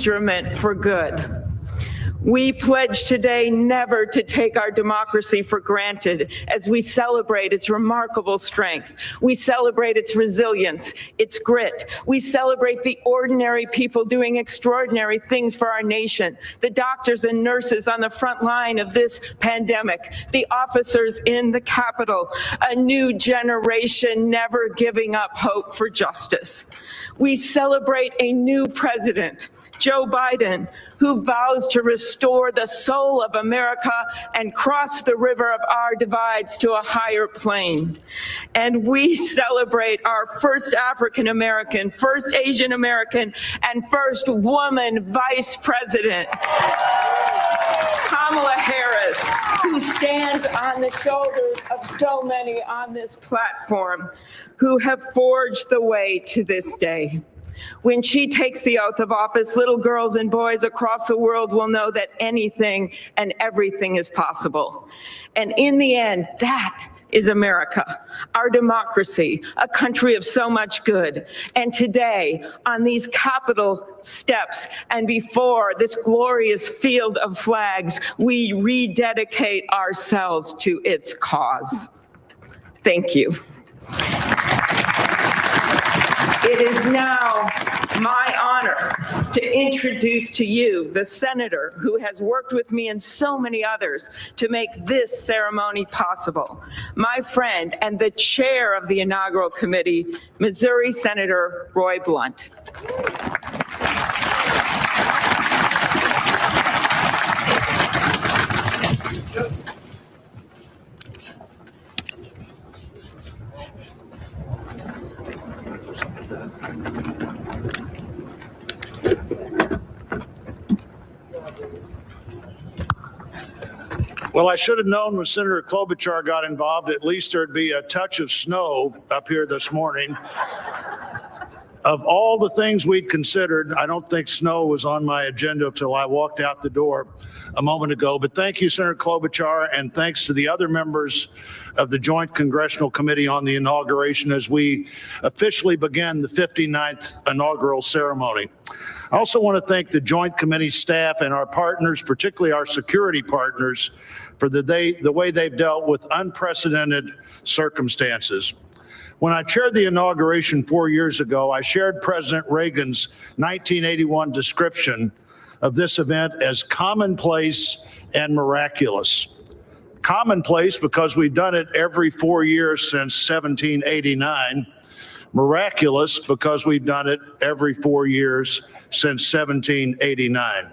instrument for good. We pledge today never to take our democracy for granted as we celebrate its remarkable strength. We celebrate its resilience, its grit. We celebrate the ordinary people doing extraordinary things for our nation, the doctors and nurses on the front line of this pandemic, the officers in the Capitol, a new generation never giving up hope for justice. We celebrate a new president, Joe Biden, who vows to restore the soul of America and cross the river of our divides to a higher plane. And we celebrate our first African American, first Asian American, and first woman vice president, Kamala Harris, who stands on the shoulders of so many on this platform who have forged the way to this day. When she takes the oath of office, little girls and boys across the world will know that anything and everything is possible. And in the end, that is America, our democracy, a country of so much good. And today, on these Capitol steps and before this glorious field of flags, we rededicate ourselves to its cause. Thank you. It is now my honor to introduce to you the senator who has worked with me and so many others to make this ceremony possible, my friend and the chair of the inaugural committee, Missouri Senator Roy Blunt. Well, I should have known when Senator Klobuchar got involved, at least there'd be a touch of snow up here this morning. Of all the things we'd considered, I don't think snow was on my agenda until I walked out the door a moment ago. But thank you, Senator Klobuchar, and thanks to the other members of the Joint Congressional Committee on the inauguration as we officially begin the 59th inaugural ceremony. I also want to thank the Joint Committee staff and our partners, particularly our security partners, for the way they've dealt with unprecedented circumstances. When I chaired the inauguration 4 years ago, I shared President Reagan's 1981 description of this event as commonplace and miraculous. Commonplace because we've done it every 4 years since 1789. Miraculous because we've done it every 4 years since 1789.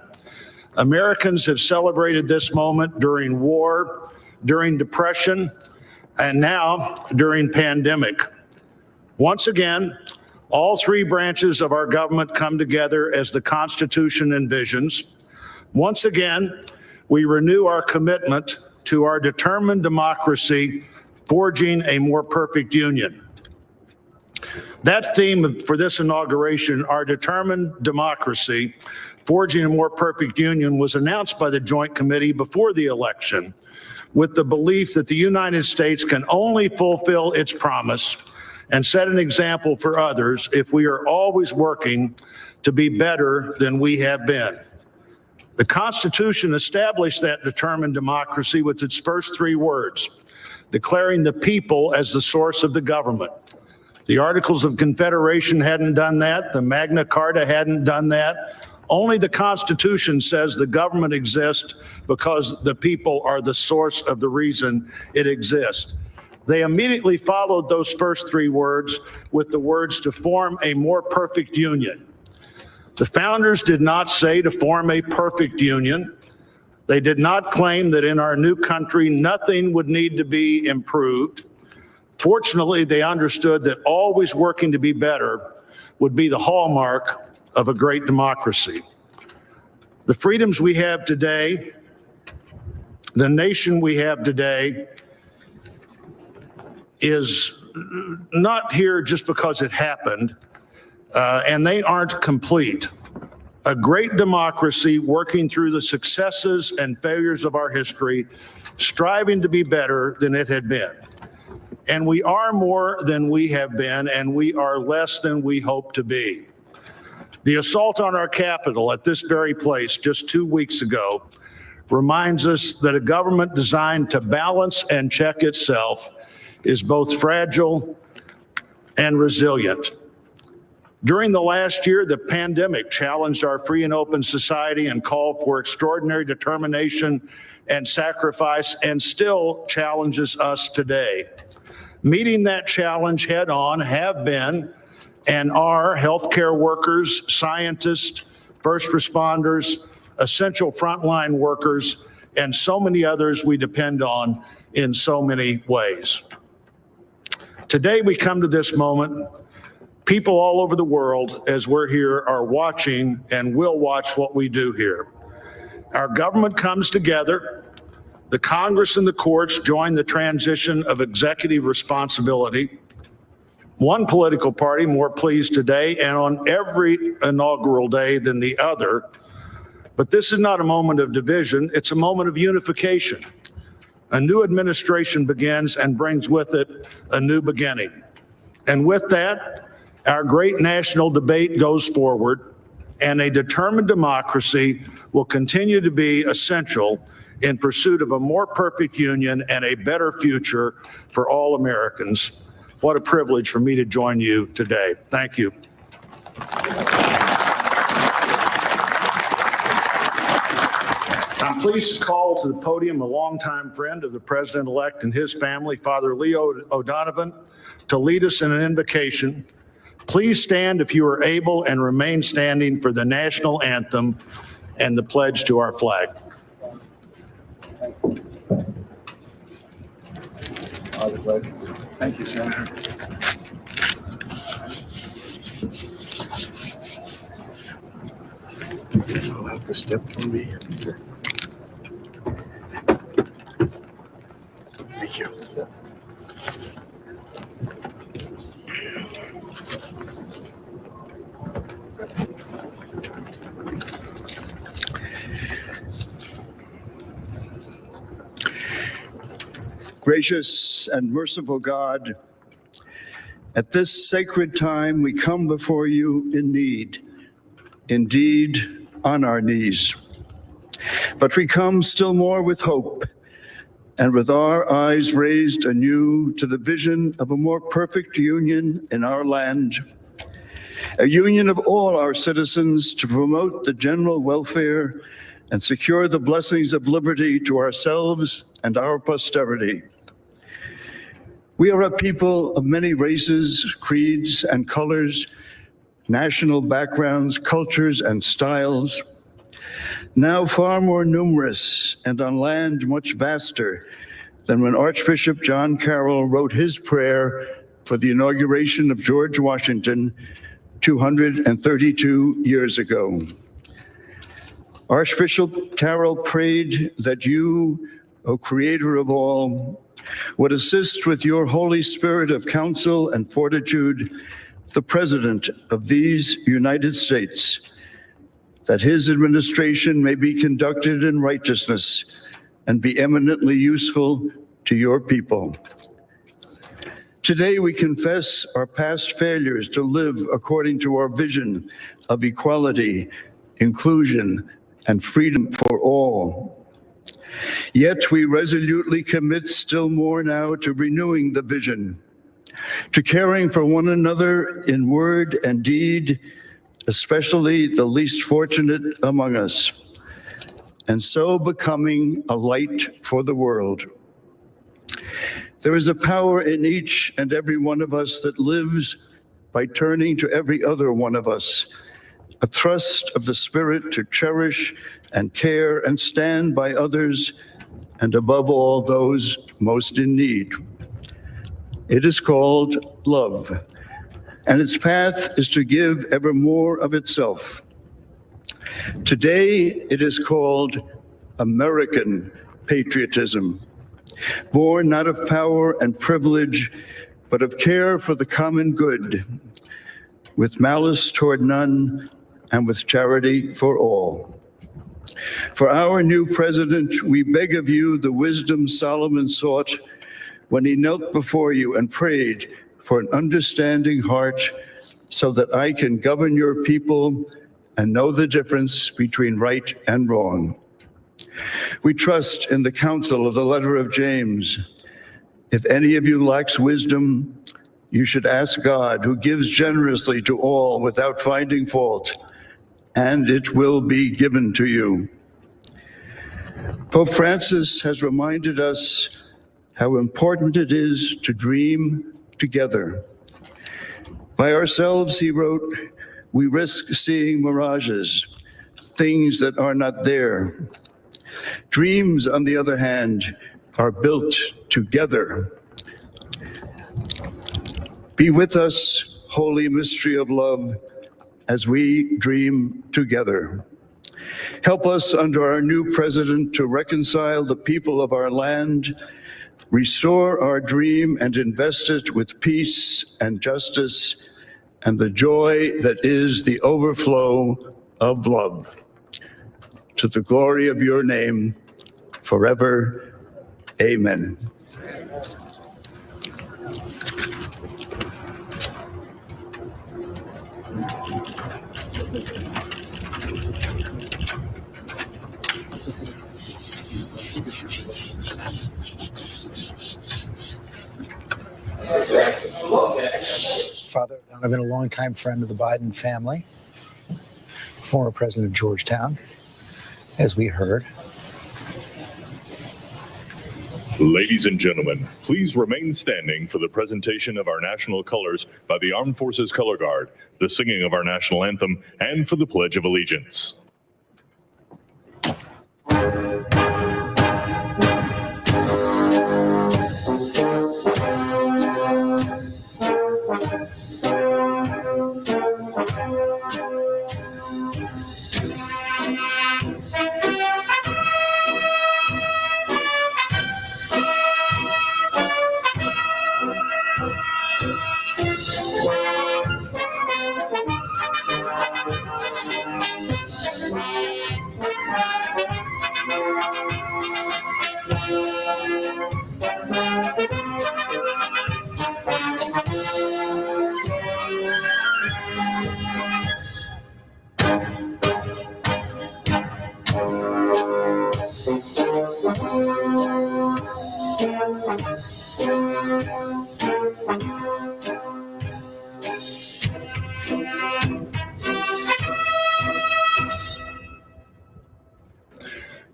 Americans have celebrated this moment during war, during depression, and now during pandemic. Once again, all three branches of our government come together as the Constitution envisions. Once again, we renew our commitment to our determined democracy, forging a more perfect union. That theme for this inauguration, our determined democracy, forging a more perfect union, was announced by the Joint Committee before the election with the belief that the United States can only fulfill its promise and set an example for others if we are always working to be better than we have been. The Constitution established that determined democracy with its first three words, declaring the people as the source of the government. The Articles of Confederation hadn't done that. The Magna Carta hadn't done that. Only the Constitution says the government exists because the people are the source of the reason it exists. They immediately followed those first three words with the words to form a more perfect union. The founders did not say to form a perfect union. They did not claim that in our new country nothing would need to be improved. Fortunately, they understood that always working to be better would be the hallmark of a great democracy. The freedoms we have today, the nation we have today, is not here just because it happened, and they aren't complete. A great democracy working through the successes and failures of our history, striving to be better than it had been. And we are more than we have been, and we are less than we hope to be. The assault on our Capitol at this very place just 2 weeks ago reminds us that a government designed to balance and check itself is both fragile and resilient. During the last year, the pandemic challenged our free and open society and called for extraordinary determination and sacrifice, and still challenges us today. Meeting that challenge head on have been and are healthcare workers, scientists, first responders, essential frontline workers, and so many others we depend on in so many ways. Today we come to this moment, people all over the world, as we're here, are watching and will watch what we do here. Our government comes together, the Congress and the courts join the transition of executive responsibility. One political party more pleased today and on every inaugural day than the other. But this is not a moment of division, it's a moment of unification. A new administration begins and brings with it a new beginning. And with that, our great national debate goes forward, and a determined democracy will continue to be essential in pursuit of a more perfect union and a better future for all Americans. What a privilege for me to join you today. Thank you. I'm pleased to call to the podium a longtime friend of the president-elect and his family, Father Leo O'Donovan, to lead us in an invocation. Please stand if you are able and remain standing for the national anthem and the pledge to our flag. Thank you, Senator. I'll have to step from me. Thank you. Gracious and merciful God, at this sacred time we come before you in need, indeed on our knees. But we come still more with hope and with our eyes raised anew to the vision of a more perfect union in our land, a union of all our citizens to promote the general welfare and secure the blessings of liberty to ourselves and our posterity. We are a people of many races, creeds, and colors, national backgrounds, cultures, and styles, now far more numerous and on land much vaster than when Archbishop John Carroll wrote his prayer for the inauguration of George Washington 232 years ago. Archbishop Carroll prayed that you, O Creator of all, would assist with your Holy Spirit of counsel and fortitude the President of these United States, that his administration may be conducted in righteousness and be eminently useful to your people. Today we confess our past failures to live according to our vision of equality, inclusion, and freedom for all. Yet we resolutely commit still more now to renewing the vision, to caring for one another in word and deed, especially the least fortunate among us, and so becoming a light for the world. There is a power in each and every one of us that lives by turning to every other one of us, a thrust of the Spirit to cherish and care and stand by others, and above all, those most in need. It is called love, and its path is to give ever more of itself. Today, it is called American patriotism, born not of power and privilege, but of care for the common good, with malice toward none and with charity for all. For our new president, we beg of you the wisdom Solomon sought when he knelt before you and prayed for an understanding heart so that I can govern your people and know the difference between right and wrong. We trust in the counsel of the letter of James. If any of you lacks wisdom, you should ask God, who gives generously to all without finding fault, and it will be given to you. Pope Francis has reminded us how important it is to dream together. By ourselves, he wrote, we risk seeing mirages, things that are not there. Dreams, on the other hand, are built together. Be with us, holy mystery of love, as we dream together. Help us under our new president to reconcile the people of our land, restore our dream and invest it with peace and justice and the joy that is the overflow of love. To the glory of your name, forever, amen. Father Donovan, a longtime friend of the Biden family, former president of Georgetown, as we heard. Ladies and gentlemen, please remain standing for the presentation of our national colors by the Armed Forces Color Guard, the singing of our national anthem, and for the Pledge of Allegiance.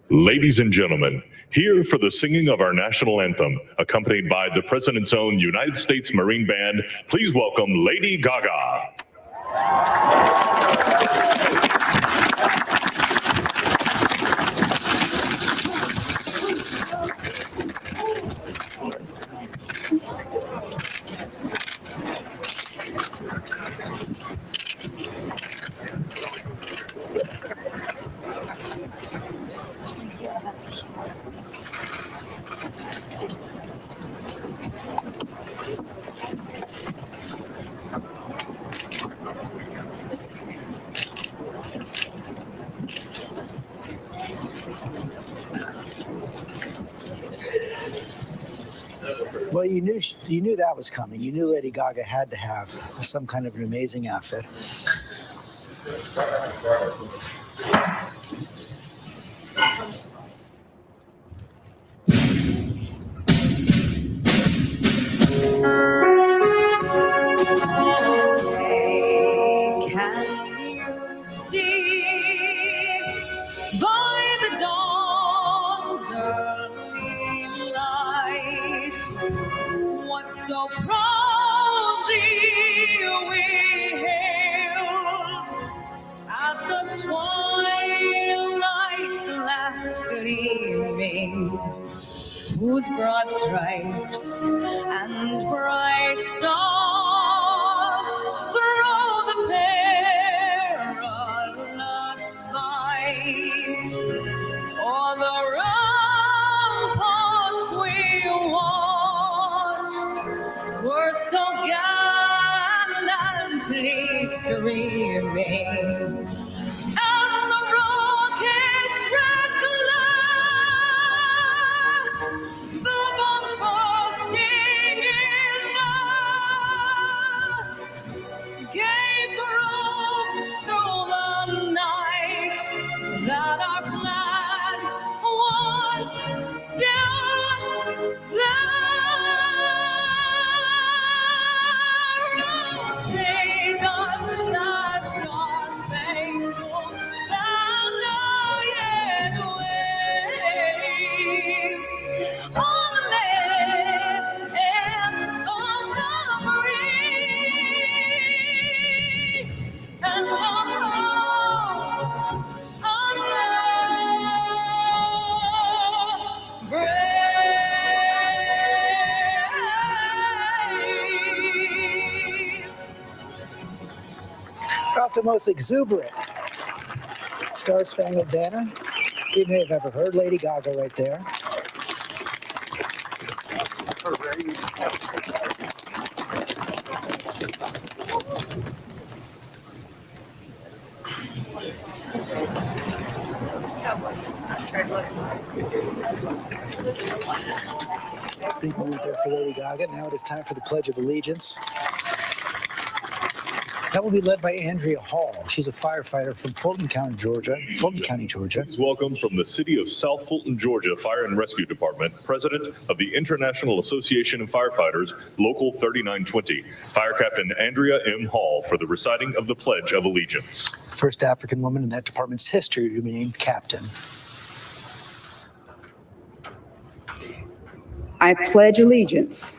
Ladies and gentlemen, here for the singing of our national anthem, accompanied by the President's own United States Marine Band, please welcome Lady Gaga. Well, you knew that was coming. You knew Lady Gaga had to have some kind of an amazing outfit. Say, can you see by the dawn's early light what so proudly we hailed at the twilight's last gleaming, whose broad stripes and bright stars through the perilous fight o'er the ramparts we watched were so gallantly streaming, and the rocket's red glare, the bombs bursting in gave that our flag was still there. Take us that star-spangled banner yet wave on the land of the free and the home of the brave. About the most exuberant Star-Spangled Banner you may have ever heard. Lady Gaga right there. Big move there for Lady Gaga. Now it is time for the Pledge of Allegiance. That will be led by Andrea Hall. She's a firefighter from Fulton County, Georgia. Please welcome from the city of South Fulton, Georgia Fire and Rescue Department, President of the International Association of Firefighters, Local 3920, Fire Captain Andrea M. Hall, for the reciting of the Pledge of Allegiance. First African woman in that department's history to be named captain. I pledge allegiance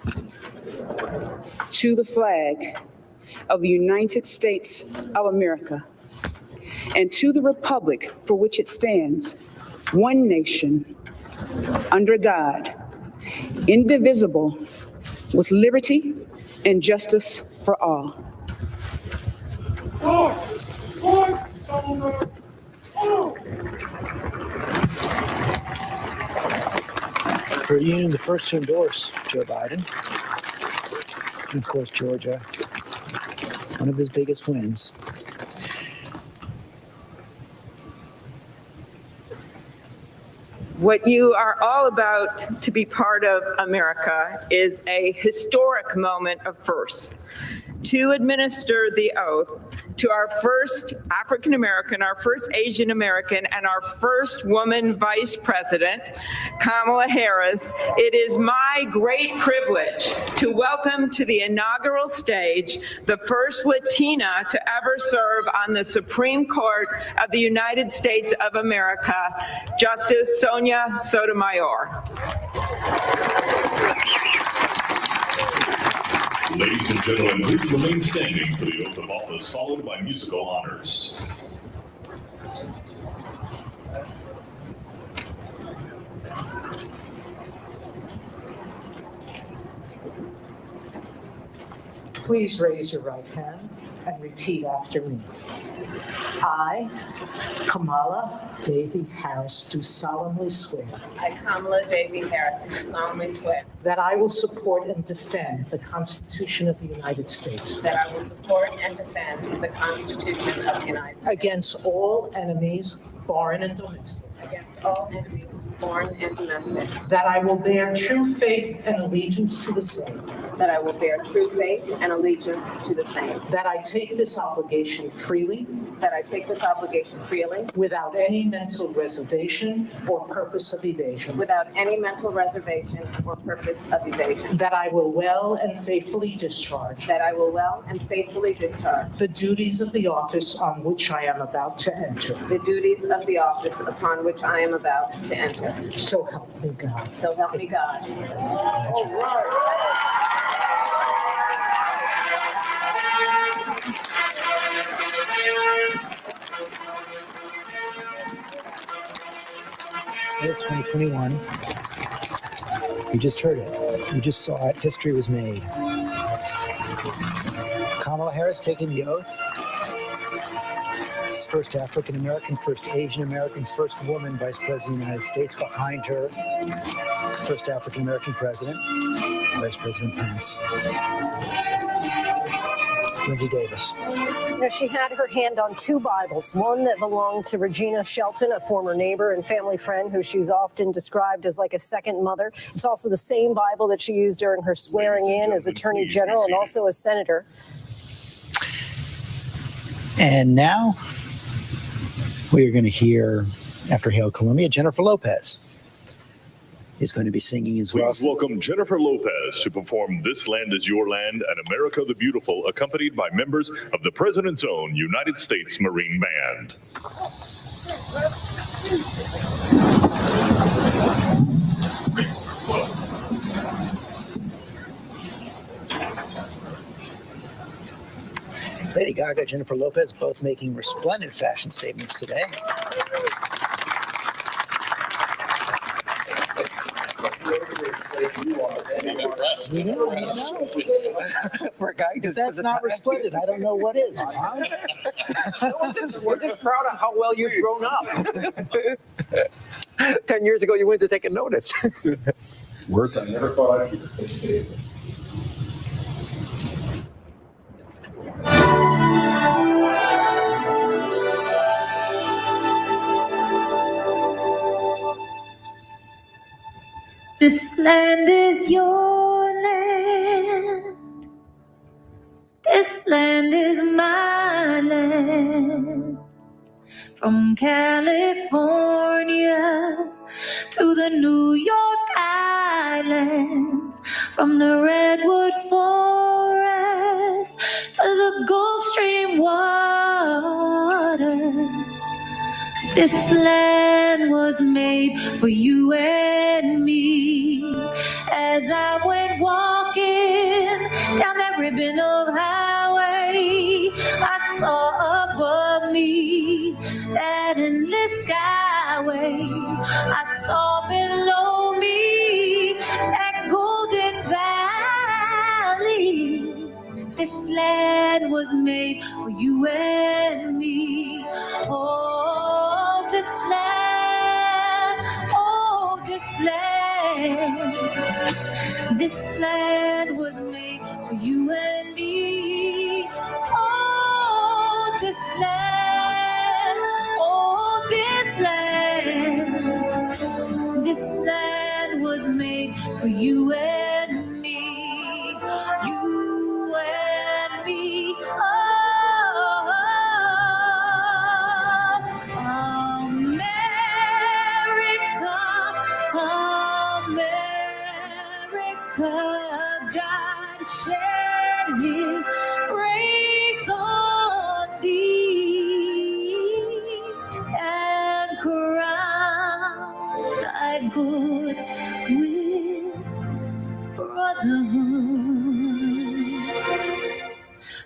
to the flag of the United States of America and to the republic for which it stands, one nation, under God, indivisible, with liberty and justice for all. Her union, the first to endorse Joe Biden. And of course, Georgia, one of his biggest wins. What you are all about to be part of, America, is a historic moment of firsts. To administer the oath to our first African American, our first Asian American, and our first woman vice president, Kamala Harris, it is my great privilege to welcome to the inaugural stage the first Latina to ever serve on the Supreme Court of the United States of America, Justice Sonia Sotomayor. Ladies and gentlemen, please remain standing for the oath of office, followed by musical honors. Please raise your right hand and repeat after me. I, Kamala Davy Harris, do solemnly swear I, Kamala Davy Harris, do solemnly swear that I will support and defend the Constitution of the United States that I will support and defend the Constitution of the United States against all enemies, foreign and domestic, against all enemies, foreign and domestic, that I will bear true faith and allegiance to the same, that I will bear true faith and allegiance to the same, that I take this obligation freely that I take this obligation freely without any mental reservation or purpose of evasion, without any mental reservation or purpose of evasion, that I will well and faithfully discharge that I will well and faithfully discharge the duties of the office on which I am about to enter. the duties of the office upon which I am about to enter. So help me God. So help me God. Year 2021. You just heard it. You just saw it. History was made. Kamala Harris taking the oath. It's the first African American, first Asian American, first woman vice president of the United States. Behind her, first African American president, Vice President Pence. Lindsay Davis. You know, she had her hand on two Bibles, one that belonged to Regina Shelton, a former neighbor and family friend who she's often described as like a second mother. It's also the same Bible that she used during her swearing in as Attorney General and also as Senator. And now, We are going to hear, after Hail Columbia, Jennifer Lopez is going to be singing as well. Please welcome Jennifer Lopez to perform This Land Is Your Land and America the Beautiful, accompanied by members of the President's Own United States Marine Band. Lady Gaga, Jennifer Lopez, both making resplendent fashion statements today. For a guy If that's not resplendent, I don't know what is. Huh? We're just proud of how well you've grown up. 10 years ago, you went to take a notice. Words I never thought I'd hear. This land is your land. This land is my land. From California to the New York Islands, from the Redwood Forest to the Gulf Stream waters. This land was made for you and me. As I went walking down that ribbon of highway, I saw above me that endless skyway. I saw below me that golden valley. This land was made for you and me. Oh, this land, oh, this land. This land was made for you and me. Oh, this land, oh, this land. This land was made for you and me. You and me. Oh, America, America, God shed His grace on thee and crowned thy good with brotherhood.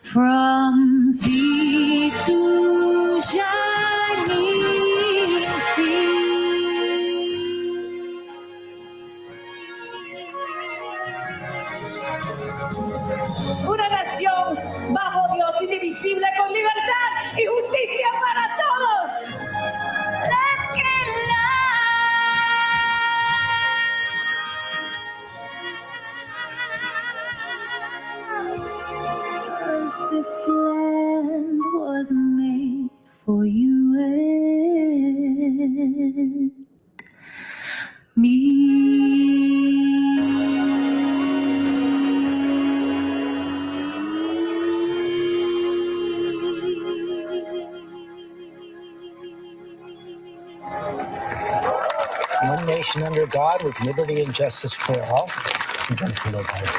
From sea to shining sea. Una nación bajo Dios, indivisible, con libertad y justicia para todos. Let's get loud. This land was made for you and me. One nation under God with liberty and justice for all. Jennifer Lopez.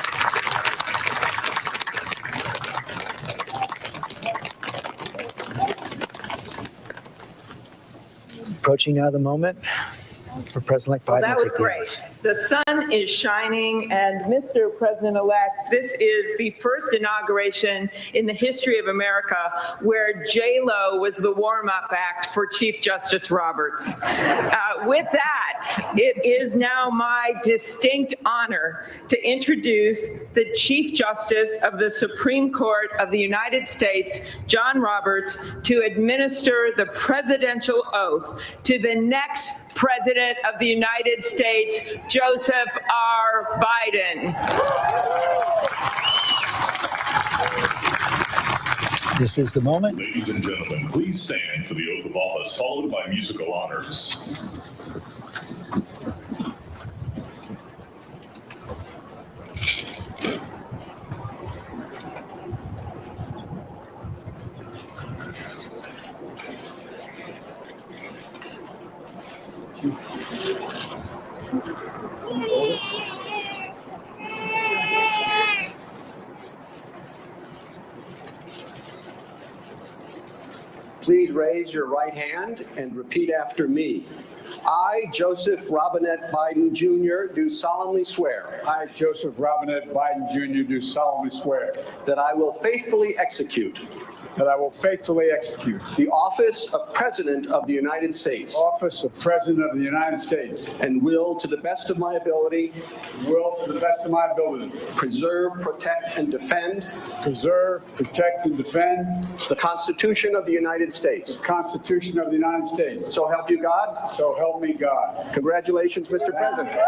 Approaching now the moment for President-elect Biden That to was take the great. oath. The sun is shining, and Mr. President-elect, this is the first inauguration in the history of America where J-Lo was the warm-up act for Chief Justice Roberts. With that, it is now my distinct honor to introduce the Chief Justice of the Supreme Court of the United States, John Roberts, to administer the presidential oath to the next President of the United States, Joseph R. Biden. This is the moment. Ladies and gentlemen, please stand for the oath of office, followed by musical honors. Please raise your right hand and repeat after me. I, Joseph Robinette Biden Jr., do solemnly swear. I, Joseph Robinette Biden Jr., do solemnly swear. That I will faithfully execute. That I will faithfully execute. The office of President of the United States. Office of President of the United States. And will, to the best of my ability. Will, to the best of my ability. Preserve, protect, and defend. Preserve, protect, and defend. The Constitution of the United States. The Constitution of the United States. So help you God. So help me God. Congratulations, Mr. President.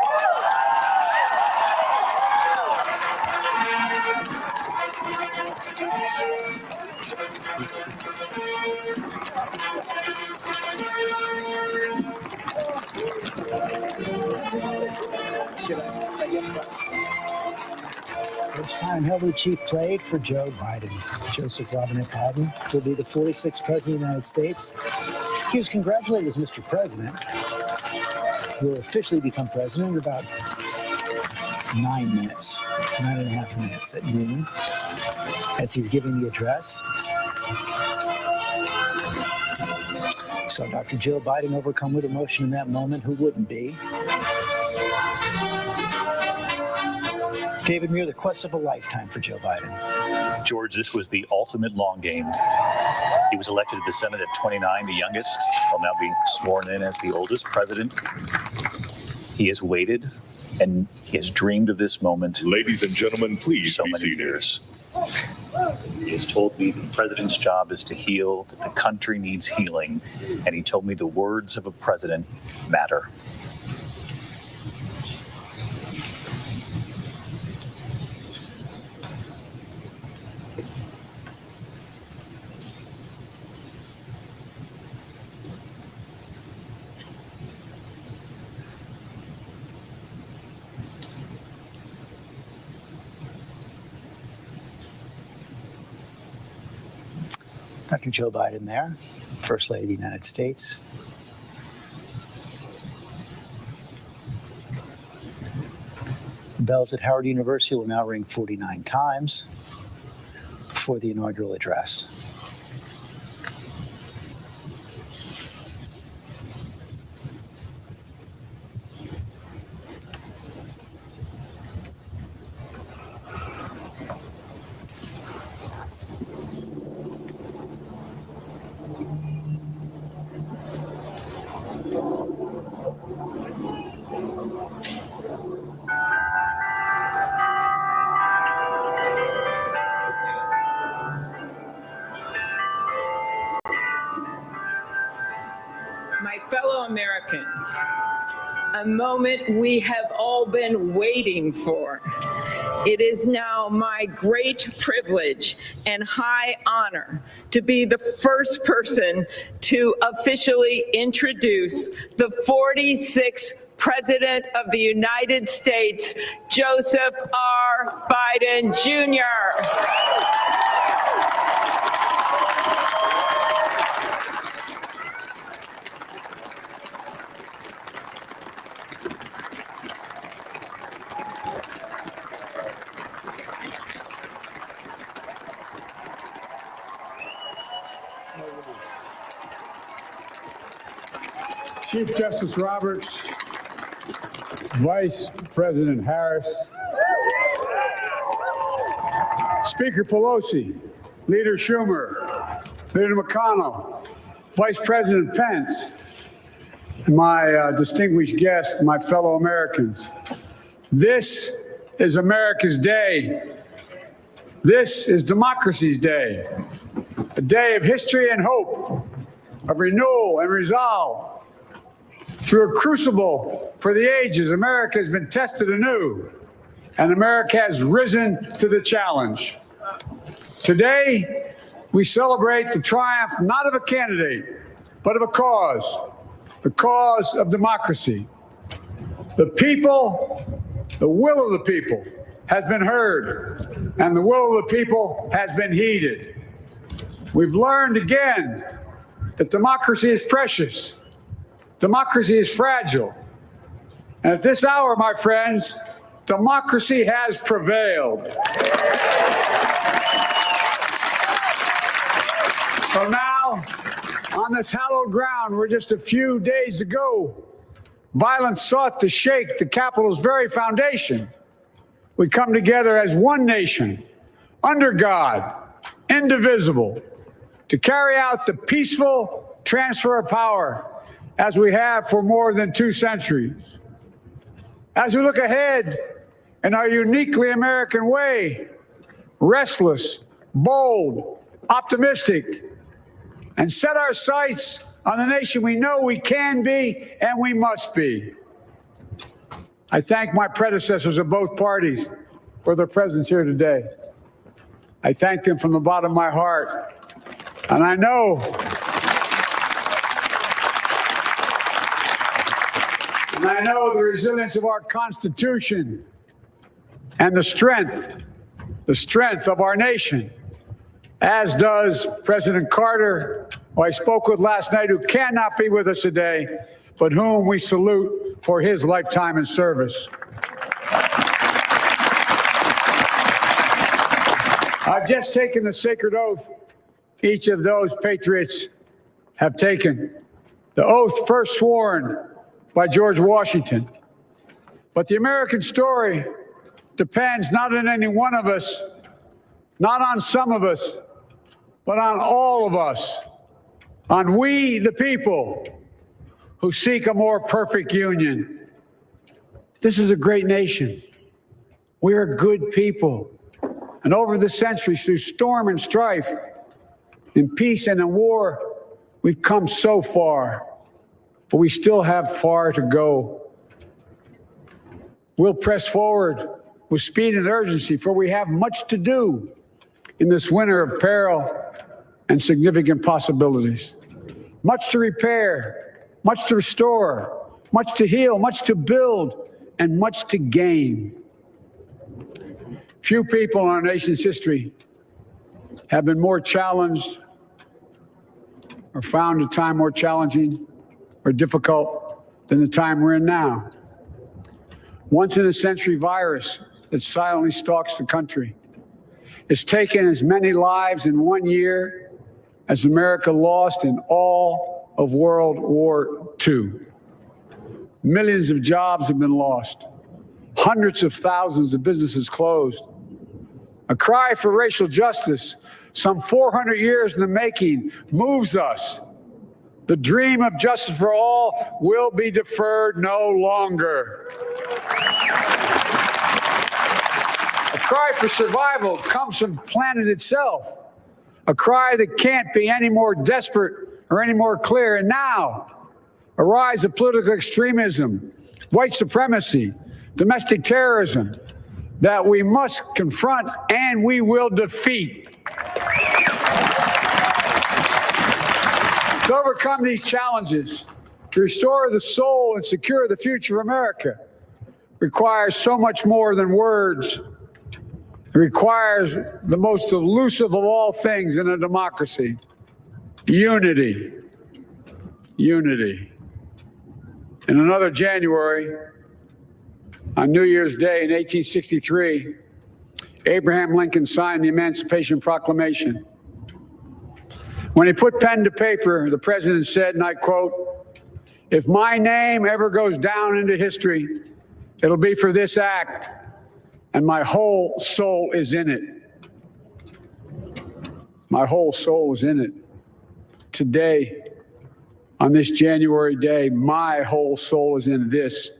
First time heavily chief played for Joe Biden. Joseph Robinette Biden will be the 46th president of the United States. He was congratulated as Mr. President. He will officially become president in about 9 minutes, 9.5 minutes at noon, as he's giving the address. So Dr. Joe Biden overcome with emotion in that moment. Who wouldn't be? David Muir, the quest of a lifetime for Joe Biden. George, this was the ultimate long game. He was elected to the Senate at 29, the youngest. Will now be sworn in as the oldest president. He has waited and he has dreamed of this moment. Ladies and gentlemen, please so be many seated. years. He has told me the president's job is to heal, that the country needs healing, and he told me the words of a president matter. Dr. Joe Biden there, First Lady of the United States. The bells at Howard University will now ring 49 times before the inaugural address. My fellow Americans, a moment we have all been waiting for. It is now my great privilege and high honor to be the first person to officially introduce the 46th President of the United States, Joseph R. Biden, Jr. Chief Justice Roberts, Vice President Harris, Speaker Pelosi, Leader Schumer, Leader McConnell, Vice President Pence, and my distinguished guests, my fellow Americans. This is America's day. This is democracy's day, a day of history and hope, of renewal and resolve. Through a crucible for the ages, America has been tested anew, and America has risen to the challenge. Today, we celebrate the triumph not of a candidate, but of a cause, the cause of democracy. The people, the will of the people has been heard, and the will of the people has been heeded. We've learned again that democracy is precious. democracy is fragile. And at this hour, my friends, democracy has prevailed. So now, on this hallowed ground where just a few days ago, violence sought to shake the Capitol's very foundation, we come together as one nation, under God, indivisible, to carry out the peaceful transfer of power as we have for more than 2 centuries. As we look ahead in our uniquely American way, restless, bold, optimistic, and set our sights on the nation we know we can be and we must be. I thank my predecessors of both parties for their presence here today. I thank them from the bottom of my heart. And I know the resilience of our Constitution and the strength of our nation, as does President Carter, who I spoke with last night, who cannot be with us today, but whom we salute for his lifetime in service. I've just taken the sacred oath each of those patriots have taken. The oath first sworn by George Washington. But the American story depends not on any one of us, not on some of us, but on all of us, on we the people who seek a more perfect union. This is a great nation. We are good people. And over the centuries, through storm and strife, in peace and in war, we've come so far, but we still have far to go. We'll press forward with speed and urgency, for we have much to do in this winter of peril and significant possibilities. Much to repair, much to restore, much to heal, much to build, and much to gain. Few people in our nation's history have been more challenged or found a time more challenging or difficult than the time we're in now. Once-in-a-century virus that silently stalks the country. It's taken as many lives in 1 year as America lost in all of World War II. Millions of jobs have been lost. Hundreds of thousands of businesses closed. A cry for racial justice, some 400 years in the making, moves us. The dream of justice for all will be deferred no longer. A cry for survival comes from the planet itself. A cry that can't be any more desperate or any more clear. And now, a rise of political extremism, white supremacy, domestic terrorism, that we must confront and we will defeat. To overcome these challenges, to restore the soul and secure the future of America, requires so much more than words. It requires the most elusive of all things in a democracy: unity. Unity. In another January, on New Year's Day in 1863, Abraham Lincoln signed the Emancipation Proclamation. When he put pen to paper, the president said, and I quote, "If my name ever goes down into history, it'll be for this act, and my whole soul is in it." My whole soul is in it. Today, on this January day, my whole soul is in this.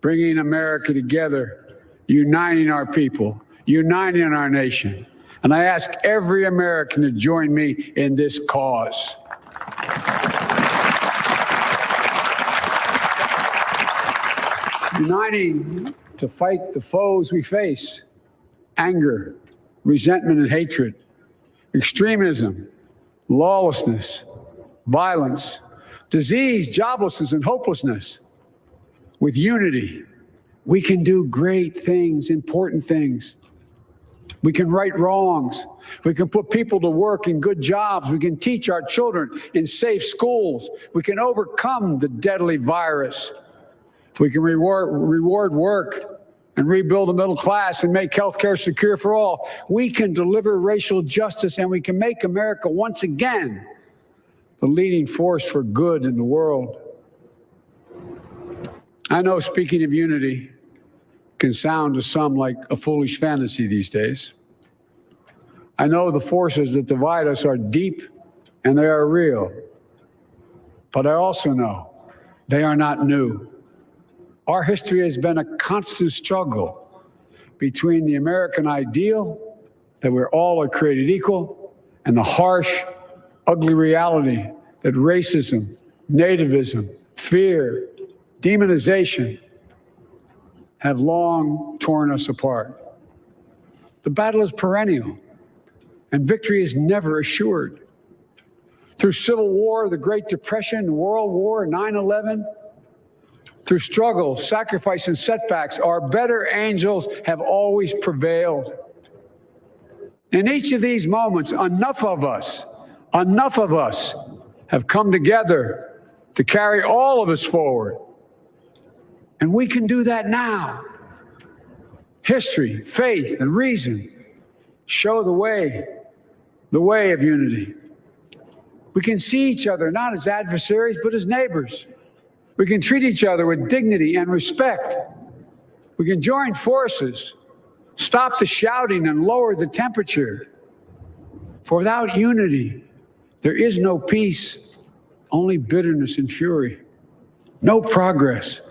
Bringing America together, uniting our people, uniting our nation. And I ask every American to join me in this cause. Uniting to fight the foes we face: anger, resentment and hatred, extremism, lawlessness, violence, disease, joblessness, and hopelessness. With unity, we can do great things, important things. We can right wrongs. We can put people to work in good jobs. We can teach our children in safe schools. We can overcome the deadly virus. We can reward work and rebuild the middle class and make healthcare secure for all. We can deliver racial justice, and we can make America once again the leading force for good in the world. I know speaking of unity can sound to some like a foolish fantasy these days. I know the forces that divide us are deep and they are real. But I also know they are not new. Our history has been a constant struggle between the American ideal that we're all are created equal and the harsh, ugly reality that racism, nativism, fear, demonization have long torn us apart. The battle is perennial, and victory is never assured. Through Civil War, the Great Depression, World War, 9/11, through struggle, sacrifice, and setbacks, our better angels have always prevailed. In each of these moments, enough of us have come together to carry all of us forward. And we can do that now. History, faith, and reason show the way of unity. We can see each other not as adversaries, but as neighbors. We can treat each other with dignity and respect. We can join forces, stop the shouting, and lower the temperature. For without unity, there is no peace, only bitterness and fury. No progress,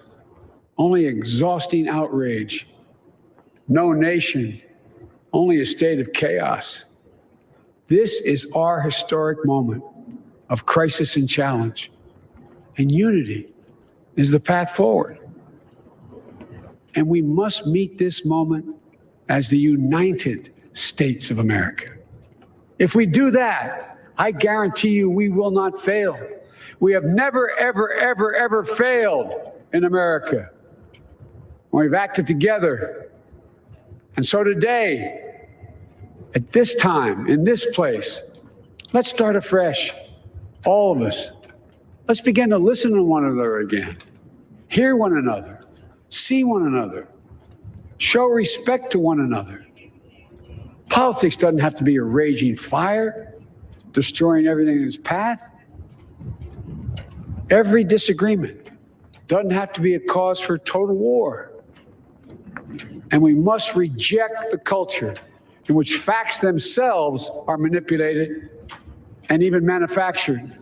only exhausting outrage. No nation, only a state of chaos. This is our historic moment of crisis and challenge, and unity is the path forward. And we must meet this moment as the United States of America. If we do that, I guarantee you we will not fail. We have never, ever, ever, ever failed in America. We've acted together. And so today, at this time, in this place, let's start afresh, all of us. Let's begin to listen to one another again, hear one another, see one another, show respect to one another. Politics doesn't have to be a raging fire, destroying everything in its path. Every disagreement doesn't have to be a cause for total war. And we must reject the culture in which facts themselves are manipulated and even manufactured.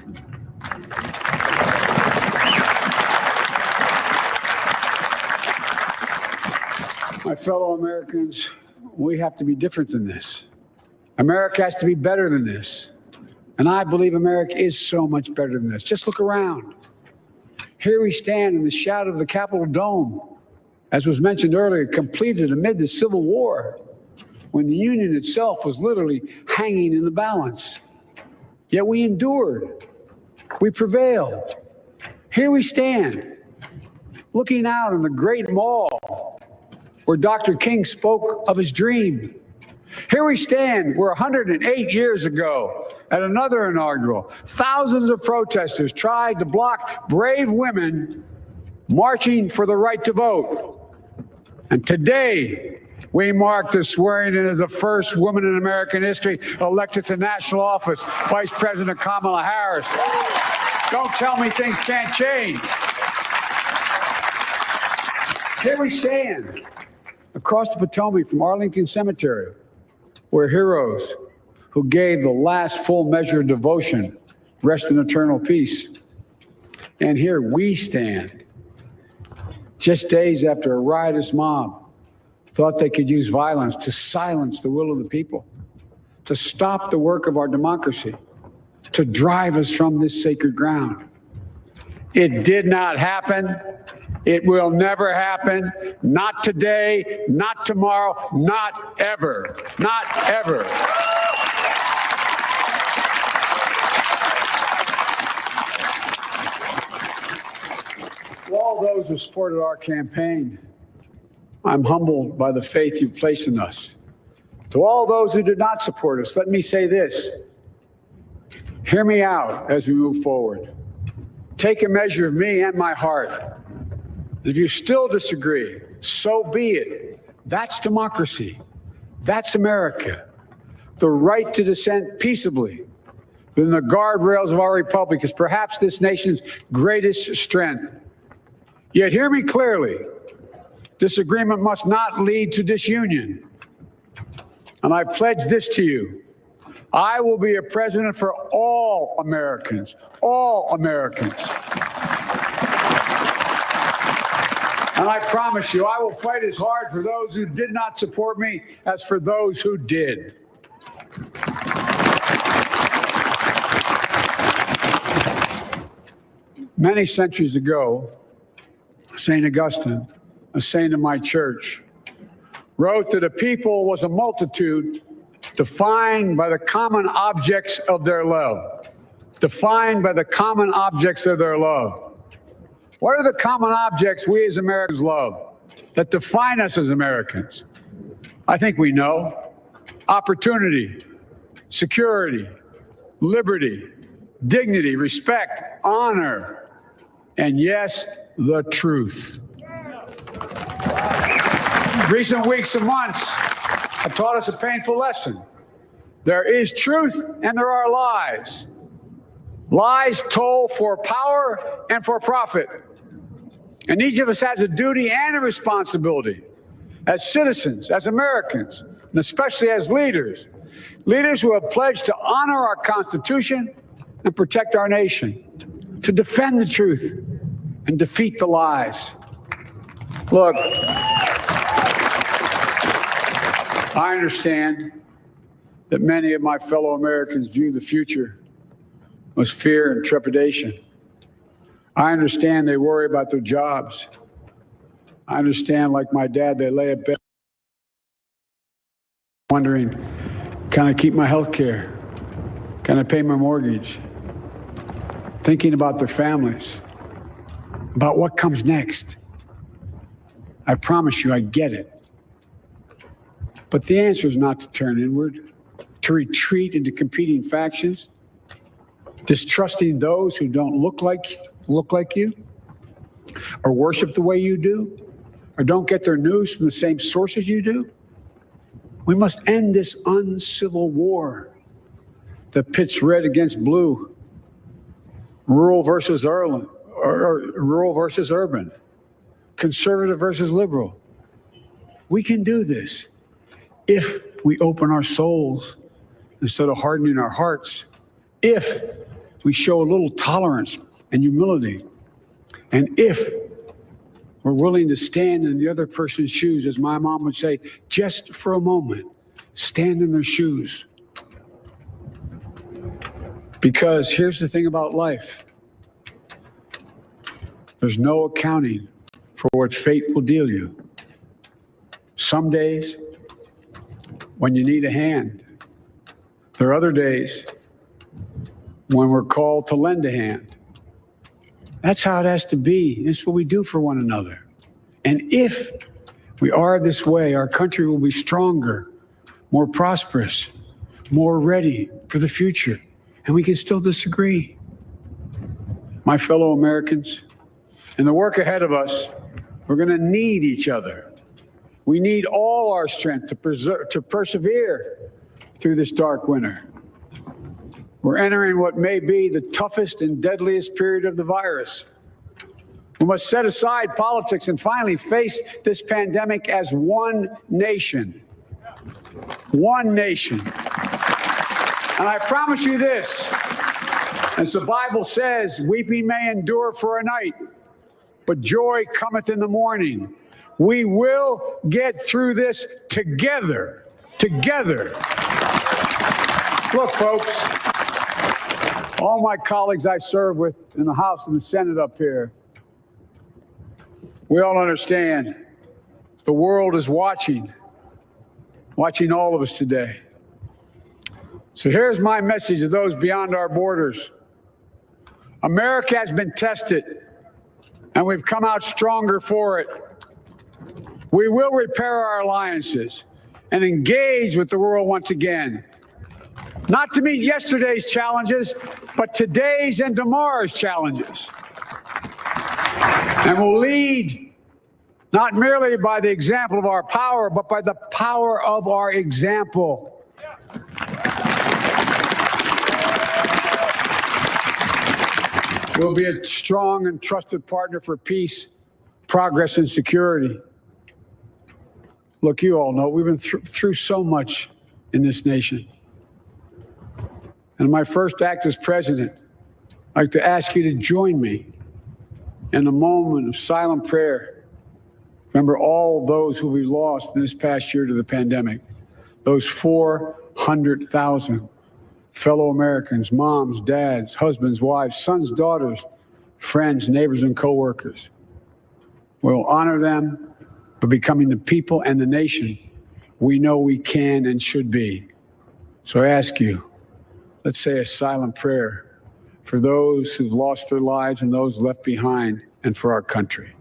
My fellow Americans, we have to be different than this. America has to be better than this. And I believe America is so much better than this. Just look around. Here we stand in the shadow of the Capitol Dome, as was mentioned earlier, completed amid the Civil War, when the Union itself was literally hanging in the balance. Yet we endured. We prevailed. Here we stand, looking out on the Great Mall, where Dr. King spoke of his dream. Here we stand, where 108 years ago, at another inaugural, thousands of protesters tried to block brave women marching for the right to vote. And today, we mark the swearing in of the first woman in American history elected to national office, Vice President Kamala Harris. Don't tell me things can't change. Here we stand, across the Potomac from Arlington Cemetery, where heroes who gave the last full measure of devotion rest in eternal peace. And here we stand, just days after a riotous mob thought they could use violence to silence the will of the people, to stop the work of our democracy, to drive us from this sacred ground. It did not happen. It will never happen. Not today, not tomorrow, not ever. Not ever. To all those who supported our campaign, I'm humbled by the faith you've placed in us To all those who did not support us, let me say this. Hear me out as we move forward. Take a measure of me and my heart. If you still disagree, so be it. That's democracy. That's America. The right to dissent peaceably within the guardrails of our republic is perhaps this nation's greatest strength. Yet hear me clearly. Disagreement must not lead to disunion. And I pledge this to you. I will be a president for all Americans, all Americans. And I promise you, I will fight as hard for those who did not support me as for those who did. Many centuries ago, St. Augustine, a saint of my church, wrote that a people was a multitude defined by the common objects of their love. Defined by the common objects of their love. What are the common objects we as Americans love that define us as Americans? I think we know. Opportunity, security, liberty, dignity, respect, honor, and yes, the truth. Recent weeks and months have taught us a painful lesson. There is truth and there are lies. Lies told for power and for profit. And each of us has a duty and a responsibility as citizens, as Americans, and especially as leaders. Leaders who have pledged to honor our Constitution and protect our nation, to defend the truth and defeat the lies. Look, I understand that many of my fellow Americans view the future with fear and trepidation. I understand they worry about their jobs. I understand, like my dad, they lay in bed wondering, can I keep my health care? Can I pay my mortgage? Thinking about their families, about what comes next. I promise you, I get it. But the answer is not to turn inward, to retreat into competing factions, distrusting those who don't look like you, or worship the way you do, or don't get their news from the same sources you do. We must end this uncivil war that pits red against blue, rural versus urban, conservative versus liberal. We can do this if we open our souls instead of hardening our hearts, if we show a little tolerance and humility, and if we're willing to stand in the other person's shoes, as my mom would say, just for a moment, stand in their shoes. Because here's the thing about life. There's no accounting for what fate will deal you. Some days, when you need a hand. There are other days when we're called to lend a hand. That's how it has to be. This is what we do for one another. And if we are this way, our country will be stronger, more prosperous, more ready for the future. And we can still disagree. My fellow Americans, in the work ahead of us, we're going to need each other. We need all our strength to persevere through this dark winter. We're entering what may be the toughest and deadliest period of the virus. We must set aside politics and finally face this pandemic as one nation. One nation. And I promise you this, as the Bible says, weeping may endure for a night, but joy cometh in the morning. We will get through this together. Together. Look, folks, all my colleagues I serve with in the House and the Senate up here, we all understand the world is watching all of us today. So here's my message to those beyond our borders. America has been tested, and we've come out stronger for it. We will repair our alliances and engage with the world once again. Not to meet yesterday's challenges, but today's and tomorrow's challenges. And will lead not merely by the example of our power, but by the power of our example. We'll be a strong and trusted partner for peace, progress, and security. Look, you all know we've been through so much in this nation. And in my first act as president, I'd like to ask you to join me in a moment of silent prayer. Remember all those who we lost in this past year to the pandemic, those 400,000 fellow Americans, moms, dads, husbands, wives, sons, daughters, friends, neighbors, and coworkers. We'll honor them by becoming the people and the nation we know we can and should be. So I ask you, let's say a silent prayer for those who've lost their lives and those left behind, and for our country.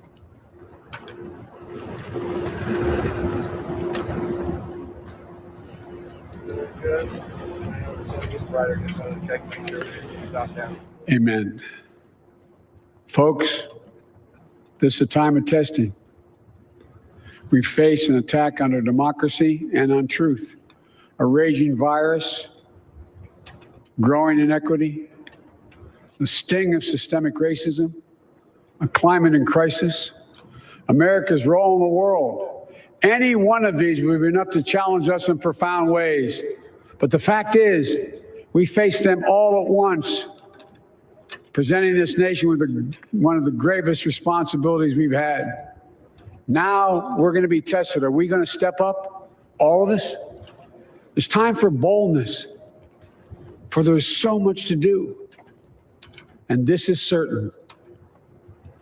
Amen. Folks, this is a time of testing. We face an attack on our democracy and on truth, a raging virus, growing inequity, the sting of systemic racism, a climate in crisis, America's role in the world. Any one of these would be enough to challenge us in profound ways. But the fact is, we face them all at once, presenting this nation with one of the gravest responsibilities we've had. Now we're going to be tested. Are we going to step up, all of us? It's time for boldness, for there's so much to do. And this is certain.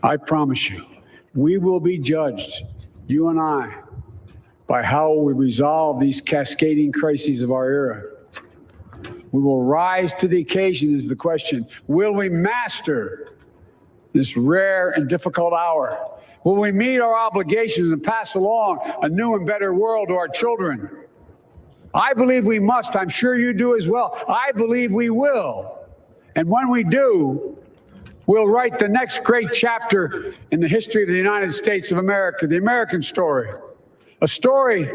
I promise you, we will be judged, you and I, by how we resolve these cascading crises of our era. We will rise to the occasion is the question. Will we master this rare and difficult hour? Will we meet our obligations and pass along a new and better world to our children? I believe we must. I'm sure you do as well. I believe we will. And when we do, we'll write the next great chapter in the history of the United States of America, the American story. A story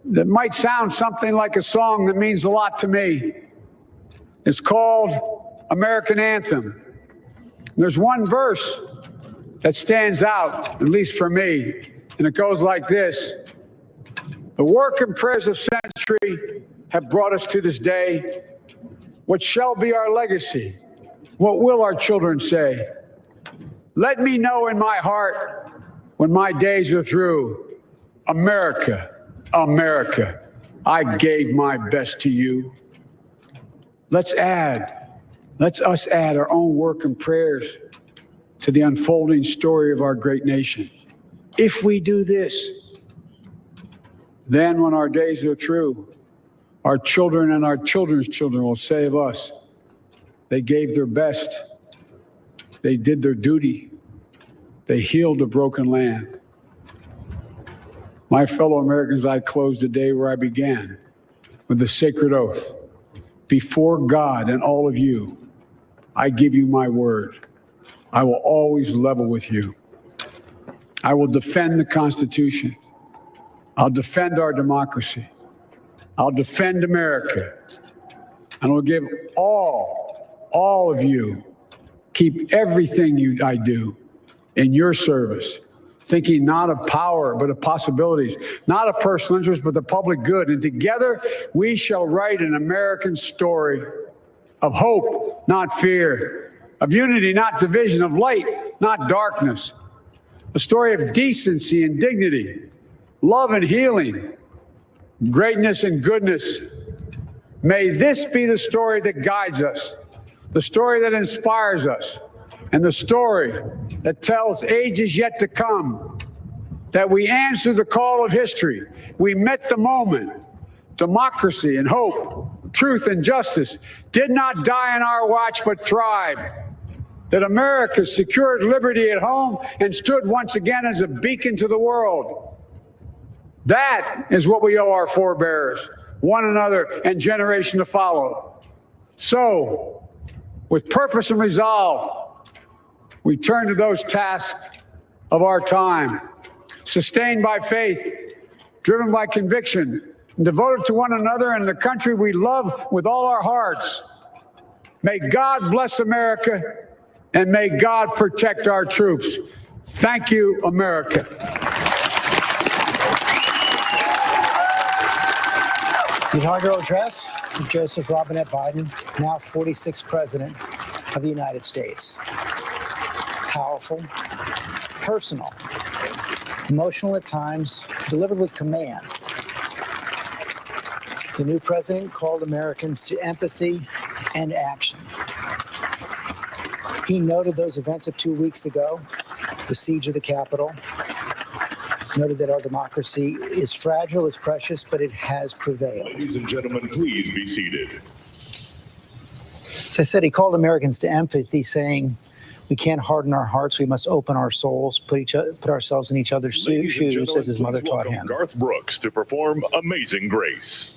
that might sound something like a song that means a lot to me. It's called American Anthem. There's one verse that stands out, at least for me, and it goes like this. The work and prayers of century have brought us to this day. What shall be our legacy? What will our children say? Let me know in my heart when my days are through. America, America, I gave my best to you. Let's us add our own work and prayers to the unfolding story of our great nation. If we do this, then when our days are through, our children and our children's children will say of us, they gave their best, they did their duty, they healed a broken land. My fellow Americans, I close the day where I began, with the sacred oath. Before God and all of you, I give you my word. I will always level with you. I will defend the Constitution. I'll defend our democracy. I'll defend America. And I'll give all of you, keep everything I do in your service, thinking not of power, but of possibilities, not of personal interest, but the public good. And together we shall write an American story of hope, not fear, of unity, not division, of light, not darkness, a story of decency and dignity, love and healing, greatness and goodness. May this be the story that guides us, the story that inspires us, and the story that tells ages yet to come that we answered the call of history. We met the moment. Democracy and hope, truth and justice did not die on our watch, but thrived. That America secured liberty at home and stood once again as a beacon to the world. That is what we owe our forebears, one another, and generation to follow. So, with purpose and resolve, we turn to those tasks of our time, sustained by faith, driven by conviction, and devoted to one another and the country we love with all our hearts. May God bless America, and may God protect our troops. Thank you, America. The inaugural address of Joseph Robinette Biden, now 46th President of the United States. Powerful, personal, emotional at times, delivered with command. The new president called Americans to empathy and action. He noted those events of 2 weeks ago, the siege of the Capitol, noted that our democracy is fragile, is precious, but it has prevailed. Ladies and gentlemen, please be seated. As I said, he called Americans to empathy, saying we can't harden our hearts, we must open our souls, put ourselves in each other's shoes, as his mother taught him. Garth Brooks to perform Amazing Grace.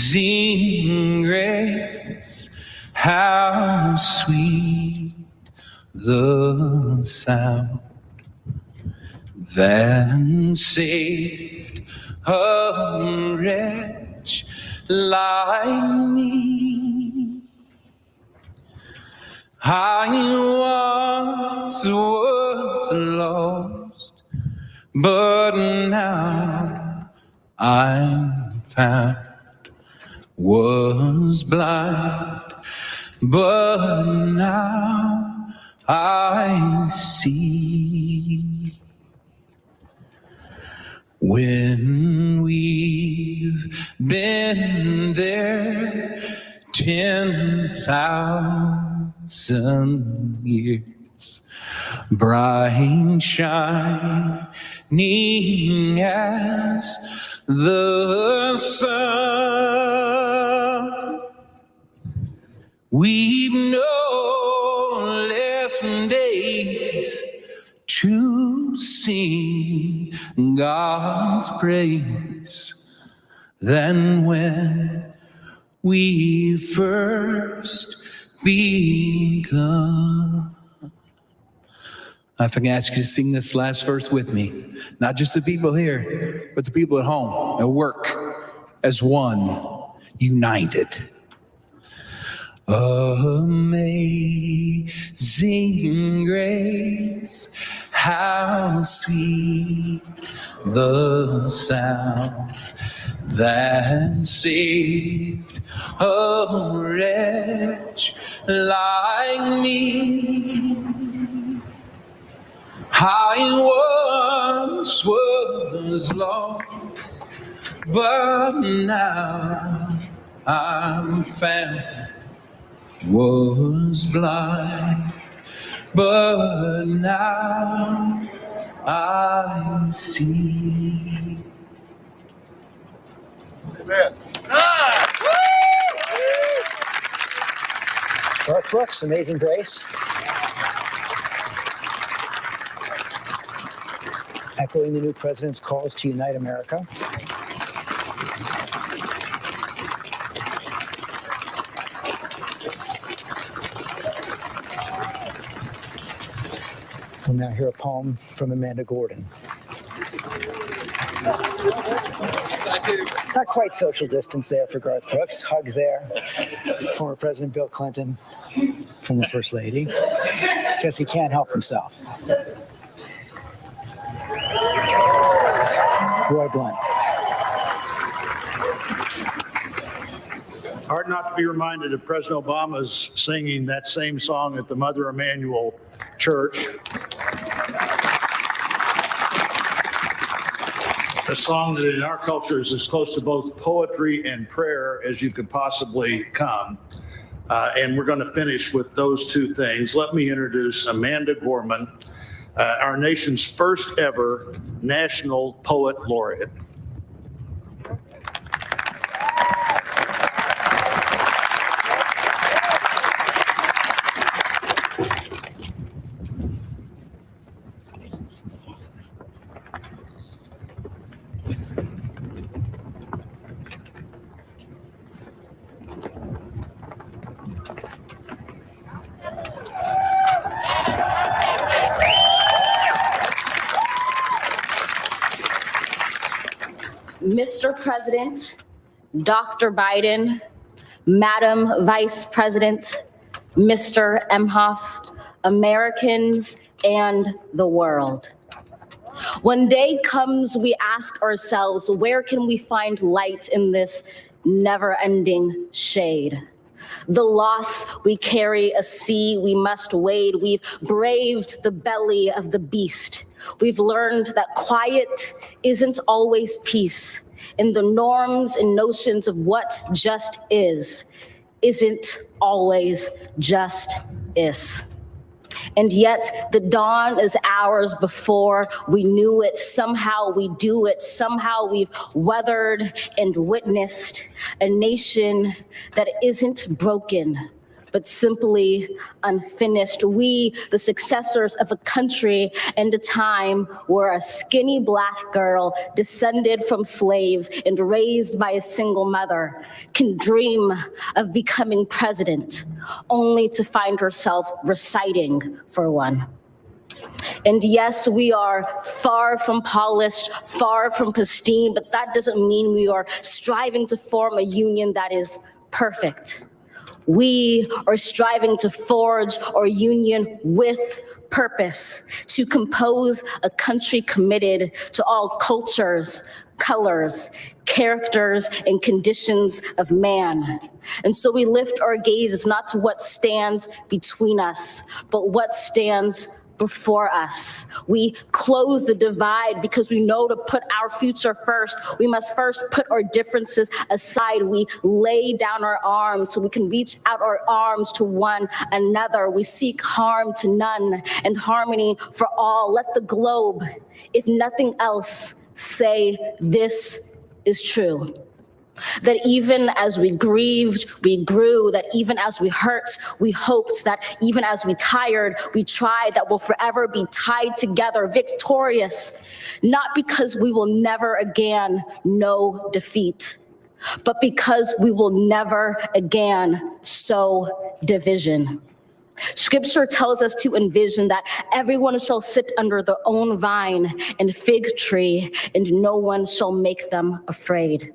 Amazing grace, how sweet the sound that saved a wretch like me. I once was lost, but now I'm found. Was blind, but now I see. When we've been there 10,000 years, bright shining as the sun, we've no less days to sing God's praise than when we first begun. If I can ask you to sing this last verse with me, not just the people here, but the people at home, at work, as one, united. Amazing grace, how sweet the sound that saved a wretch like me. I once was lost, but now I'm found. Was blind, but now I see. Amen. Garth Brooks, Amazing Grace. Echoing the new president's calls to unite America. We'll now hear a poem from Amanda Gordon. Not quite social distance there for Garth Brooks. Hugs there. Former President Bill Clinton from the First Lady. Guess he can't help himself. Roy Blunt. Hard not to be reminded of President Obama's singing that same song at the Mother Emanuel Church. A song that in our culture is as close to both poetry and prayer as you could possibly come. And we're going to finish with those two things. Let me introduce Amanda Gorman, our nation's first ever National Poet Laureate. Mr. President, Dr. Biden, Madam Vice President, Mr. Emhoff, Americans, and the world. When day comes, we ask ourselves, where can we find light in this never-ending shade? The loss we carry, a sea we must wade. We've braved the belly of the beast. We've learned that quiet isn't always peace, and the norms and notions of what just isn't always just is. And yet the dawn is ours before we knew it. Somehow we do it. Somehow we've weathered and witnessed a nation that isn't broken, but simply unfinished. We, the successors of a country and a time where a skinny Black girl descended from slaves and raised by a single mother can dream of becoming president, only to find herself reciting for one. And yes, we are far from polished, far from pristine, but that doesn't mean we are striving to form a union that is perfect. We are striving to forge our union with purpose, to compose a country committed to all cultures, colors, characters, and conditions of man. And so we lift our gaze not to what stands between us, but what stands before us. We close the divide because we know to put our future first, we must first put our differences aside. We lay down our arms so we can reach out our arms to one another. We seek harm to none and harmony for all. Let the globe, if nothing else, say this is true. That even as we grieved, we grew, that even as we hurt, we hoped, that even as we tired, we tried, that we'll forever be tied together, victorious, not because we will never again know defeat, but because we will never again sow division. Scripture tells us to envision that everyone shall sit under their own vine and fig tree, and no one shall make them afraid.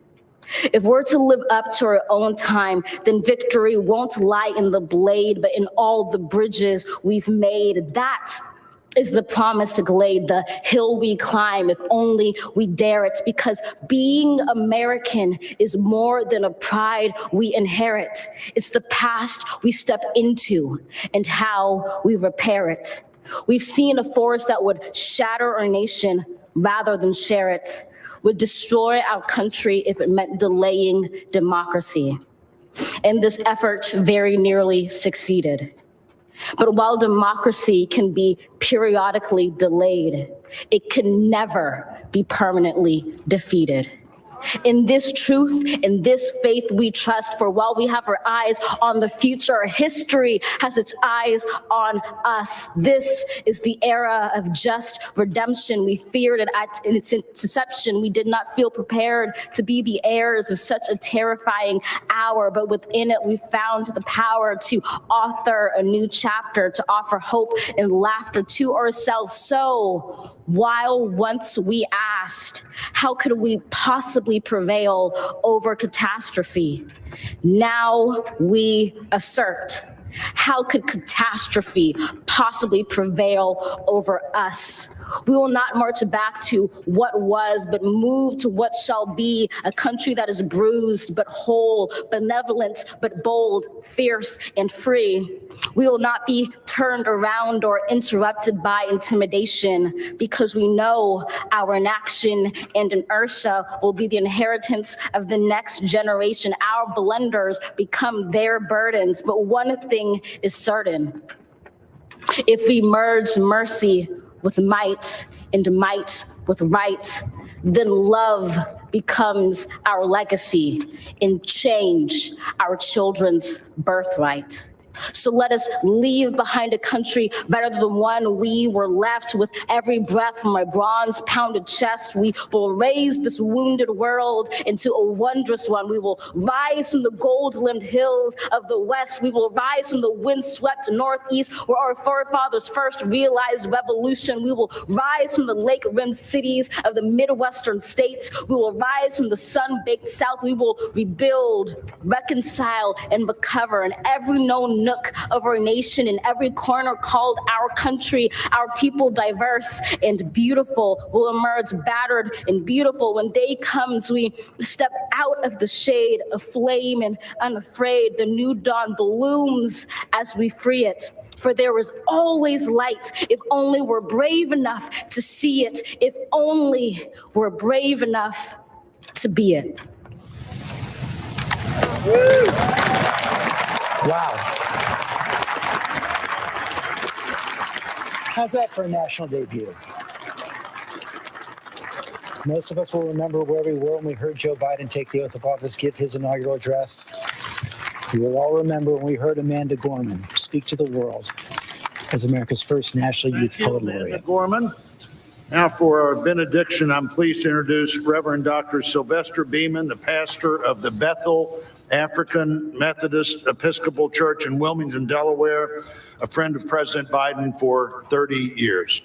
If we're to live up to our own time, then victory won't lie in the blade, but in all the bridges we've made. That is the promised glade, the hill we climb, if only we dare it, because being American is more than a pride we inherit. It's the past we step into and how we repair it. We've seen a force that would shatter our nation rather than share it, would destroy our country if it meant delaying democracy. And this effort very nearly succeeded. But while democracy can be periodically delayed, it can never be permanently defeated. In this truth, in this faith we trust, for while we have our eyes on the future, history has its eyes on us. This is the era of just redemption. We feared it in its inception. We did not feel prepared to be the heirs of such a terrifying hour, but within it we found the power to author a new chapter, to offer hope and laughter to ourselves. So while once we asked, how could we possibly prevail over catastrophe? Now we assert, how could catastrophe possibly prevail over us? We will not march back to what was, but move to what shall be, a country that is bruised but whole, benevolent but bold, fierce and free. We will not be turned around or interrupted by intimidation, because we know our inaction and inertia will be the inheritance of the next generation. Our blunders become their burdens, but one thing is certain. If we merge mercy with might and might with right, then love becomes our legacy and change our children's birthright. So let us leave behind a country better than the one we were left. With every breath from my bronze pounded chest, we will raise this wounded world into a wondrous one. We will rise from the gold-limbed hills of the West. We will rise from the wind-swept Northeast, where our forefathers first realized revolution. We will rise from the lake-rimmed cities of the Midwestern states. We will rise from the sun-baked South. We will rebuild, reconcile, and recover in every known nook of our nation, in every corner called our country. Our people, diverse and beautiful, will emerge battered and beautiful. When day comes, we step out of the shade of flame and unafraid. The new dawn blooms as we free it. For there is always light, if only we're brave enough to see it, if only we're brave enough to be it. Wow. How's that for a national debut? Most of us will remember where we were when we heard Joe Biden take the oath of office, give his inaugural address. We will all remember when we heard Amanda Gorman speak to the world as America's first National Youth Poet Laureate. Amanda Gorman. Now for our benediction, I'm pleased to introduce Reverend Dr. Sylvester Beeman, the pastor of the Bethel African Methodist Episcopal Church in Wilmington, Delaware, a friend of President Biden for 30 years.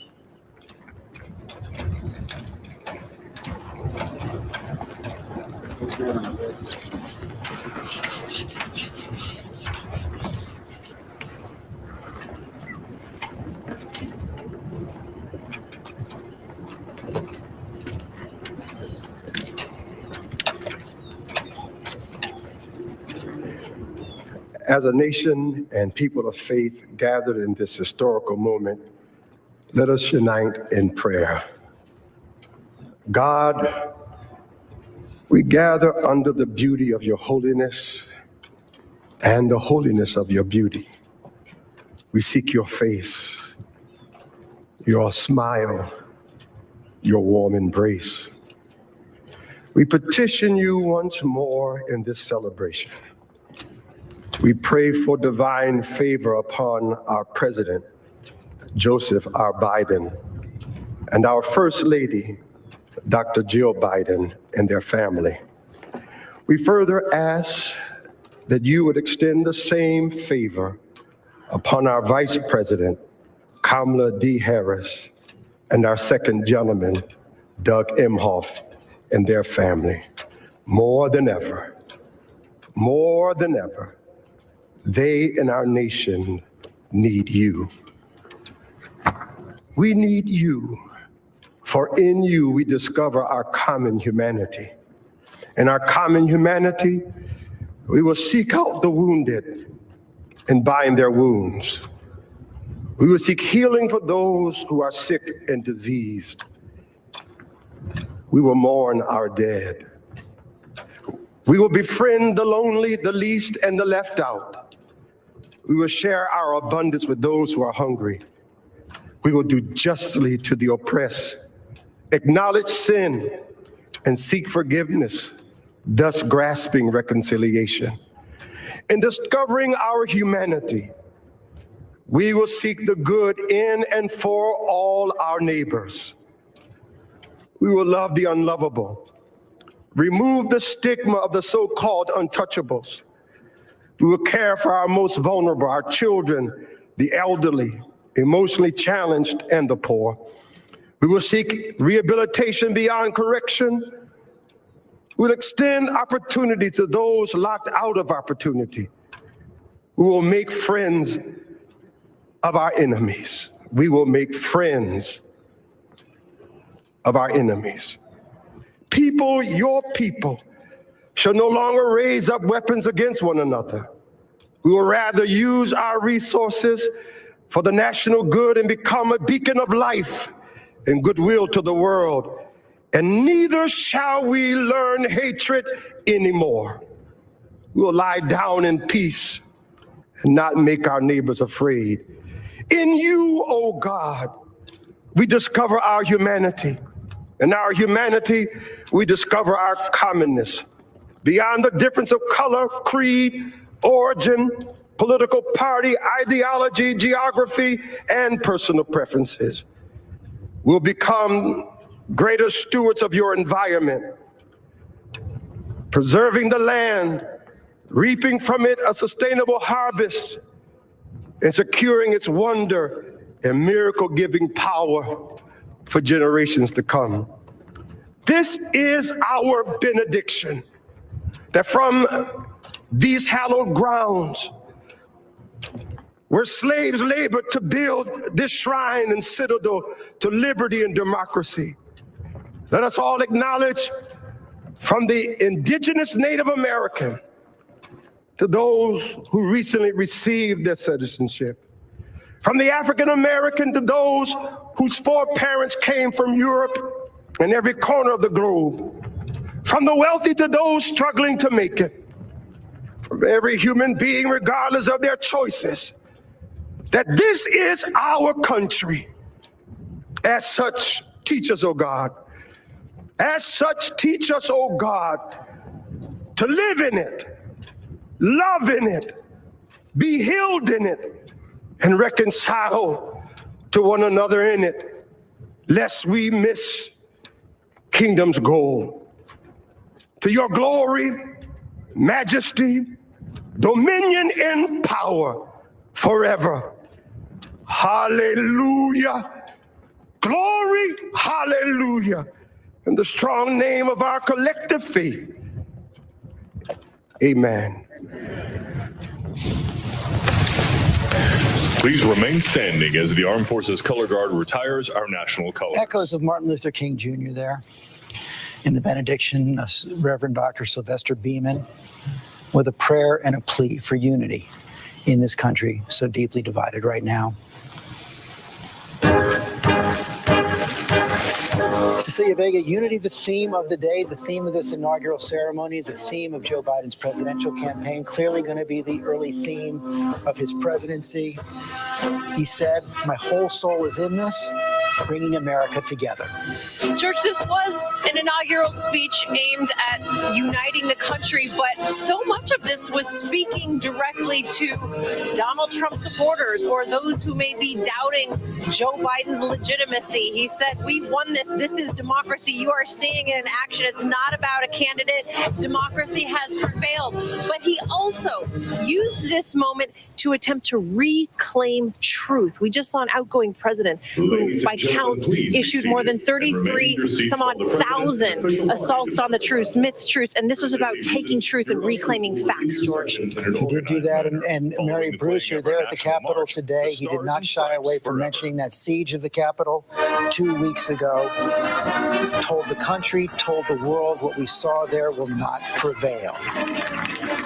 As a nation and people of faith gathered in this historical moment, let us unite in prayer. God, we gather under the beauty of your holiness and the holiness of your beauty. We seek your face, your smile, your warm embrace. We petition you once more in this celebration. We pray for divine favor upon our president, Joseph R. Biden, and our First Lady, Dr. Jill Biden, and their family. We further ask that you would extend the same favor upon our Vice President, Kamala D. Harris, and our second gentleman, Doug Emhoff, and their family. More than ever, they and our nation need you. We need you, for in you we discover our common humanity. In our common humanity, we will seek out the wounded and bind their wounds. We will seek healing for those who are sick and diseased. We will mourn our dead. We will befriend the lonely, the least, and the left out. We will share our abundance with those who are hungry. We will do justly to the oppressed, acknowledge sin, and seek forgiveness, thus grasping reconciliation. In discovering our humanity, we will seek the good in and for all our neighbors. We will love the unlovable, remove the stigma of the so-called untouchables. We will care for our most vulnerable, our children, the elderly, emotionally challenged, and the poor. We will seek rehabilitation beyond correction. We will extend opportunity to those locked out of opportunity. We will make friends of our enemies. We will make friends of our enemies. People, your people, shall no longer raise up weapons against one another. We will rather use our resources for the national good and become a beacon of life and goodwill to the world. And neither shall we learn hatred anymore. We will lie down in peace and not make our neighbors afraid. In you, O God, we discover our humanity. In our humanity, we discover our commonness. Beyond the difference of color, creed, origin, political party, ideology, geography, and personal preferences, we'll become greater stewards of your environment, preserving the land, reaping from it a sustainable harvest, and securing its wonder and miracle-giving power for generations to come. This is our benediction, that from these hallowed grounds, where slaves labored to build this shrine and citadel to liberty and democracy, let us all acknowledge, from the indigenous Native American to those who recently received their citizenship, from the African American to those whose foreparents came from Europe and every corner of the globe, from the wealthy to those struggling to make it, from every human being, regardless of their choices, that this is our country. As such, teach us, O God. As such, teach us, O God, to live in it, love in it, be healed in it, and reconcile to one another in it, lest we miss kingdom's goal. To your glory, majesty, dominion, and power forever. Hallelujah. Glory, hallelujah. In the strong name of our collective faith. Amen. Please remain standing as the Armed Forces Color Guard retires our national colors. Echoes of Martin Luther King Jr. there. In the benediction, Reverend Dr. Sylvester Beeman, with a prayer and a plea for unity in this country so deeply divided right now. Cecilia Vega, unity, the theme of the day, the theme of this inaugural ceremony, the theme of Joe Biden's presidential campaign, clearly going to be the early theme of his presidency. He said, "My whole soul is in this, bringing America together." George, this was an inaugural speech aimed at uniting the country, but so much of this was speaking directly to Donald Trump supporters or those who may be doubting Joe Biden's legitimacy. He said, "We won this. This is democracy. You are seeing it in action. It's not about a candidate. Democracy has prevailed." But he also used this moment to attempt to reclaim truth. We just saw an outgoing president who, by counts, issued more than 33 some odd thousand assaults on the truth, myths, truths, and this was about taking truth and reclaiming facts, George. He did do that, and Mary Bruce, you're there at the Capitol today. He did not shy away from mentioning that siege of the Capitol 2 weeks ago. Told the country, told the world, what we saw there will not prevail.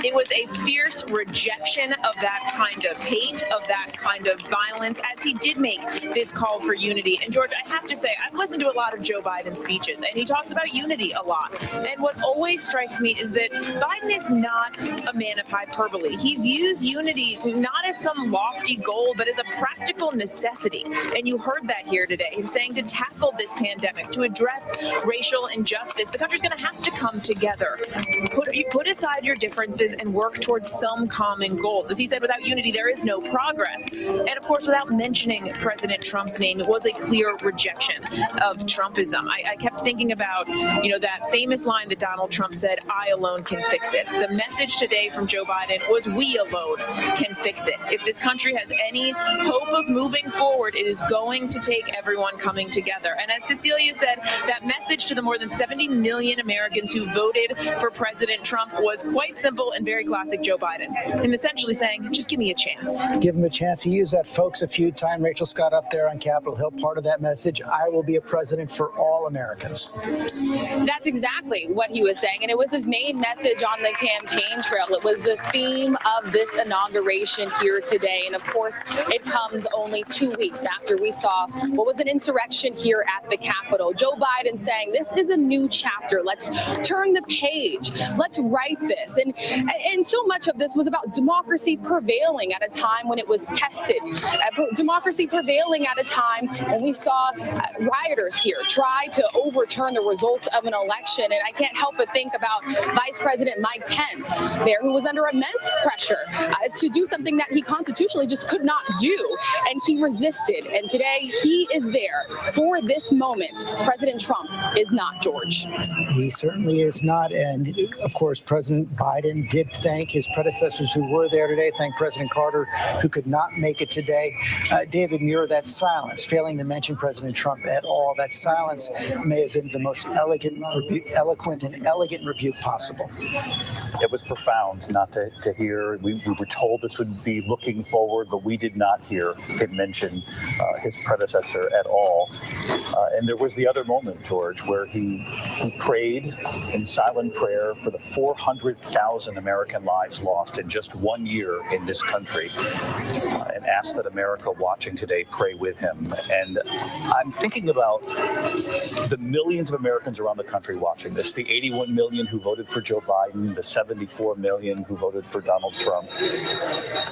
It was a fierce rejection of that kind of hate, of that kind of violence, as he did make this call for unity. And George, I have to say, I've listened to a lot of Joe Biden speeches, and he talks about unity a lot. And what always strikes me is that Biden is not a man of hyperbole. He views unity not as some lofty goal, but as a practical necessity. And you heard that here today. Him saying to tackle this pandemic, to address racial injustice, the country's going to have to come together. Put aside your differences and work towards some common goals. As he said, without unity, there is no progress. And of course, without mentioning President Trump's name, it was a clear rejection of Trumpism. I kept thinking about, that famous line that Donald Trump said, "I alone can fix it." The message today from Joe Biden was, we alone can fix it. If this country has any hope of moving forward, it is going to take everyone coming together. And as Cecilia said, that message to the more than 70 million Americans who voted for President Trump was quite simple and very classic Joe Biden. Him essentially saying, just give me me a chance. Give him a chance. He used that "folks a few" time Rachel Scott up there on Capitol Hill. Part of that message, I will be a president for all Americans. That's exactly what he was saying. And it was his main message on the campaign trail. It was the theme of this inauguration here today. And of course, it comes only 2 weeks after we saw what was an insurrection here at the Capitol. Joe Biden saying this is a new chapter. Let's turn the page. Let's write this. And so much of this was about democracy prevailing at a time when it was tested. Democracy prevailing at a time when we saw rioters here try to overturn the results of an election. And I can't help but think about Vice President Mike Pence there, who was under immense pressure to do something that he constitutionally just could not do. And he resisted. And today he is there for this moment. President Trump is not, George. He certainly is not. And of course, President Biden did thank his predecessors who were there today. Thank President Carter, who could not make it today. David Muir, that silence, failing to mention President Trump at all, that silence may have been the most eloquent and elegant rebuke possible. It was profound not to hear. We were told this would be looking forward, but we did not hear him mention his predecessor at all. And there was the other moment, George, where he prayed in silent prayer for the 400,000 American lives lost in just 1 year in this country, and asked that America watching today pray with him. And I'm thinking about the millions of Americans around the country watching this, the 81 million who voted for Joe Biden, the 74 million who voted for Donald Trump.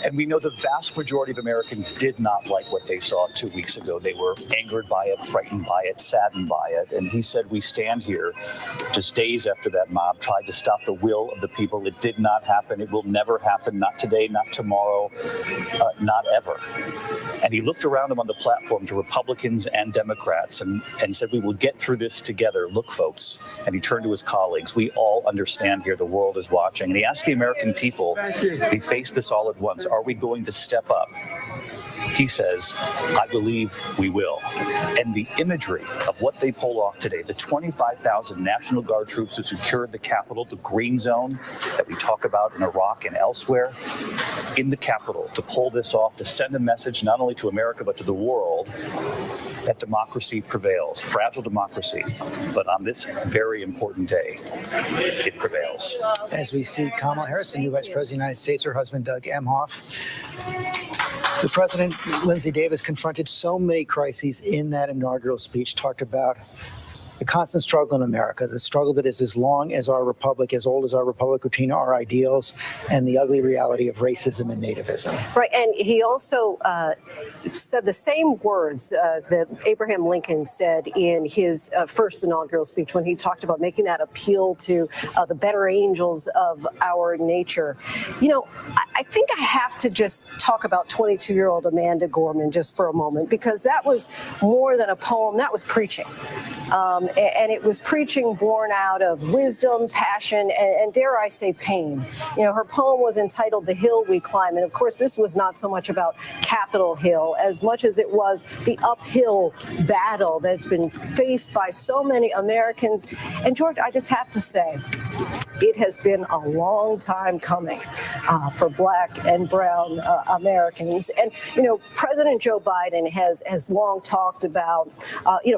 And we know the vast majority of Americans did not like what they saw 2 weeks ago. They were angered by it, frightened by it, saddened by it. And he said, we stand here just days after that mob tried to stop the will of the people. It did not happen. It will never happen. Not today, not tomorrow, not ever. And he looked around him on the platform to Republicans and Democrats and said, we will get through this together. Look, folks. And he turned to his colleagues. We all understand here. The world is watching. And he asked the American people, we face this all at once. Are we going to step up? He says, I believe we will. And the imagery of what they pulled off today, the 25,000 National Guard troops who secured the Capitol, the green zone that we talk about in Iraq and elsewhere, in the Capitol, to pull this off, to send a message not only to America but to the world that democracy prevails, fragile democracy. But on this very important day, it prevails. As we see Kamala Harris, the new Vice President of the United States, her husband, Doug Emhoff. The President, Lindsey Davis, confronted so many crises in that inaugural speech, talked about the constant struggle in America, the struggle that is as long as our republic, as old as our republic, between our ideals and the ugly reality of racism and nativism. Right, and he also said the same words that Abraham Lincoln said in his first inaugural speech when he talked about making that appeal to the better angels of our nature. You know, I think I have to just talk about 22-year-old Amanda Gorman just for a moment, because that was more than a poem, that was preaching. And it was preaching born out of wisdom, passion, and dare I say pain. You know, her poem was entitled "The Hill We Climb." And of course, this was not so much about Capitol Hill as much as it was the uphill battle that's been faced by so many Americans. And George, I just have to say, it has been a long time coming for Black and brown Americans. And, you know, President Joe Biden has long talked about,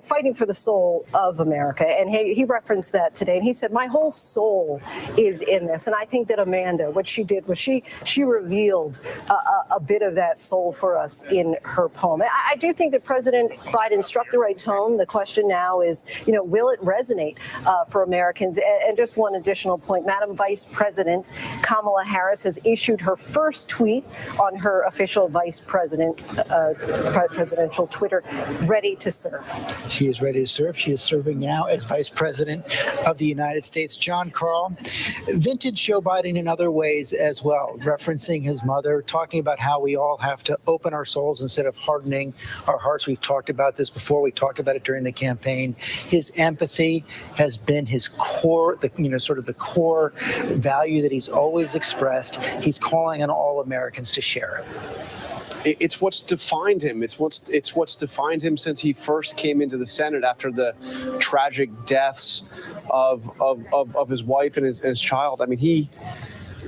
fighting for the soul of America. And he referenced that today. And he said, my whole soul is in this. And I think that Amanda, what she did was she revealed a bit of that soul for us in her poem. I do think that President Biden struck the right tone. The question now is, will it resonate for Americans? And just one additional point, Madam Vice President Kamala Harris has issued her first tweet on her official vice presidential Twitter, ready to serve. She is ready to serve. She is serving now as Vice President of the United States. John Carl, vintage Joe Biden in other ways as well, referencing his mother, talking about how we all have to open our souls instead of hardening our hearts. We've talked about this before. We talked about it during the campaign. His empathy has been his core, the core value that he's always expressed. He's calling on all Americans to share it. It's what's defined him. It's what's defined him since he first came into the Senate after the tragic deaths of his wife and his child. I mean,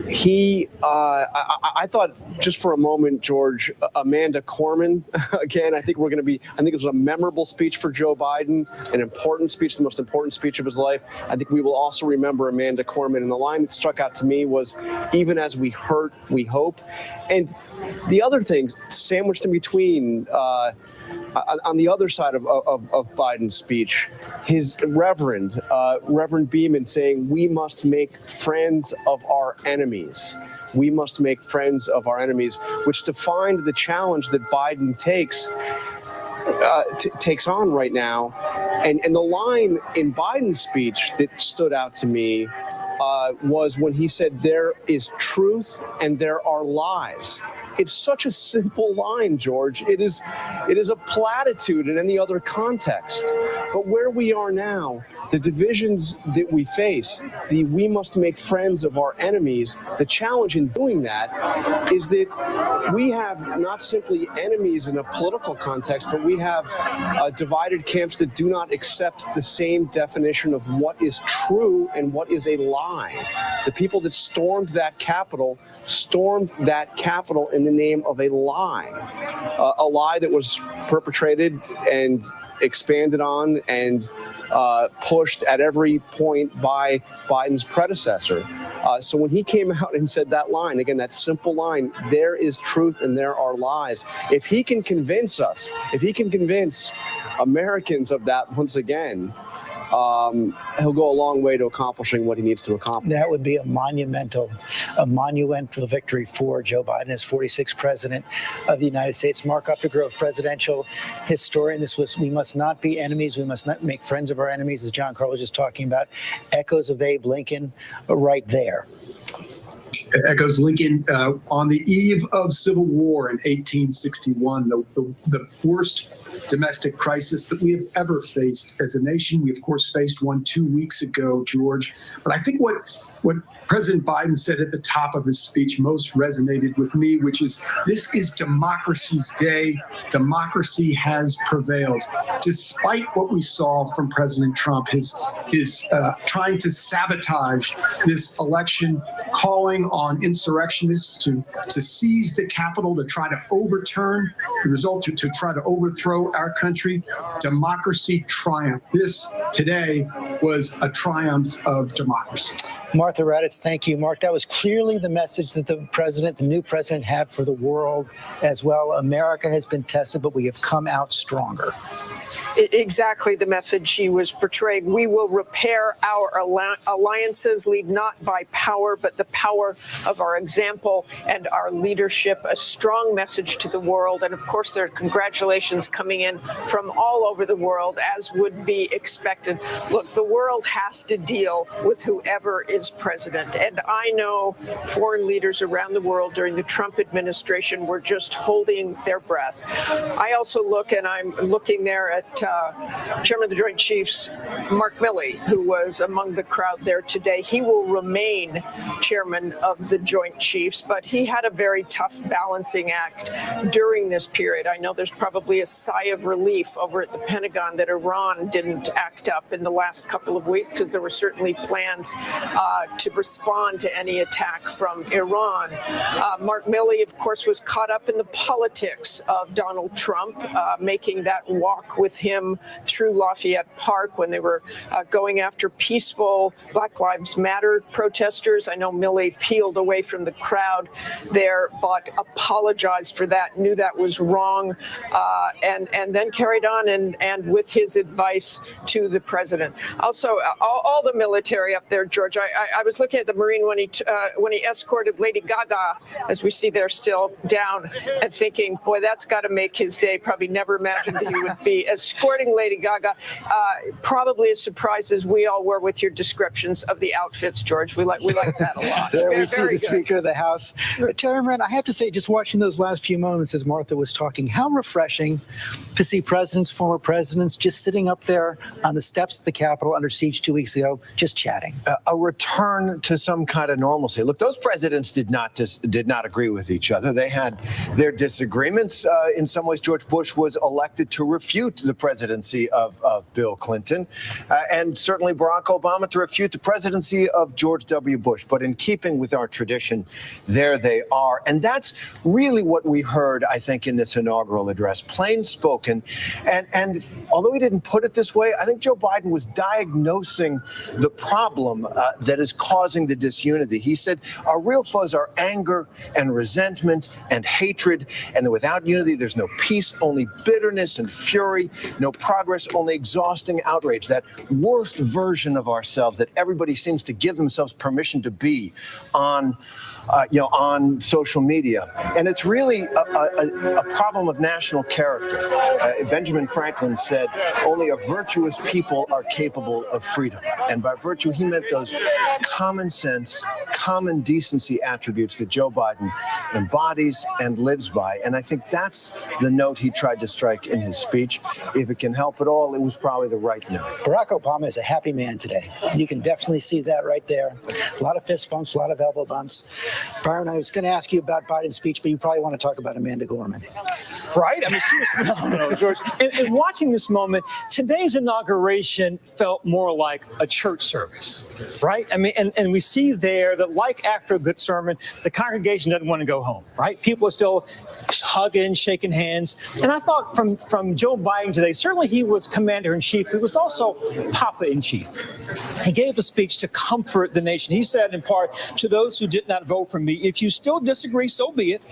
I thought just for a moment, George, Amanda Corman, again, I think it was a memorable speech for Joe Biden, an important speech, the most important speech of his life. I think we will also remember Amanda Corman. And the line that struck out to me was, even as we hurt, we hope. And the other thing, sandwiched in between, on the other side of Biden's speech, his Reverend Beeman saying, we must make friends of our enemies. We must make friends of our enemies, which defined the challenge that Biden takes on right now. And the line in Biden's speech that stood out to me was when he said, there is truth and there are lies. It's such a simple line, George. It is a platitude in any other context. But where we are now, the divisions that we face, we must make friends of our enemies. The challenge in doing that is that we have not simply enemies in a political context, but we have divided camps that do not accept the same definition of what is true and what is a lie. The people that stormed that Capitol in the name of a lie that was perpetrated and expanded on and pushed at every point by Biden's predecessor. So when he came out and said that line, again, that simple line, there is truth and there are lies. If he can convince us, if he can convince Americans of that once again, he'll go a long way to accomplishing what he needs to accomplish. That would be a monumental victory for Joe Biden as 46th president of the United States. Mark Updegrove, presidential historian. We must not be enemies. We must not make friends of our enemies, as John Carl was just talking about. Echoes of Abe Lincoln right there. Echoes Lincoln on the eve of Civil War in 1861, the worst domestic crisis that we have ever faced as a nation. We, of course, faced one 2 weeks ago, George. But I think what President Biden said at the top of his speech most resonated with me, which is, this is democracy's day. Democracy has prevailed. Despite what we saw from President Trump, his trying to sabotage this election, calling on insurrectionists to seize the Capitol, to try to overturn the result, to try to overthrow our country. Democracy triumphed. This today was a triumph of democracy. Martha Raddatz, thank you. Mark, that was clearly the message that the new president had for the world as well. America has been tested, but we have come out stronger. Exactly the message he was portraying. We will repair our alliances, lead not by power, but the power of our example and our leadership. A strong message to the world. And of course, there are congratulations coming in from all over the world, as would be expected. Look, the world has to deal with whoever is president. And I know foreign leaders around the world during the Trump administration were just holding their breath. I also look, and I'm looking there at Chairman of the Joint Chiefs, Mark Milley, who was among the crowd there today. He will remain chairman of the Joint Chiefs, but he had a very tough balancing act during this period. I know there's probably a sigh of relief over at the Pentagon that Iran didn't act up in the last couple of weeks, because there were certainly plans to respond to any attack from Iran. Mark Milley, of course, was caught up in the politics of Donald Trump, making that walk with him through Lafayette Park when they were going after peaceful Black Lives Matter protesters. I know Milley peeled away from the crowd there, but apologized for that, knew that was wrong, and then carried on and with his advice to the president. Also, all the military up there, George. I was looking at the Marine when he escorted Lady Gaga, as we see there still down, and thinking, boy, that's got to make his day. Probably never imagined that he would be escorting Lady Gaga. Probably as surprised as we all were with your descriptions of the outfits, George. We like that a lot. There we see the Speaker of the House. Chairman, I have to say, just watching those last few moments as Martha was talking, how refreshing to see presidents, former presidents, just sitting up there on the steps of the Capitol under siege 2 weeks ago, just chatting. A return to some kind of normalcy. Look, those presidents did not agree with each other. They had their disagreements. In some ways, George Bush was elected to refute the president presidency of Bill Clinton, and certainly Barack Obama to refute the presidency of George W. Bush. But in keeping with our tradition, there they are. And that's really what we heard, I think, in this inaugural address, plain spoken. And although he didn't put it this way, I think Joe Biden was diagnosing the problem that is causing the disunity. He said our real foes are anger and resentment and hatred, and without unity, there's no peace, only bitterness and fury, no progress, only exhausting outrage, that worst version of ourselves that everybody seems to give themselves permission to be on social media. And it's really a problem of national character. Benjamin Franklin said, only a virtuous people are capable of freedom. And by virtue, he meant those common sense, common decency attributes that Joe Biden embodies and lives by. And I think that's the note he tried to strike in his speech. If it can help at all, it was probably the right note. Barack Obama is a happy man today. You can definitely see that right there. A lot of fist bumps, a lot of elbow bumps. Byron, I was going to ask you about Biden's speech, but you probably want to talk about Amanda Gorman. Right? I mean, she was phenomenal, George. And watching this moment, today's inauguration felt more like a church service, right? I mean, and we see there that, like after a good sermon, the congregation doesn't want to go home, right? People are still hugging, shaking hands. And I thought from Joe Biden today, certainly he was commander-in-chief, but he was also papa-in-chief. He gave a speech to comfort the nation. He said, in part, to those who did not vote for me, if you still disagree, so be it.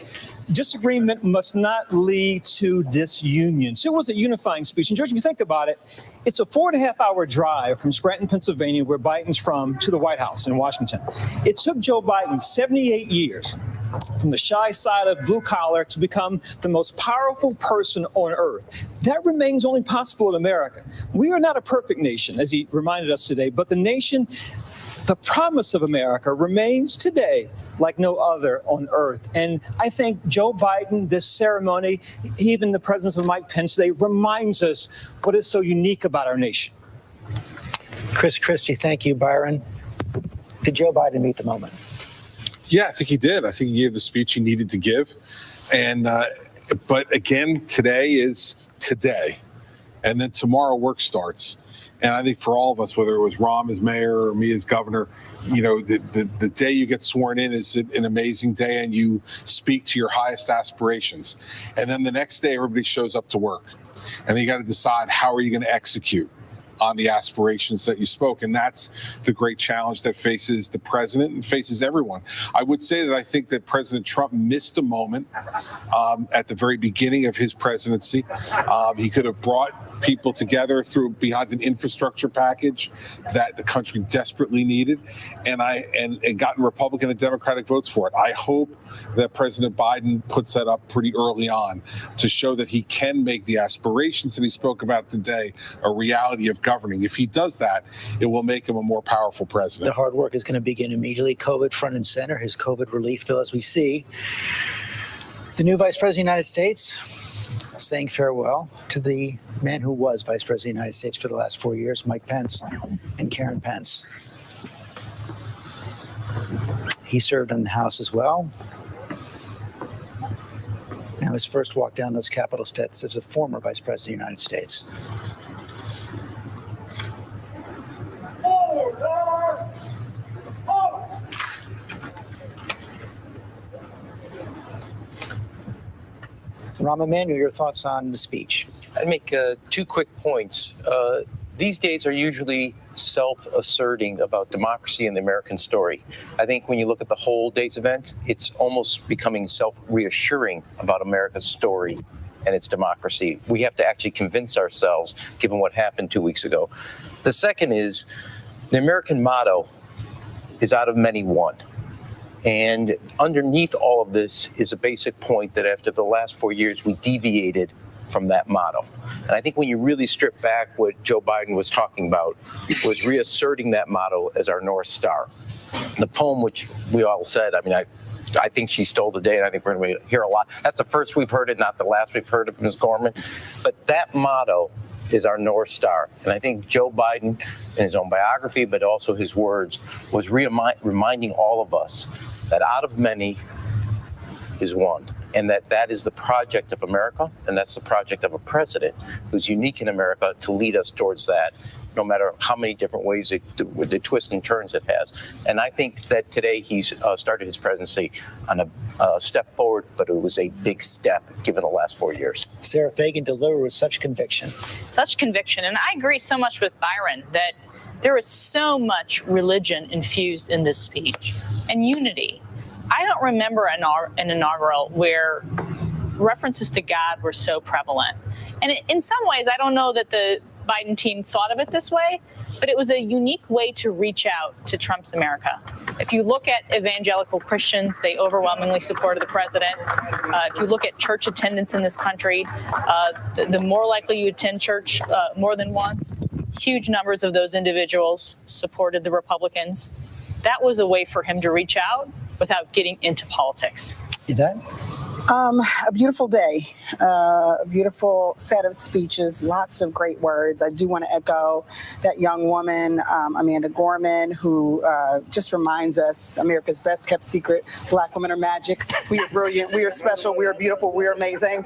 Disagreement must not lead to disunion. So it was a unifying speech. And George, if you think about it, it's a 4.5-hour drive from Scranton, Pennsylvania, where Biden's from, to the White House in Washington. It took Joe Biden 78 years from the shy side of blue collar to become the most powerful person on earth. That remains only possible in America. We are not a perfect nation, as he reminded us today, but the nation, the promise of America, remains today like no other on earth. And I think Joe Biden, this ceremony, even the presence of Mike Pence today, reminds us what is so unique about our nation. Chris Christie, thank you, Byron. Did Joe Biden meet the moment? Yeah, I think he did. I think he gave the speech he needed to give. And but again, today is today. And then tomorrow work starts. And I think for all of us, whether it was Rahm as mayor or me as governor, the day you get sworn in is an amazing day, and you speak to your highest aspirations. And then the next day, everybody shows up to work. And then you got to decide, how are you going to execute on the aspirations that you spoke? And that's the great challenge that faces the president and faces everyone. I would say that I think that President Trump missed a moment at the very beginning of his presidency. He could have brought people together behind an infrastructure package that the country desperately needed, and gotten Republican and Democratic votes for it. I hope that President Biden puts that up pretty early on to show that he can make the aspirations that he spoke about today a reality of governing. If he does that, it will make him a more powerful president. The hard work is going to begin immediately. COVID front and center, his COVID relief bill, as we see. The new Vice President of the United States saying farewell to the man who was Vice President of the United States for the last 4 years, Mike Pence and Karen Pence. He served in the House as well. Now his first walk down those Capitol steps as a former Vice President of the United States. Rahm Emanuel, your thoughts on the speech? I'd make 2 quick points. These days are usually self-asserting about democracy and the American story. I think when you look at the whole day's event, it's almost becoming self-reassuring about America's story and its democracy. We have to actually convince ourselves, given what happened 2 weeks ago. The second is, the American motto is out of many one. And underneath all of this is a basic point that after the last 4 years, we deviated from that motto. And I think when you really strip back, what Joe Biden was talking about was reasserting that motto as our North Star. The poem, which we all said, I mean, I think she stole the day, and I think we're going to hear a lot. That's the first we've heard it, not the last we've heard of Ms. Gorman. But that motto is our North Star. And I think Joe Biden, in his own biography, but also his words, was reminding all of us that out of many is one. and that is the project of America, and that's the project of a president who's unique in America to lead us towards that, no matter how many different ways, the twists and turns it has. And I think that today he's started his presidency on a step forward, but it was a big step given the last 4 years. Sarah Fagan delivered with such conviction. Such conviction. And I agree so much with Byron that there is so much religion infused in this speech and unity. I don't remember an inaugural where references to God were so prevalent. And in some ways, I don't know that the Biden team thought of it this way, but it was a unique way to reach out to Trump's America. If you look at evangelical Christians, they overwhelmingly supported the president. If you look at church attendance in this country, the more likely you attend church more than once, huge numbers of those individuals supported the Republicans. That was a way for him to reach out without getting into politics. Yvette? A beautiful day, a beautiful set of speeches, lots of great words. I do want to echo that young woman, Amanda Gorman, who just reminds us America's best kept secret. Black women are magic. We are brilliant. We are special. We are beautiful. We are amazing.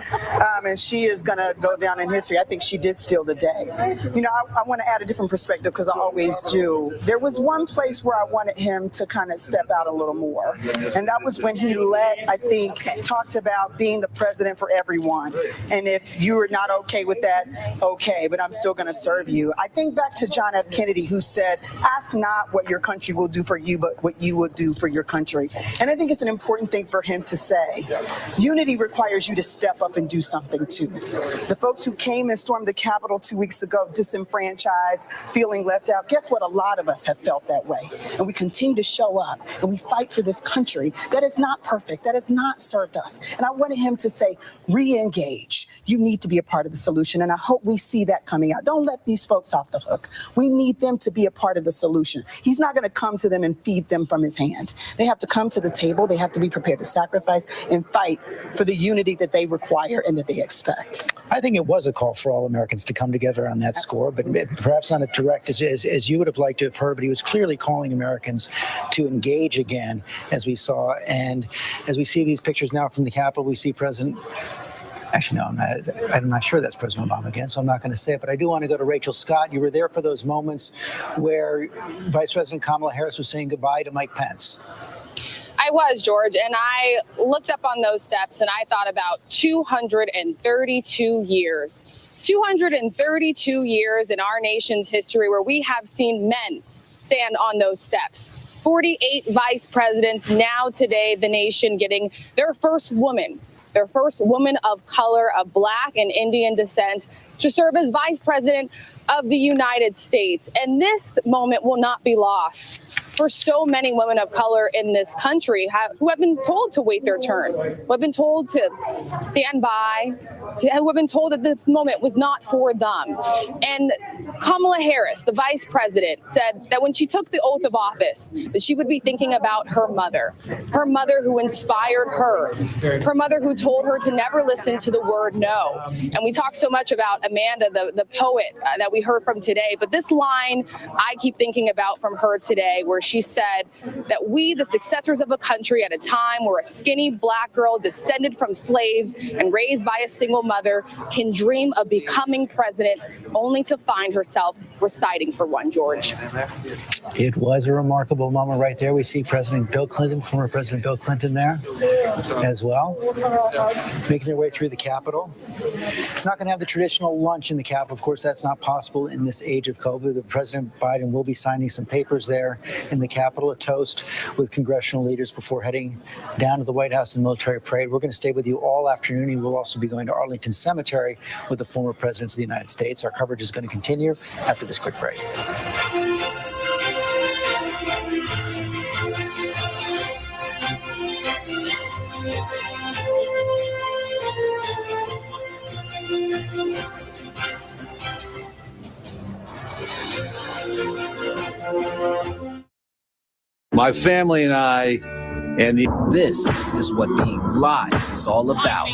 And she is going to go down in history. I think she did steal the day. You know, I want to add a different perspective because I always do. There was one place where I wanted him to kind of step out a little more. And that was when he talked about being the president for everyone. And if you're not okay with that, okay, but I'm still going to serve you. I think back to John F. Kennedy, who said, ask not what your country will do for you, but what you will do for your country. And I think it's an important thing for him to say. Unity requires you to step up and do something too. The folks who came and stormed the Capitol 2 weeks ago, disenfranchised, feeling left out, guess what? A lot of us have felt that way. And we continue to show up and we fight for this country that is not perfect, that has not served us. And I wanted him to say, re-engage. You need to be a part of the solution. And I hope we see that coming out. Don't let these folks off the hook. We need them to be a part of the solution. He's not going to come to them and feed them from his hand. They have to come to the table. They have to be prepared to sacrifice and fight for the unity that they require and that they expect. I think it was a call for all Americans to come together on that score, but perhaps not as direct as you would have liked to have heard, but he was clearly calling Americans to engage again, as we saw. And as we see these pictures now from the Capitol, we see actually, no, I'm not sure that's President Obama again, so I'm not going to say it. But I do want to go to Rachel Scott. You were there for those moments where Vice President Kamala Harris was saying goodbye to Mike Pence. I was, George, and I looked up on those steps and I thought about 232 years. 232 years in our nation's history where we have seen men stand on those steps. 48 vice presidents, now today the nation getting their first woman of color, of Black and Indian descent, to serve as vice president of the United States. And this moment will not be lost for so many women of color in this country who have been told to wait their turn, who have been told to stand by, who have been told that this moment was not for them. And Kamala Harris, the vice president, said that when she took the oath of office, that she would be thinking about her mother who inspired her mother who told her to never listen to the word no. And we talk so much about Amanda, the poet that we heard from today, but this line I keep thinking about from her today, where she said that we, the successors of a country at a time where a skinny Black girl descended from slaves and raised by a single mother can dream of becoming president only to find herself reciting for one, George. It was a remarkable moment right there. We see President Bill Clinton, former President Bill Clinton there as well, making their way through the Capitol. Not going to have the traditional lunch in the Capitol. Of course, that's not possible in this age of COVID. The President Biden will be signing some papers there in the Capitol, a toast with congressional leaders before heading down to the White House in military parade. We're going to stay with you all afternoon. And we'll also be going to Arlington Cemetery with the former presidents of the United States. Our coverage is going to continue after this quick break. My family and I, This is what being live is all about.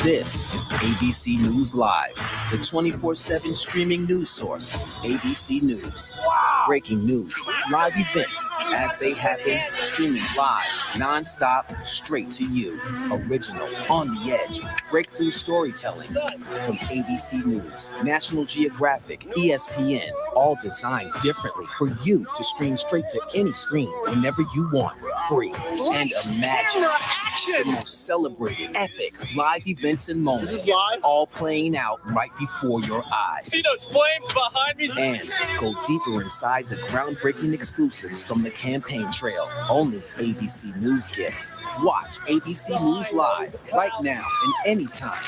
This is ABC News Live, the 24/7 streaming news source, ABC News. Wow! breaking news, live events as they happen, streaming live, nonstop, straight to you. Original, on the edge, breakthrough storytelling from ABC News, National Geographic, ESPN, all designed differently for you to stream straight to any screen whenever you want, free. And imagine the most celebrated, epic live events and moments, all playing out right before your eyes. See those flames behind me? And go deeper inside the groundbreaking exclusives from the campaign trail only ABC News gets. Watch ABC News Live right now and anytime.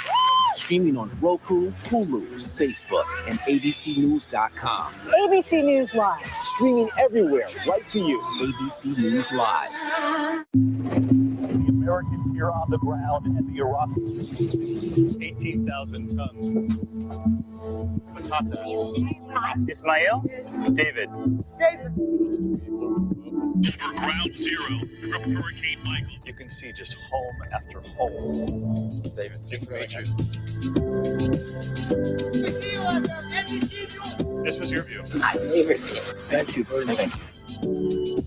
Streaming on Roku, Hulu, Facebook, and abcnews.com. ABC News Live. Streaming everywhere, right to you. ABC News Live. The Americans here on the ground and the Iraqis, 18,000 tons. Patatas. Ismail? David. For ground zero from Hurricane Michael. You can see just home after home. David, nice to meet you. This was your view. My favorite. Thank you. Thank you.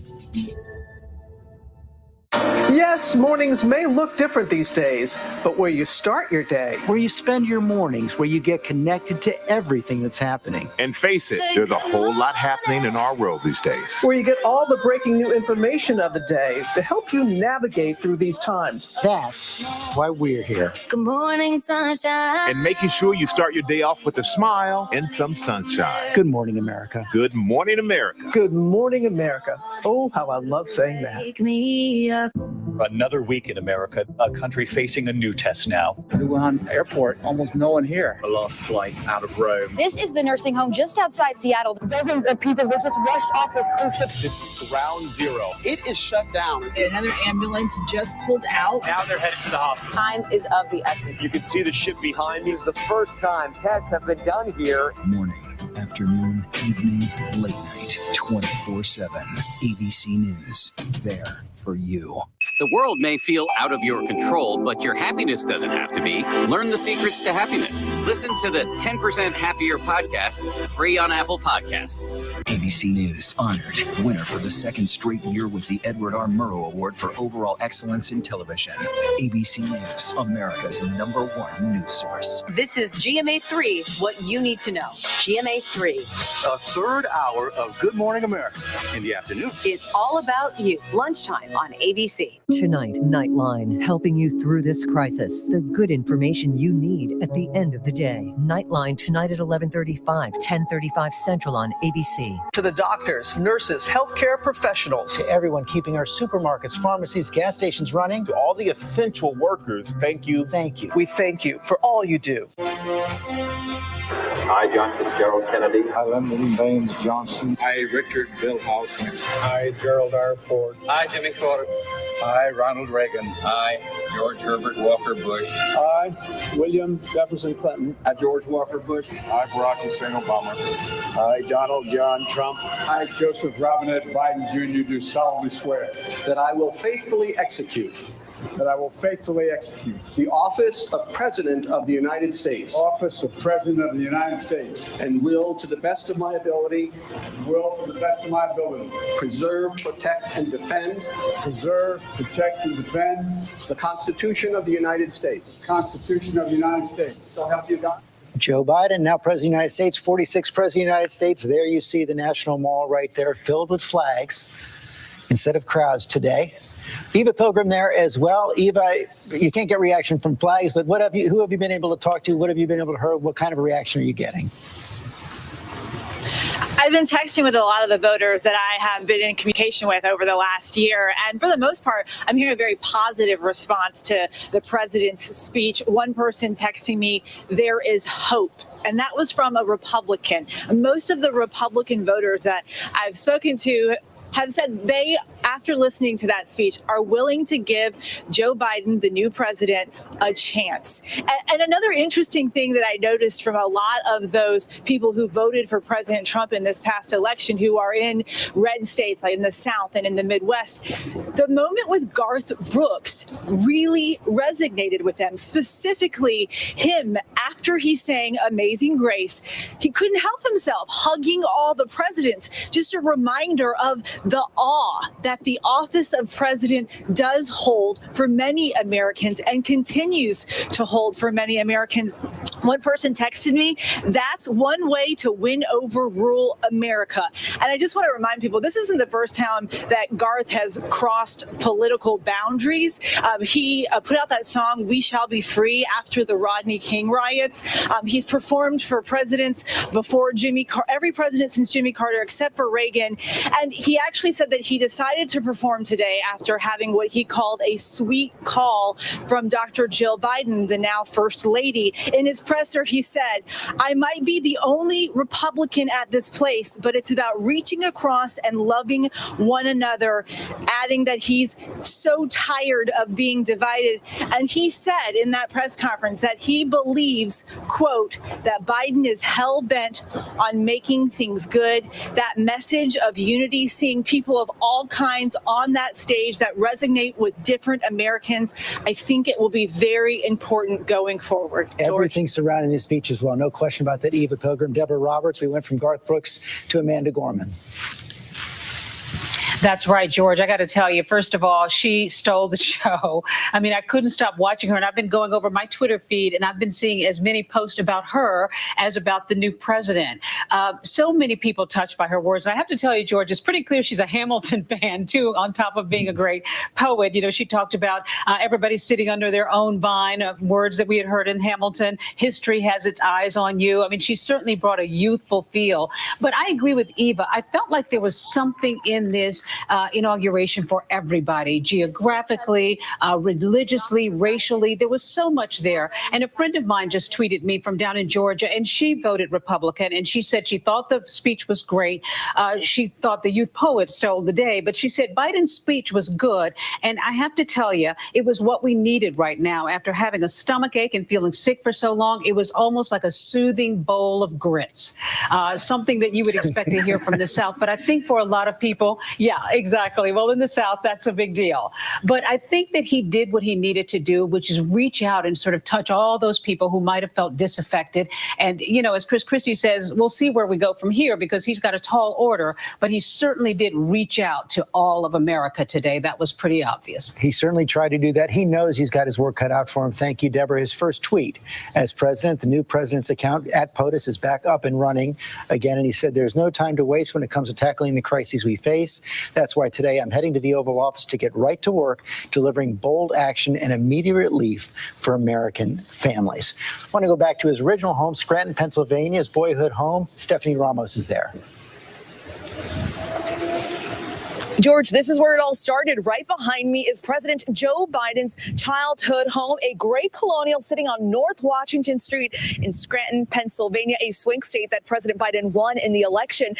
Yes, mornings may look different these days, but where you start your day, where you spend your mornings, where you get connected to everything that's happening. And face it, there's a whole lot happening in our world these days. where you get all the breaking new information of the day to help you navigate through these times. That's why we're here. Good morning, sunshine. And making sure you start your day off with a smile and some sunshine. Good morning, America. Good morning, America. Good morning, America. Oh, how I love saying that. Wake me up. Another week in America, a country facing a new test now. Wuhan Airport, almost no one here. The last flight out of Rome. This is the nursing home just outside Seattle. Dozens of people were just rushed off this cruise ship. This is ground zero. It is shut down. Another ambulance just pulled out. Now they're headed to the hospital. Time is of the essence. You can see the ship behind me. This is the first time tests have been done here. Morning, afternoon, evening, late night, 24/7. ABC News, there for you. The world may feel out of your control, but your happiness doesn't have to be. Learn the secrets to happiness. Listen to the 10% Happier podcast, free on Apple Podcasts. ABC News, honored winner for the second straight year with the Edward R. Murrow Award for Overall Excellence in Television. ABC News, America's #1 news source. This is GMA3, what you need to know. GMA3. A third hour of Good Morning America in the afternoon. It's all about you. Lunchtime on ABC. Tonight, Nightline, helping you through this crisis. The good information you need at the end of the day. Nightline tonight at 11:35, 10:35 Central on ABC. To the doctors, nurses, healthcare professionals. To everyone keeping our supermarkets, pharmacies, gas stations running. To all the essential workers, thank you. Thank you. We thank you for all you do. I, John Fitzgerald Kennedy. I, Lyndon Baines Johnson. I, Richard Milhouse. I, Gerald R. Ford. I, Jimmy Carter. I, Ronald Reagan. I, George Herbert Walker Bush. I, William Jefferson Clinton. I, George Walker Bush. I, Barack Hussein Obama. I, Donald John Trump. I, Joseph Robinette Biden Jr. do solemnly swear that I will faithfully execute the office of President of the United States. Office of President of the United States. And will, to the best of my ability, preserve, protect, and defend. The Constitution of the United States. So help you God. Joe Biden, now President of the United States, 46th President of the United States. There you see the National Mall right there, filled with flags instead of crowds today. Eva Pilgrim there as well. Eva, you can't get reaction from flags, but who have you been able to talk to? What have you been able to hear? What kind of a reaction are you getting? I've been texting with a lot of the voters that I have been in communication with over the last year. And for the most part, I'm hearing a very positive response to the president's speech. One person texting me, "There is hope." And that was from a Republican. Most of the Republican voters that I've spoken to have said they after listening to that speech, are willing to give Joe Biden, the new president, a chance. And another interesting thing that I noticed from a lot of those people who voted for President Trump in this past election, who are in red states like in the South and in the Midwest, the moment with Garth Brooks really resonated with them, specifically him after he sang Amazing Grace. He couldn't help himself hugging all the presidents. Just a reminder of the awe that the office of president does hold for many Americans and continues to hold for many Americans. One person texted me, that's one way to win over rural America. And I just want to remind people, this isn't the first time that Garth has crossed political boundaries. He put out that song, We Shall Be Free, after the Rodney King riots. He's performed for presidents before every president since Jimmy Carter, except for Reagan. And he actually said that he decided to perform today after having what he called a sweet call from Dr. Jill Biden, the now First Lady. In his presser, he said, I might be the only Republican at this place, but it's about reaching across and loving one another, adding that he's so tired of being divided. And he said in that press conference that he believes, quote, that Biden is hell-bent on making things good. That message of unity, seeing people of all kinds on that stage that resonate with different Americans, I think it will be very important going forward. Everything surrounding this speech as well. No question about that. Eva Pilgrim, Deborah Roberts. We went from Garth Brooks to Amanda Gorman. That's right, George. I got to tell you, first of all, she stole the show. I mean, I couldn't stop watching her, and I've been going over my Twitter feed, and I've been seeing as many posts about her as about the new president. So many people touched by her words. And I have to tell you, George, it's pretty clear she's a Hamilton fan, too, on top of being a great poet. You know, she talked about everybody sitting under their own vine of words that we had heard in Hamilton. History has its eyes on you. I mean, she certainly brought a youthful feel. But I agree with Eva. I felt like there was something in this inauguration for everybody, geographically, religiously, racially. There was so much there. And a friend of mine just tweeted me from down in Georgia, and she voted Republican, and she said she thought the speech was great. She thought the youth poet stole the day, but she said Biden's speech was good. And I have to tell you, it was what we needed right now. After having a stomach ache and feeling sick for so long, it was almost like a soothing bowl of grits, something that you would expect to hear from the South. But I think for a lot of people, yeah, exactly. Well, in the South, that's a big deal. But I think that he did what he needed to do, which is reach out and sort of touch all those people who might have felt disaffected. And, you know, as Chris Christie says, we'll see where we go from here because he's got a tall order. But he certainly did reach out to all of America today. That was pretty obvious. He certainly tried to do that. He knows he's got his work cut out for him. Thank you, Deborah. His first tweet as president, the new president's account at POTUS is back up and running again. And he said there's no time to waste when it comes to tackling the crises we face. That's why today I'm heading to the Oval Office to get right to work, delivering bold action and immediate relief for American families. I want to go back to his original home, Scranton, Pennsylvania, his boyhood home. Stephanie Ramos is there. George, this is where it all started. Right behind me is President Joe Biden's childhood home, a gray colonial sitting on North Washington Street in Scranton, Pennsylvania, a swing state that President Biden won in the election.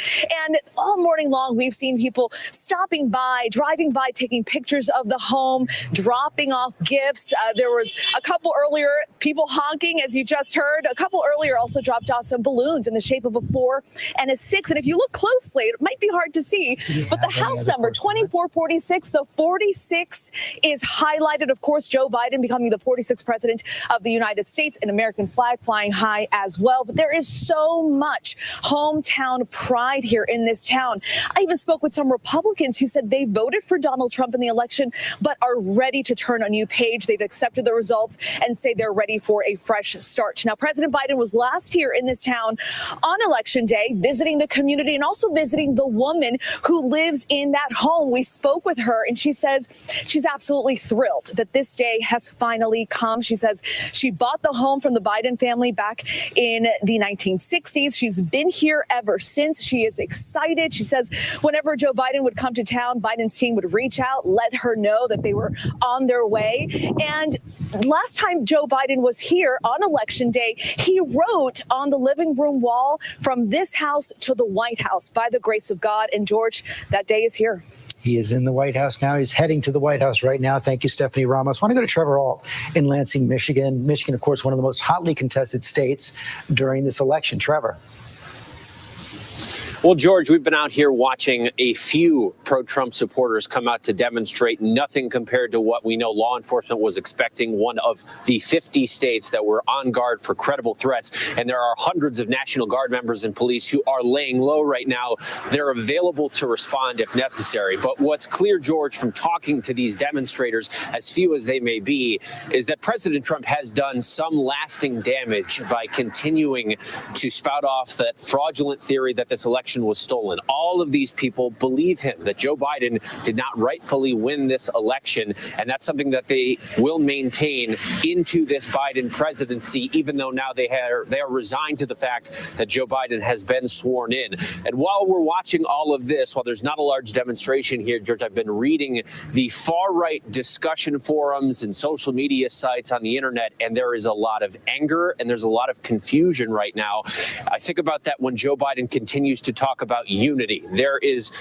And all morning long, we've seen people stopping by, driving by, taking pictures of the home, dropping off gifts. There was a couple earlier, people honking, as you just heard. A couple earlier also dropped off some balloons in the shape of a 4 and a 6. And if you look closely, it might be hard to see, but the house number 2446, the 46 is highlighted. Of course, Joe Biden becoming the 46th president of the United States, an American flag flying high as well. But there is so much hometown pride here in this town. I even spoke with some Republicans who said they voted for Donald Trump in the election, but are ready to turn a new page. They've accepted the results and say they're ready for a fresh start. Now, President Biden was last here in this town on Election Day, visiting the community and also visiting the woman who lives in that home. We spoke with her and she says she's absolutely thrilled that this day has finally come. She says she bought the home from the Biden family back in the 1960s. She's been here ever since. She is excited. She says whenever Joe Biden would come to town, Biden's team would reach out, let her know that they were on their way. And last time Joe Biden was here on Election Day, he wrote on the living room wall, from this house to the White House, by the grace of God. And George, that day is here. He is in the White House now. He's heading to the White House right now. Thank you, Stephanie Ramos. I want to go to Trevor Ault in Lansing, Michigan. Michigan, of course, one of the most hotly contested states during this election. Trevor. Well, George, we've been out here watching a few pro-Trump supporters come out to demonstrate. Nothing compared to what we know law enforcement was expecting. One of the 50 states that were on guard for credible threats. And there are hundreds of National Guard members and police who are laying low right now. They're available to respond if necessary. But what's clear, George, from talking to these demonstrators, as few as they may be, is that President Trump has done some lasting damage by continuing to spout off that fraudulent theory that this election was stolen. All of these people believe him, that Joe Biden did not rightfully win this election, and that's something that they will maintain into this Biden presidency, even though now they are resigned to the fact that Joe Biden has been sworn in. And while we're watching all of this, while there's not a large demonstration here, George, I've been reading the far-right discussion forums and social media sites on the internet, and there is a lot of anger and there's a lot of confusion right now. I think about that when Joe Biden continues to talk about unity. There is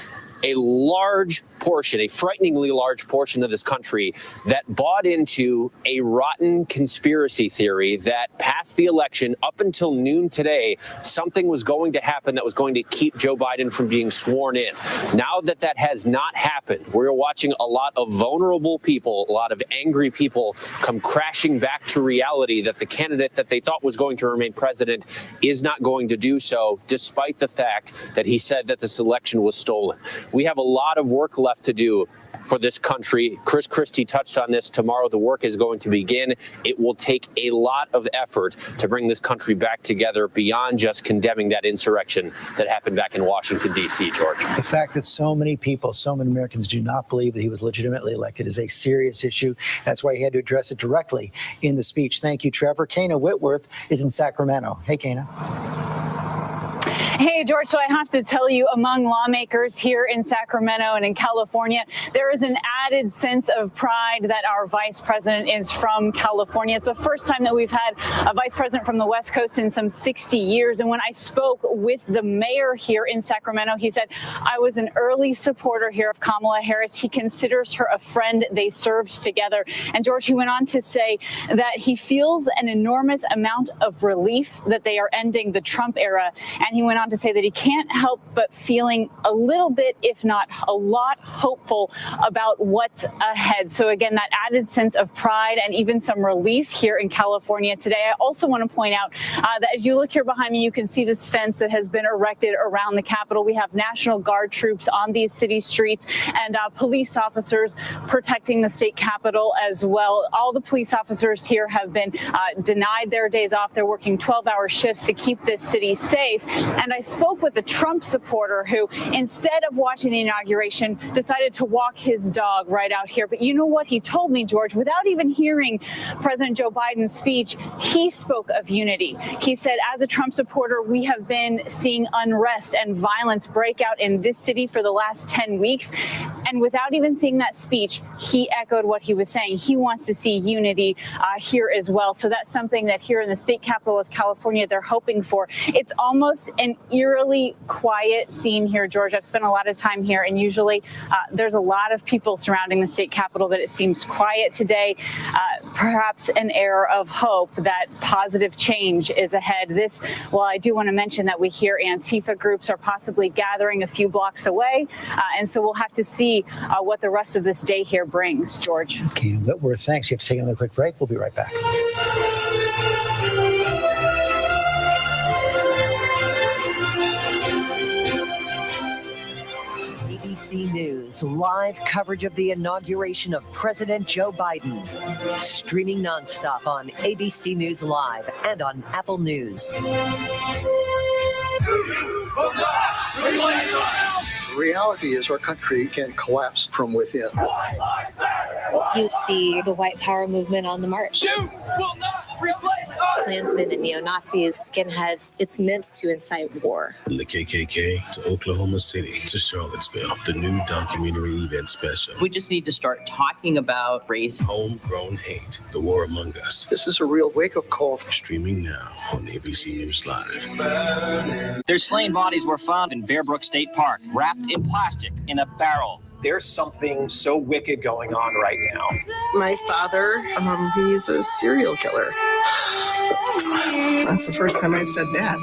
a large portion, a frighteningly large portion of this country that bought into a rotten conspiracy theory that past the election up until noon today, something was going to happen that was going to keep Joe Biden from being sworn in. Now that that has not happened, we're watching a lot of vulnerable people, a lot of angry people come crashing back to reality that the candidate that they thought was going to remain president is not going to do so, despite the fact that he said that this election was stolen. We have a lot of work left to do for this country. Chris Christie touched on this. Tomorrow, the work is going to begin. It will take a lot of effort to bring this country back together beyond just condemning that insurrection that happened back in Washington, D.C., George. The fact that so many people, so many Americans do not believe that he was legitimately elected is a serious issue. That's why he had to address it directly in the speech. Thank you, Trevor. Kana Whitworth is in Sacramento. Hey, Kana. Hey, George, so I have to tell you, among lawmakers here in Sacramento and in California, there is an added sense of pride that our vice president is from California. It's the first time that we've had a vice president from the West Coast in some 60 years. And when I spoke with the mayor here in Sacramento, he said, I was an early supporter here of Kamala Harris. He considers her a friend. They served together. And George, he went on to say that he feels an enormous amount of relief that they are ending the Trump era. And he went on to say that he can't help but feeling a little bit, if not a lot, hopeful about what's ahead. So again, that added sense of pride and even some relief here in California today. I also want to point out that as you look here behind me, you can see this fence that has been erected around the Capitol. We have National Guard troops on these city streets and police officers protecting the state Capitol as well. All the police officers here have been denied their days off. They're working 12-hour shifts to keep this city safe. And I spoke with a Trump supporter who, instead of watching the inauguration, decided to walk his dog right out here. But you know what he told me, George? Without even hearing President Joe Biden's speech, he spoke of unity. He said, as a Trump supporter, we have been seeing unrest and violence break out in this city for the last 10 weeks. And without even seeing that speech, he echoed what he was saying. He wants to see unity here as well. So that's something that here in the state capital of California, they're hoping for. It's almost an eerily quiet scene here, George. I've spent a lot of time here, and usually there's a lot of people surrounding the state capitol, but it seems quiet today. Perhaps an air of hope that positive change is ahead. Well, I do want to mention that we hear Antifa groups are possibly gathering a few blocks away, and so we'll have to see what the rest of this day here brings, George. Okay, Whitworth, thanks. You have to take another quick break. We'll be right back. ABC News, live coverage of the inauguration of President Joe Biden. Streaming nonstop on ABC News Live and on Apple News. The reality is our country can collapse from within. You see the white power movement on the march. Klansmen and neo-Nazis, skinheads, it's meant to incite war. From the KKK to Oklahoma City to Charlottesville, the new documentary event special. We just need to start talking about race. Homegrown hate, the war among us. This is a real wake-up call. Streaming now on ABC News Live. Their slain bodies were found in Bear Brook State Park, wrapped in plastic in a barrel. there's something so wicked going on right now. My father, he's a serial killer. That's the first time I've said that.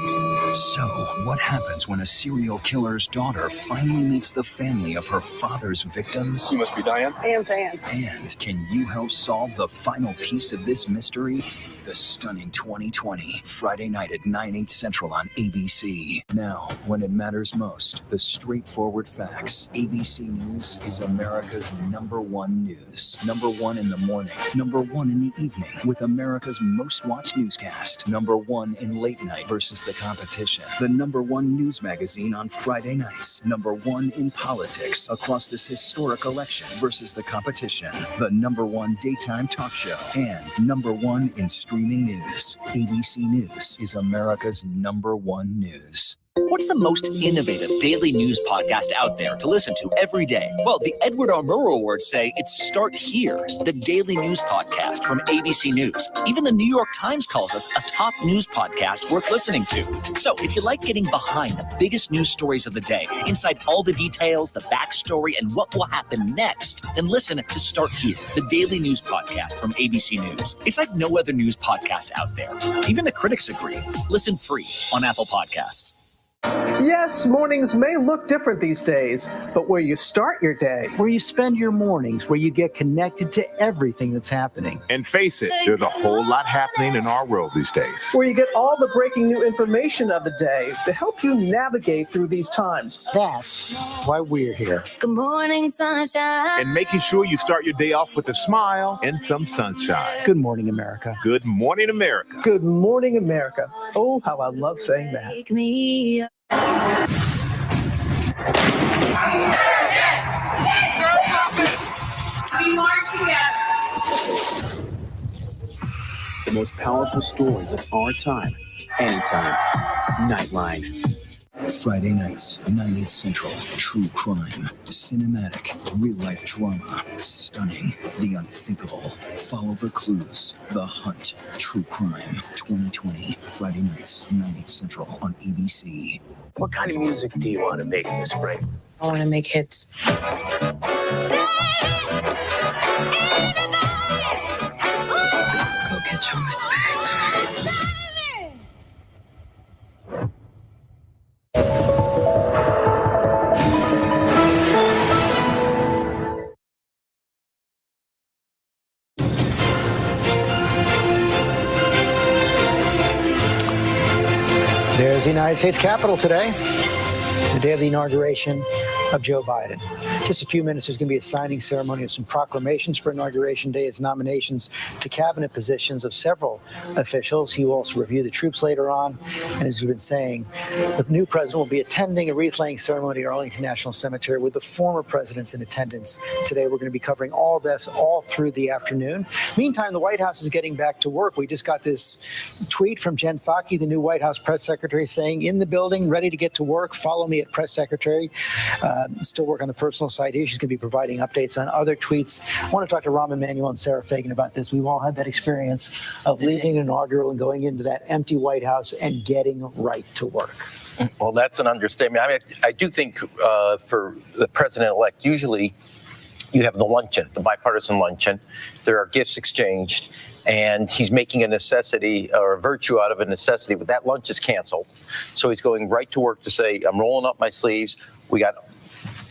So, what happens when a serial killer's daughter finally meets the family of her father's victims? You must be Diane. I am Diane. And can you help solve the final piece of this mystery? The Stunning 2020, Friday night at 9/8 Central on ABC. Now, when it matters most, the straightforward facts. ABC News is America's #1 news. #1 in the morning, #1 in the evening, with America's most watched newscast. #1 in late night versus the competition. The #1 news magazine on Friday nights. #1 in politics across this historic election versus the competition. The #1 daytime talk show. And #1 in streaming news. ABC News is America's #1 news. What's the most innovative daily news podcast out there to listen to every day? Well, the Edward R. Murrow Awards say it's Start Here, the daily news podcast from ABC News. Even the New York Times calls us a top news podcast worth listening to. So if you like getting behind the biggest news stories of the day, inside all the details, the backstory, and what will happen next, then listen to Start Here, the daily news podcast from ABC News. It's like no other news podcast out there. Even the critics agree. Listen free on Apple Podcasts. Yes, mornings may look different these days, but where you start your day, where you spend your mornings, where you get connected to everything that's happening. And face it, there's a whole lot happening in our world these days. where you get all the breaking new information of the day to help you navigate through these times. That's why we're here. Good morning, sunshine. And making sure you start your day off with a smile and some sunshine. Good morning, America. Good morning, America. Good morning, America. Oh, how I love saying that. Wake me up. The most powerful stories of our time, anytime. Nightline. Friday nights, 9/8 Central. True crime, cinematic, real-life drama, stunning, the unthinkable. Follow the clues. The Hunt. True crime, 2020. Friday nights, 9/8 Central on ABC. What kind of music do you want to make this spring? I want to make hits. Go get your respect. There's the United States Capitol today, the day of the inauguration of Joe Biden. Just a few minutes, there's going to be a signing ceremony of some proclamations for Inauguration Day as nominations to cabinet positions of several officials. He will also review the troops later on. And as we've been saying, the new president will be attending a wreath-laying ceremony at Arlington National Cemetery with the former presidents in attendance. Today, we're going to be covering all this all through the afternoon. Meantime, the White House is getting back to work. We just got this tweet from Jen Psaki, the new White House press secretary, saying, in the building, ready to get to work. Follow me at press secretary. Still work on the personal side here. She's going to be providing updates on other tweets. I want to talk to Rahm Emanuel and Sarah Fagan about this. We've all had that experience of leaving an inaugural and going into that empty White House and getting right to work. Well, that's an understatement. I mean, I do think for the president-elect, usually you have the luncheon, the bipartisan luncheon. There are gifts exchanged. And he's making a necessity or a virtue out of a necessity, but that lunch is canceled. So he's going right to work to say, I'm rolling up my sleeves. We got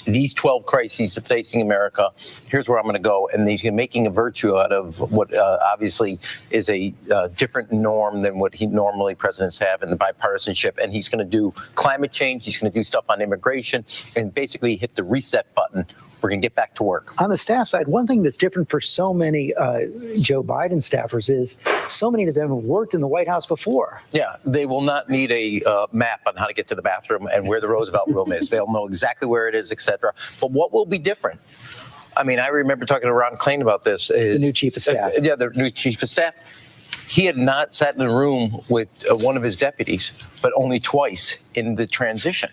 these 12 crises facing America. Here's where I'm going to go. And he's making a virtue out of what obviously is a different norm than what normally presidents have in the bipartisanship. And he's going to do climate change. He's going to do stuff on immigration and basically hit the reset button. We're going to get back to work. On the staff side, one thing that's different for so many Joe Biden staffers is so many of them have worked in the White House before. Yeah, they will not need a map on how to get to the bathroom and where the Roosevelt room is. They'll know exactly where it is, et cetera. But what will be different? I mean, I remember talking to Ron Klain about this. The new chief of staff. Yeah, the new chief of staff. He had not sat in a room with one of his deputies, but only twice in the transition.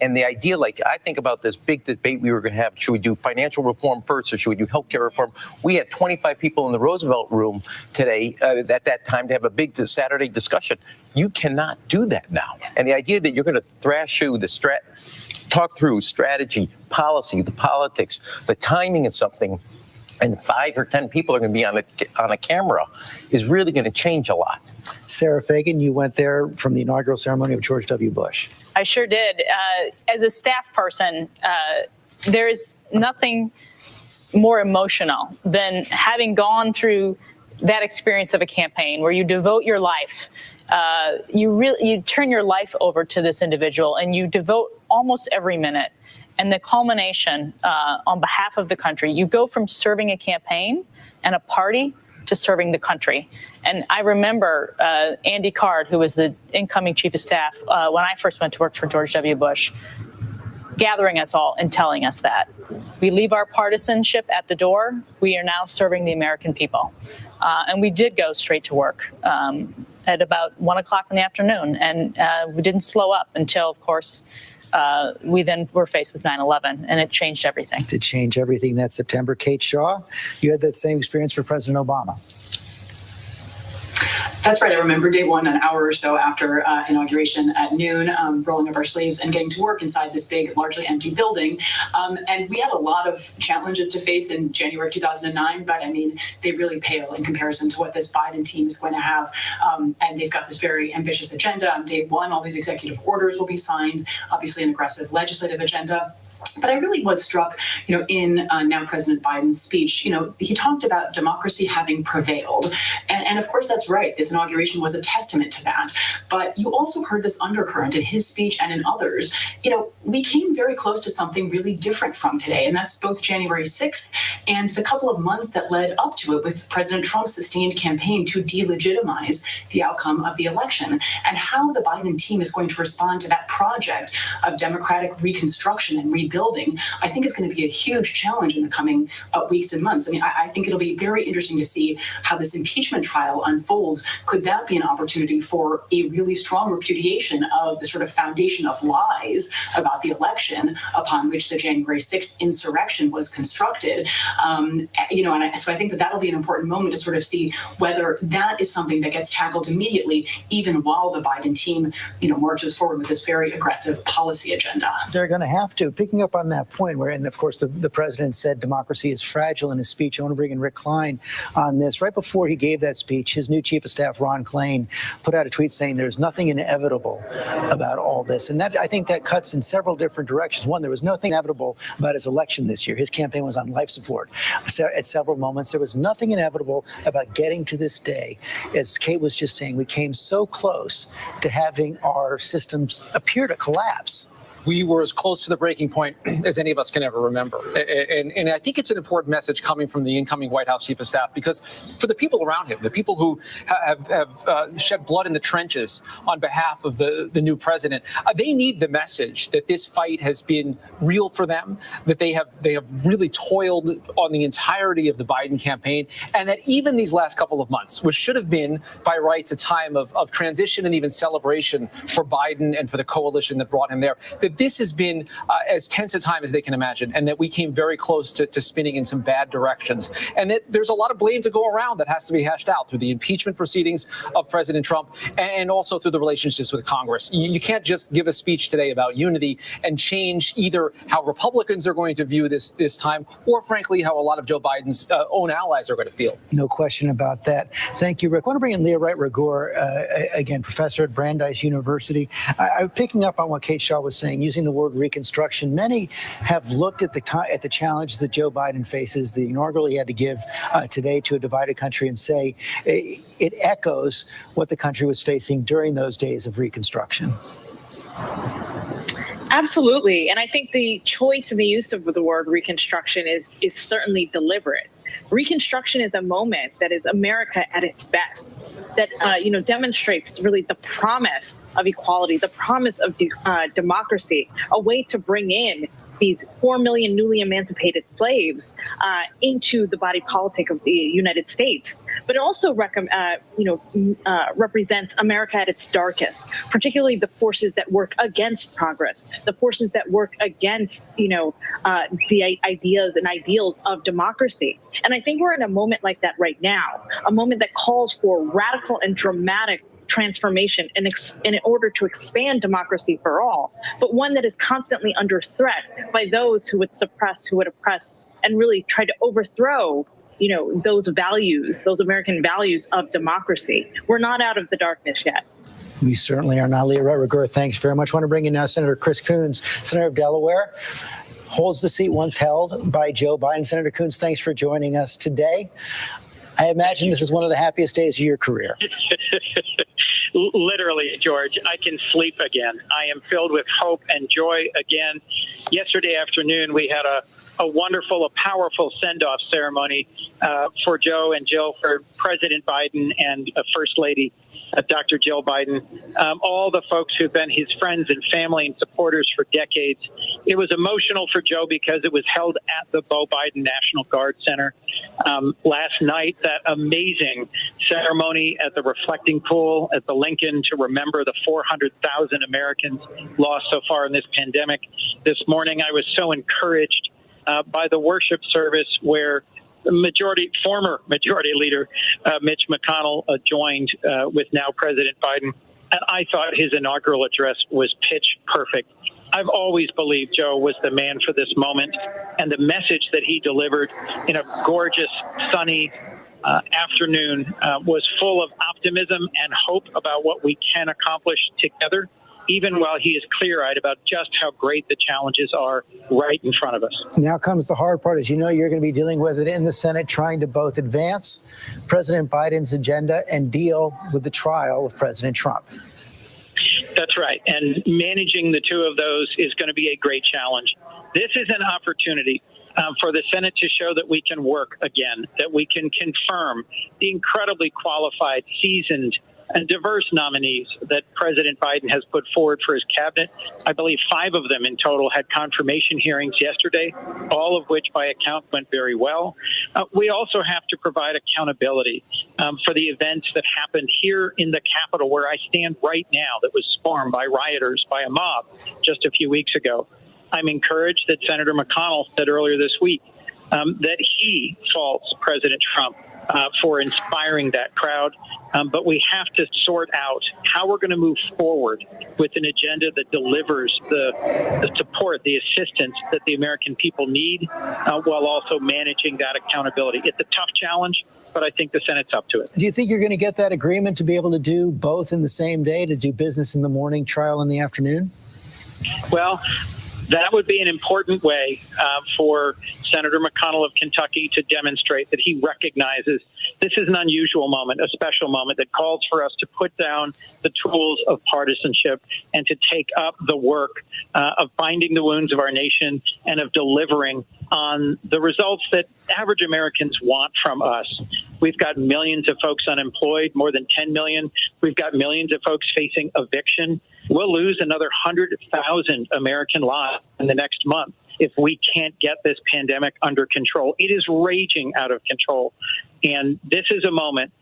And the idea, like, I think about this big debate we were going to have, should we do financial reform first or should we do healthcare reform? We had 25 people in the Roosevelt room today at that time to have a big Saturday discussion. You cannot do that now. And the idea that you're going to thrash through talk through strategy, policy, the politics, the timing of something, and 5 or 10 people are going to be on a camera is really going to change a lot. Sarah Fagan, you went there from the inaugural ceremony of George W. Bush. I sure did. As a staff person, there's nothing more emotional than having gone through that experience of a campaign where you devote your life. You turn your life over to this individual and you devote almost every minute. And the culmination on behalf of the country, you go from serving a campaign and a party to serving the country. And I remember Andy Card, who was the incoming chief of staff when I first went to work for George W. Bush, gathering us all and telling us that. We leave our partisanship at the door. We are now serving the American people. And we did go straight to work at about 1 o'clock in the afternoon. And we didn't slow up until, of course, we then were faced with 9/11, and it changed everything. It changed everything that September. Kate Shaw, you had that same experience for President Obama. That's right. I remember day one, an hour or so after inauguration at noon, rolling up our sleeves and getting to work inside this big, largely empty building. And we had a lot of challenges to face in January 2009, but I mean, they really pale in comparison to what this Biden team is going to have. And they've got this very ambitious agenda. On day one, all these executive orders will be signed, obviously an aggressive legislative agenda. But I really was struck, in now President Biden's speech, he talked about democracy having prevailed. And of course, that's right. This inauguration was a testament to that. But you also heard this undercurrent in his speech and in others. We came very close to something really different from today. And that's both January 6th and the couple of months that led up to it with President Trump's sustained campaign to delegitimize the outcome of the election, and how the Biden team is going to respond to that project of democratic reconstruction and rebuilding. I think it's going to be a huge challenge in the coming weeks and months. I mean, I think it'll be very interesting to see how this impeachment trial unfolds. Could that be an opportunity for a really strong repudiation of the sort of foundation of lies about the election upon which the January 6th insurrection was constructed? So I think that that'll be an important moment to sort of see whether that is something that gets tackled immediately, even while the Biden team, marches forward with this very aggressive policy agenda. They're going to have to. Picking up on that point where, and of course, the president said democracy is fragile in his speech. I want to bring in Rick Klein on this. Right before he gave that speech, his new chief of staff, Ron Klain, put out a tweet saying there's nothing inevitable about all this. And I think that cuts in several different directions. One, there was nothing inevitable about his election this year. His campaign was on life support at several moments. There was nothing inevitable about getting to this day. As Kate was just saying, we came so close to having our systems appear to collapse. We were as close to the breaking point as any of us can ever remember. And I think it's an important message coming from the incoming White House chief of staff, because for the people around him, the people who have shed blood in the trenches on behalf of the new president, they need the message that this fight has been real for them, that they have really toiled on the entirety of the Biden campaign, and that even these last couple of months, which should have been by rights a time of transition and even celebration for Biden and for the coalition that brought him there, that this has been as tense a time as they can imagine, and that we came very close to spinning in some bad directions. And that there's a lot of blame to go around that has to be hashed out through the impeachment proceedings of President Trump and also through the relationships with Congress. You can't just give a speech today about unity and change either how Republicans are going to view this time, or frankly, how a lot of Joe Biden's own allies are going to feel. No question about that. Thank you, Rick. I want to bring in Leah Wright-Rigueur, again, professor at Brandeis University. I'm picking up on what Kate Shaw was saying, using the word reconstruction. Many have looked at the challenges that Joe Biden faces, the inaugural he had to give today to a divided country, and say it echoes what the country was facing during those days of reconstruction. Absolutely. And I think the choice and the use of the word reconstruction is certainly deliberate. Reconstruction is a moment that is America at its best, that demonstrates really the promise of equality, the promise of democracy, a way to bring in these 4 million newly emancipated slaves into the body politic of the United States. But it also represents America at its darkest, particularly the forces that work against progress, the forces that work against, the ideas and ideals of democracy. And I think we're in a moment like that right now, a moment that calls for radical and dramatic transformation in order to expand democracy for all, but one that is constantly under threat by those who would suppress, who would oppress, and really try to overthrow those values, those American values of democracy. We're not out of the darkness yet. We certainly are not. Leah Rettiger, thanks very much. I want to bring in now Senator Chris Coons, Senator of Delaware, holds the seat once held by Joe Biden. Senator Coons, thanks for joining us today. I imagine this is one of the happiest days of your career. Literally, George, I can sleep again. I am filled with hope and joy again. Yesterday afternoon, we had a wonderful, a powerful send-off ceremony for Joe and Jill, for President Biden and First Lady Dr. Jill Biden, all the folks who've been his friends and family and supporters for decades. It was emotional for Joe because it was held at the Beau Biden National Guard Center. Last night, that amazing ceremony at the reflecting pool at the Lincoln to remember the 400,000 Americans lost so far in this pandemic. This morning, I was so encouraged by the worship service where former majority leader Mitch McConnell joined with now President Biden. And I thought his inaugural address was pitch perfect. I've always believed Joe was the man for this moment. And the message that he delivered in a gorgeous, sunny afternoon was full of optimism and hope about what we can accomplish together, even while he is clear-eyed about just how great the challenges are right in front of us. Now comes the hard part. As you know, you're going to be dealing with it in the Senate, trying to both advance President Biden's agenda and deal with the trial of President Trump. That's right. And managing the two of those is going to be a great challenge. This is an opportunity for the Senate to show that we can work again, that we can confirm the incredibly qualified, seasoned, and diverse nominees that President Biden has put forward for his cabinet. I believe 5 of them in total had confirmation hearings yesterday, all of which by account went very well. We also have to provide accountability for the events that happened here in the Capitol, where I stand right now, that was stormed by rioters, by a mob just a few weeks ago. I'm encouraged that Senator McConnell said earlier this week that he faults President Trump for inspiring that crowd. But we have to sort out how we're going to move forward with an agenda that delivers the support, the assistance that the American people need, while also managing that accountability. It's a tough challenge, but I think the Senate's up to it. Do you think you're going to get that agreement to be able to do both in the same day, to do business in the morning, trial in the afternoon? Well, that would be an important way for Senator McConnell of Kentucky to demonstrate that he recognizes this is an unusual moment, a special moment that calls for us to put down the tools of partisanship and to take up the work of binding the wounds of our nation and of delivering on the results that average Americans want from us. We've got millions of folks unemployed, more than 10 million. We've got millions of folks facing eviction. We'll lose another 100,000 American lives in the next month if we can't get this pandemic under control. It is raging out of control. And this is a moment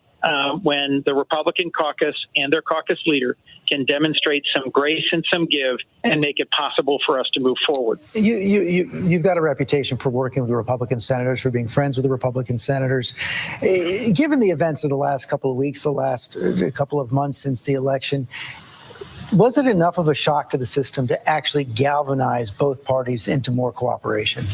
when the Republican caucus and their caucus leader can demonstrate some grace and some give and make it possible for us to move forward. You've got a reputation for working with the Republican senators, for being friends with the Republican senators. Given the events of the last couple of weeks, the last couple of months since the election, was it enough of a shock to the system to actually galvanize both parties into more cooperation?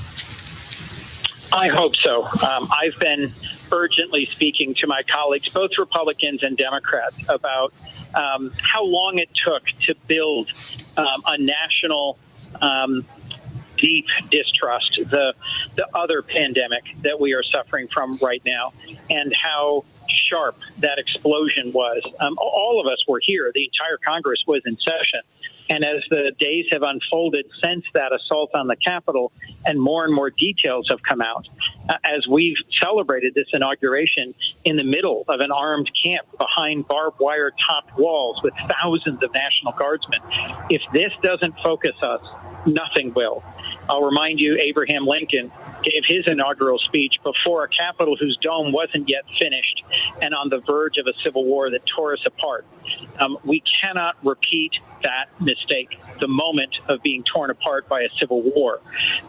I hope so. I've been urgently speaking to my colleagues, both Republicans and Democrats, about how long it took to build a national deep distrust, the other pandemic that we are suffering from right now, and how sharp that explosion was. All of us were here. The entire Congress was in session. And as the days have unfolded since that assault on the Capitol, and more details have come out, as we've celebrated this inauguration in the middle of an armed camp behind barbed wire topped walls with thousands of National Guardsmen, if this doesn't focus us, nothing will. I'll remind you, Abraham Lincoln gave his inaugural speech before a Capitol whose dome wasn't yet finished and on the verge of a civil war that tore us apart. We cannot repeat that mistake, the moment of being torn apart by a civil war.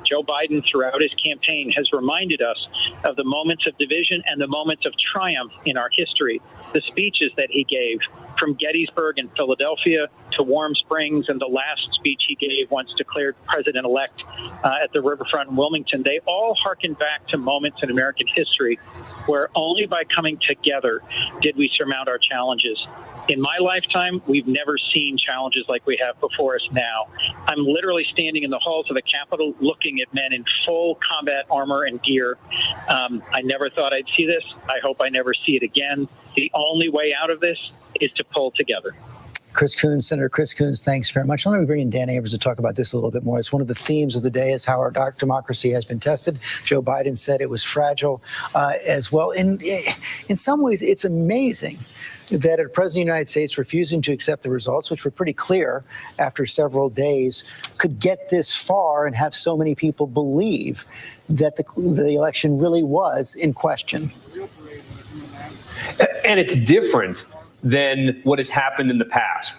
Joe Biden, throughout his campaign, has reminded us of the moments of division and the moments of triumph in our history. The speeches that he gave, from Gettysburg and Philadelphia to Warm Springs, and the last speech he gave once declared president-elect at the riverfront in Wilmington, they all harken back to moments in American history where only by coming together did we surmount our challenges. In my lifetime, we've never seen challenges like we have before us now. I'm literally standing in the halls of the Capitol looking at men in full combat armor and gear. I never thought I'd see this. I hope I never see it again. The only way out of this is to pull together. Chris Coons, Senator Chris Coons, thanks very much. Let me bring in Dan Avers to talk about this a little bit more. It's one of the themes of the day is how our democracy has been tested. Joe Biden said it was fragile as well. And in some ways, it's amazing that a president of the United States refusing to accept the results, which were pretty clear after several days, could get this far and have so many people believe that the election really was in question. And it's different than what has happened in the past.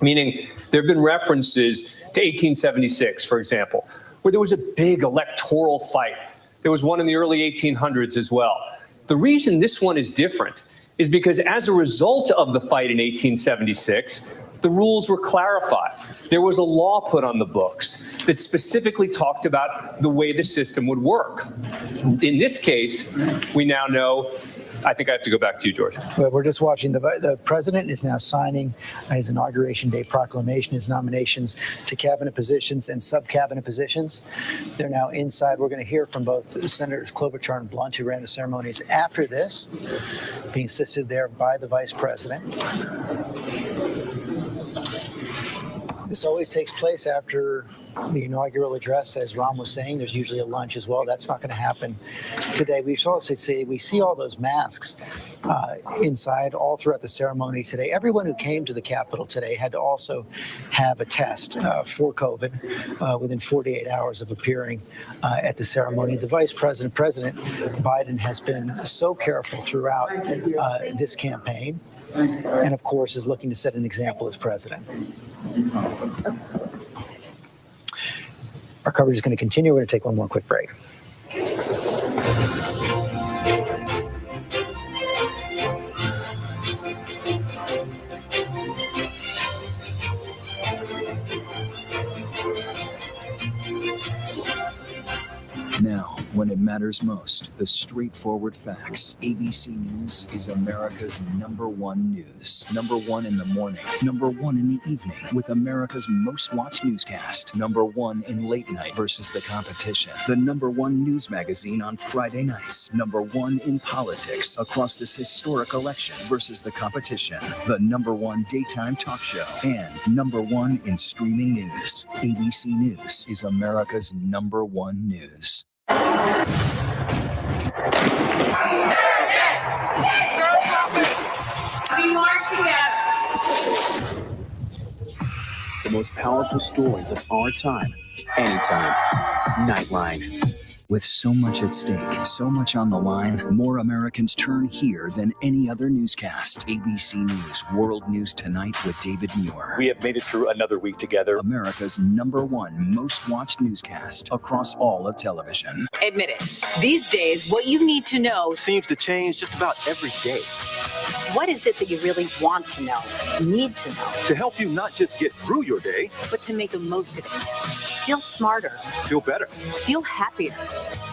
Meaning, there have been references to 1876, for example, where there was a big electoral fight. There was one in the early 1800s as well. The reason this one is different is because as a result of the fight in 1876, the rules were clarified. There was a law put on the books that specifically talked about the way the system would work. In this case, we now know. I think I have to go back to you, George. Well, we're just watching. The president is now signing his Inauguration Day proclamation, his nominations to cabinet positions and sub-cabinet positions. They're now inside. We're going to hear from both Senators Klobuchar and Blunt, who ran the ceremonies after this, being assisted there by the vice president. This always takes place after the inaugural address, as Ron was saying. There's usually a lunch as well. That's not going to happen today. We see all those masks inside all throughout the ceremony today. Everyone who came to the Capitol today had to also have a test for COVID within 48 hours of appearing at the ceremony. The vice president, President Biden, has been so careful throughout this campaign, and of course is looking to set an example as president. Our coverage is going to continue. We're going to take one more quick break. Now, when it matters most, the straightforward facts. ABC News is America's #1 news. #1 in the morning, #1 in the evening, with America's most watched newscast. #1 in late night versus the competition. The #1 news magazine on Friday nights. #1 in politics across this historic election versus the competition. The #1 daytime talk show. And #1 in streaming news. ABC News is America's #1 news. The most powerful stories of our time, anytime. Nightline. With so much at stake, so much on the line, more Americans turn here than any other newscast. ABC News World News Tonight with David Muir. We have made it through another week together. America's #1 most watched newscast across all of television. Admit it. These days, what you need to know seems to change just about every day. What is it that you really want to know, need to know? To help you not just get through your day, but to make the most of it. Feel smarter. Feel better. Feel happier.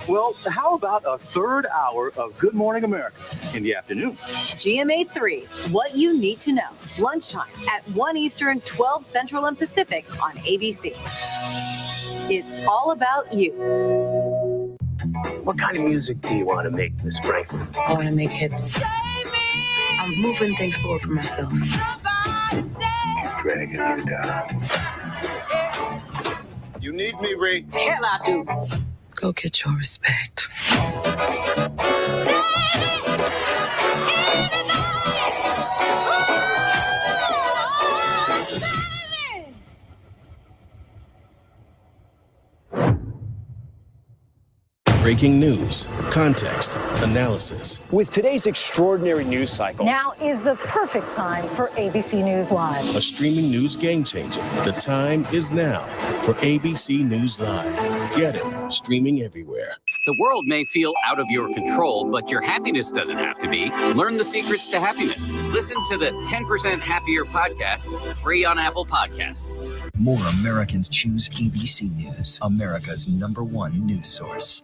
Well, how about a third hour of Good Morning America in the afternoon? GMA 3, what you need to know. Lunchtime at 1 Eastern, 12 Central and Pacific on ABC. It's all about you. What kind of music do you want to make, Miss Franklin? I want to make hits. I'm moving things forward for myself. He's dragging you down. You need me, Ray? Hell, I do. Go get your respect. Breaking news, context, analysis. With today's extraordinary news cycle, Now is the perfect time for ABC News Live. A streaming news game changer. The time is now for ABC News Live. Get it, streaming everywhere. The world may feel out of your control, but your happiness doesn't have to be. Learn the secrets to happiness. Listen to the 10% Happier podcast, free on Apple Podcasts. More Americans choose ABC News, America's #1 news source.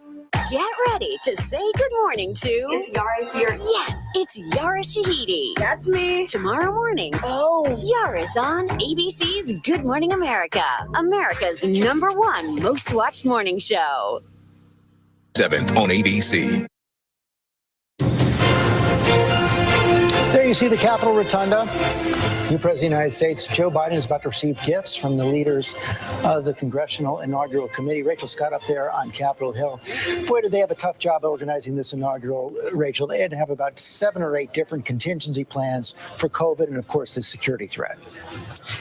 Get ready to say good morning to... It's Yara here. Yes, it's Yara Shahidi. That's me. Tomorrow morning. Oh. Yara's on ABC's Good Morning America, America's #1 most watched morning show. 7 on ABC. There you see the Capitol Rotunda. New President of the United States, Joe Biden, is about to receive gifts from the leaders of the Congressional Inaugural Committee. Rachel Scott up there on Capitol Hill. Boy, did they have a tough job organizing this inaugural, Rachel. They had to have about 7 or 8 different contingency plans for COVID and, of course, the security threat.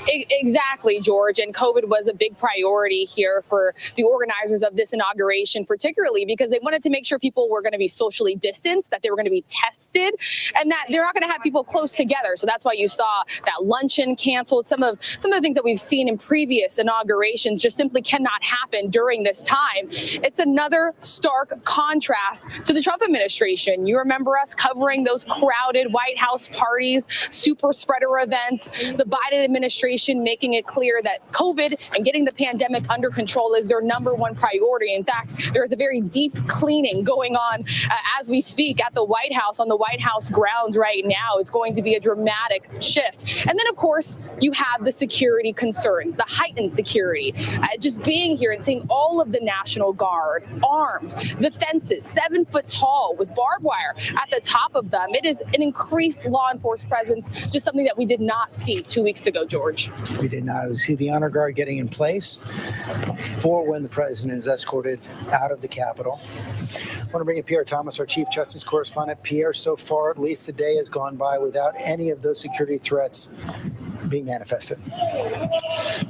Exactly, George. And COVID was a big priority here for the organizers of this inauguration, particularly because they wanted to make sure people were going to be socially distanced, that they were going to be tested, and that they're not going to have people close together. So that's why you saw that luncheon canceled. Some of the things that we've seen in previous inaugurations just simply cannot happen during this time. It's another stark contrast to the Trump administration. You remember us covering those crowded White House parties, super spreader events, the Biden administration making it clear that COVID and getting the pandemic under control is their #1 priority. In fact, there is a very deep cleaning going on as we speak at the White House, on the White House grounds right now. It's going to be a dramatic shift. And then, of course, you have the security concerns, the heightened security. Just being here and seeing all of the National Guard armed, the fences 7 foot tall with barbed wire at the top of them. It is an increased law enforcement presence, just something that we did not see 2 weeks ago, George. We did not see the honor guard getting in place for when the president is escorted out of the Capitol. I want to bring in Pierre Thomas, our Chief Justice Correspondent. Pierre, so far, at least the day has gone by without any of those security threats being manifested.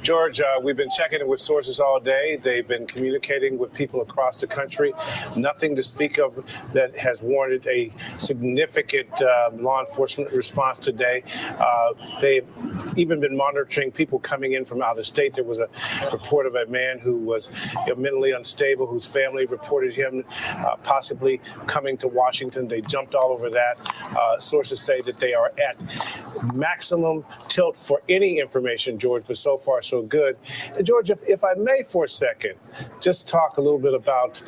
George, we've been checking it with sources all day. They've been communicating with people across the country. Nothing to speak of that has warranted a significant law enforcement response today. They've even been monitoring people coming in from out of state. There was a report of a man who was mentally unstable, whose family reported him possibly coming to Washington. They jumped all over that. Sources say that they are at maximum tilt for any information, George, but so far so good. And George, if I may for a second, just talk a little bit about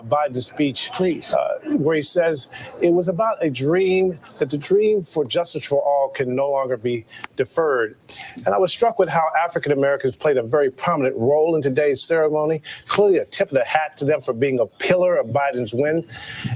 Biden's speech, please, where he says it was about a dream, that the dream for justice for all can no longer be deferred. And I was struck with how African Americans played a very prominent role in today's ceremony, clearly a tip of the hat to them for being a pillar of Biden's win.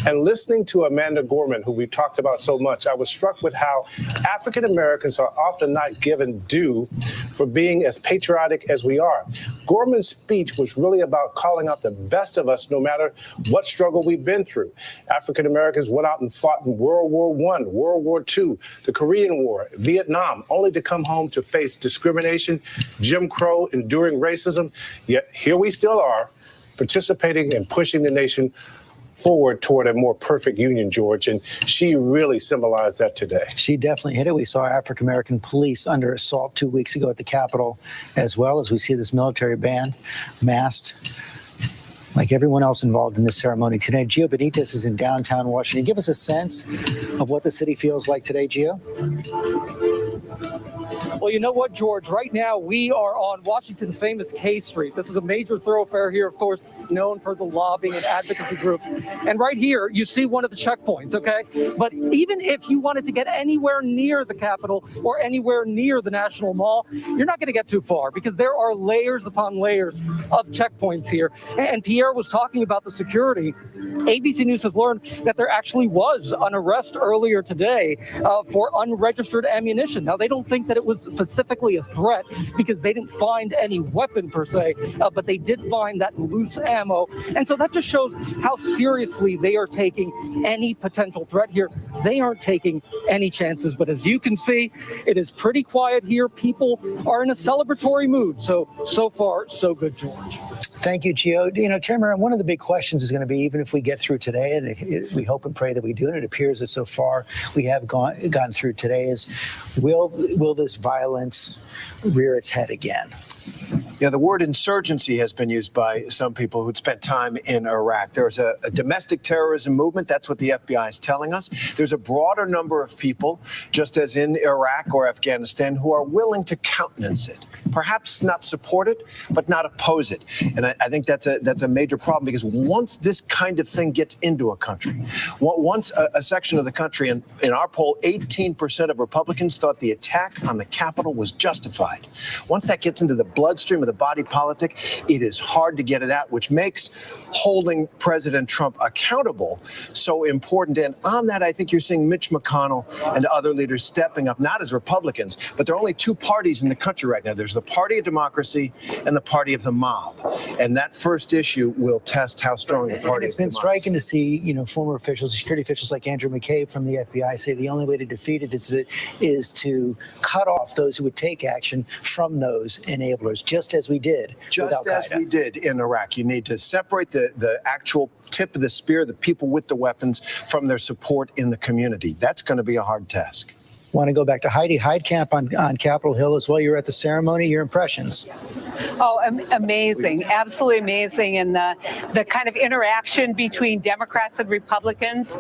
And listening to Amanda Gorman, who we talked about so much, I was struck with how African Americans are often not given due for being as patriotic as we are. Gorman's speech was really about calling out the best of us, no matter what struggle we've been through. African Americans went out and fought in World War I, World War II, the Korean War, Vietnam, only to come home to face discrimination, Jim Crow, enduring racism. Yet here we still are, participating and pushing the nation forward toward a more perfect union, George, and she really symbolized that today. She definitely hit it. We saw African-American police under assault 2 weeks ago at the Capitol, as well as we see this military band masked like everyone else involved in this ceremony today. Gio Benitez is in downtown Washington. Give us a sense of what the city feels like today, Gio. Well, you know what, George? Right now, we are on Washington's famous K Street. This is a major thoroughfare here, of course, known for the lobbying and advocacy groups. And right here, you see one of the checkpoints, okay? But even if you wanted to get anywhere near the Capitol or anywhere near the National Mall, you're not going to get too far because there are layers upon layers of checkpoints here. And Pierre was talking about the security. ABC News has learned that there actually was an arrest earlier today for unregistered ammunition. Now, they don't think that it was specifically a threat because they didn't find any weapon per se, but they did find that loose ammo. And so that just shows how seriously they are taking any potential threat here. They aren't taking any chances. But as you can see, it is pretty quiet here. People are in a celebratory mood. So far, so good, George. Thank you, Gio. You know, Chairman, one of the big questions is going to be, even if we get through today, and we hope and pray that we do, and it appears that so far we have gotten through today, is will this violence rear its head again? Yeah, the word insurgency has been used by some people who'd spent time in Iraq. There's a domestic terrorism movement. That's what the FBI is telling us. There's a broader number of people, just as in Iraq or Afghanistan, who are willing to countenance it. Perhaps not support it, but not oppose it. And I think that's a major problem, because once this kind of thing gets into a country, once a section of the country, and in our poll, 18% of Republicans thought the attack on the Capitol was justified. Once that gets into the bloodstream of the body politic, it is hard to get it out, which makes holding President Trump accountable so important. And on that, I think you're seeing Mitch McConnell and other leaders stepping up, not as Republicans, but there are only two parties in the country right now. There's the party of democracy and the party of the mob. And that first issue will test how strong the party It's been striking to see, former officials, security officials like Andrew McCabe from the FBI say the only way to defeat it is to cut off those who would take action from those enablers, just as we did with Al-Qaeda. Just as we did in Iraq. You need to separate the actual tip of the spear, the people with the weapons, from their support in the community. That's going to be a hard task. Want to go back to Heidi Heitkamp on Capitol Hill as well. You're at the ceremony. Your impressions? Oh, amazing. Absolutely amazing. And the kind of interaction between Democrats and Republicans,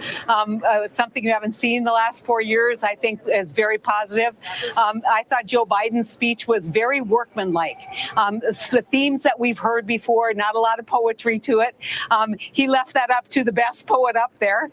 something you haven't seen the last 4 years, I think is very positive. I thought Joe Biden's speech was very workmanlike. The themes that we've heard before, not a lot of poetry to it. He left that up to the best poet up there.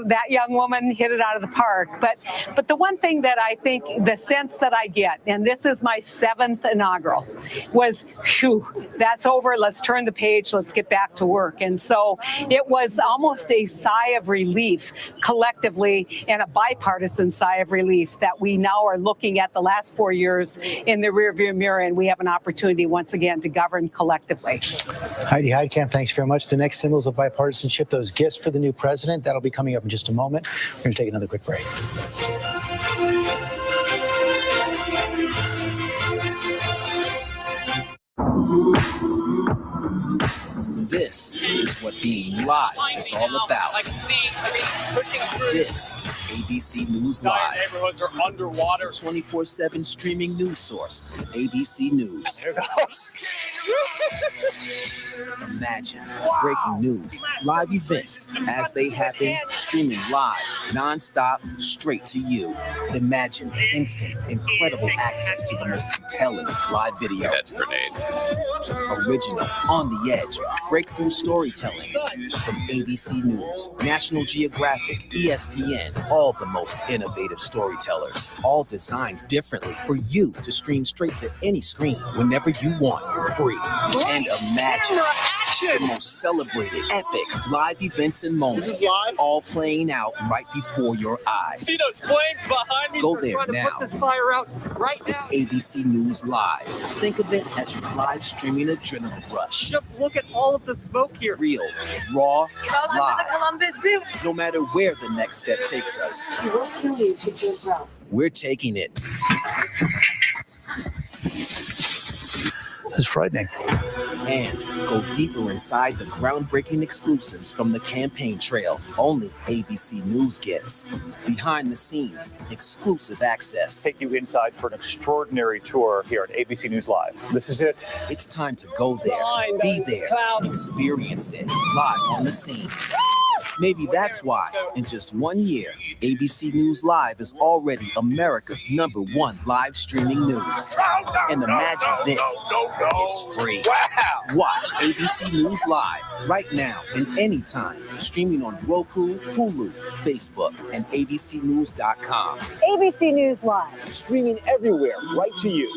That young woman hit it out of the park. But the one thing that I think, the sense that I get, and this is my 7th inaugural, was, phew, that's over. Let's turn the page. Let's get back to work. And so it was almost a sigh of relief collectively, and a bipartisan sigh of relief, that we now are looking at the last 4 years in the rearview mirror, and we have an opportunity once again to govern collectively. Heidi Heitkamp, thanks very much. The next symbols of bipartisanship, those gifts for the new president, that'll be coming up in just a moment. We're going to take another quick break. This is what being live is all about. This is ABC News Live. Neighborhoods are underwater. 24/7 streaming news source, ABC News. There goes. Imagine breaking news, live events as they happen, streaming live, nonstop, straight to you. Imagine instant, incredible access to the most compelling live video. That's a grenade. Original, on the edge, breakthrough storytelling from ABC News, National Geographic, ESPN, all the most innovative storytellers, all designed differently for you to stream straight to any screen whenever you want, free. And imagine the most celebrated, epic live events and moments, all playing out right before your eyes. See those flames behind me? Go there now. Put this fire out right now. ABC News Live. Think of it as your live streaming adrenaline rush. Just look at all of the smoke here. Real, raw, Welcome live. to the Columbus Zoo. No matter where the next step takes us, we're taking it. It's frightening. And go deeper inside the groundbreaking exclusives from the campaign trail only ABC News gets. Behind the scenes, exclusive access. Take you inside for an extraordinary tour here at ABC News Live. This is it. It's time to go there, be there, experience it, live on the scene. Maybe that's why, in just 1 year, ABC News Live is already America's #1 live streaming news. And imagine this, it's free. Watch ABC News Live right now and anytime, streaming on Roku, Hulu, Facebook, and abcnews.com. ABC News Live. Streaming everywhere, right to you.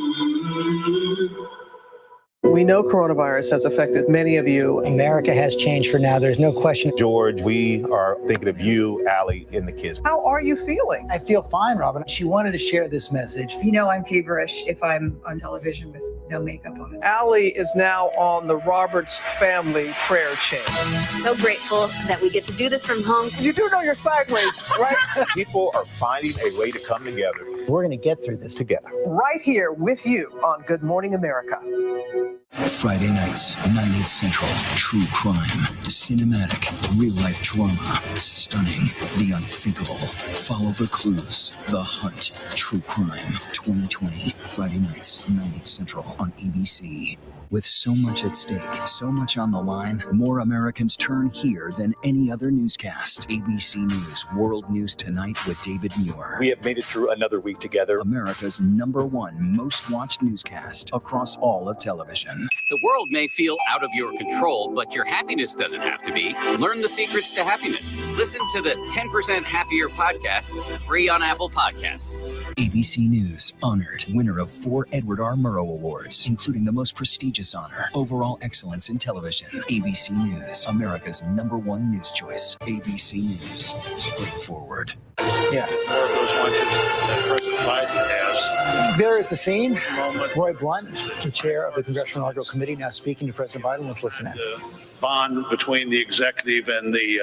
We know coronavirus has affected many of you. America has changed for now. There's no question. George, we are thinking of you, Allie, and the kids. How are you feeling? I feel fine, Robin. She wanted to share this message. You know I'm feverish if I'm on television with no makeup on. Allie is now on the Roberts family prayer chain. So grateful that we get to do this from home. You do know you're sideways, right? People are finding a way to come together. We're going to get through this together. Right here with you on Good Morning America. Friday nights, 9/8 Central. True crime, cinematic, real-life drama, stunning, the unthinkable. Follow the clues. The Hunt. True crime. 2020. Friday nights, 9/8 Central on ABC. With so much at stake, so much on the line, more Americans turn here than any other newscast. ABC News World News Tonight with David Muir. We have made it through another week together. America's #1 most watched newscast across all of television. The world may feel out of your control, but your happiness doesn't have to be. Learn the secrets to happiness. Listen to the 10% Happier podcast, free on Apple Podcasts. ABC News honored winner of 4 Edward R. Murrow Awards, including the most prestigious honor, Overall Excellence in Television. ABC News, America's #1 news choice. ABC News, straightforward. Yeah. More of those lunches that President Biden has. There is the scene. Roy Blunt, the chair of the Congressional Inaugural Committee, now speaking to President Biden. Let's listen in. Bond between the executive and the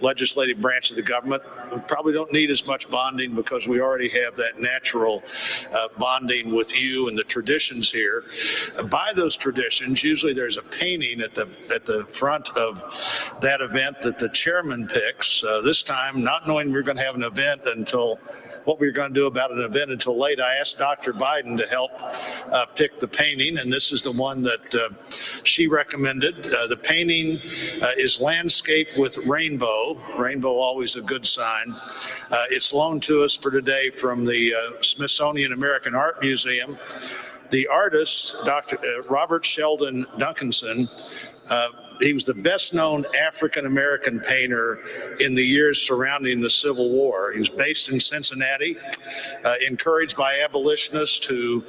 legislative branch of the government. We probably don't need as much bonding because we already have that natural bonding with you and the traditions here. By those traditions, usually there's a painting at the front of that event that the chairman picks. This time, not knowing we're going to have an event until what we were going to do about an event until late, I asked Dr. Biden to help pick the painting, and this is the one that she recommended. The painting is landscape with rainbow. Rainbow, always a good sign. It's loaned to us for today from the Smithsonian American Art Museum. The artist, Dr. Robert Sheldon Duncanson, he was the best-known African-American painter in the years surrounding the Civil War. He was based in Cincinnati, encouraged by abolitionists who,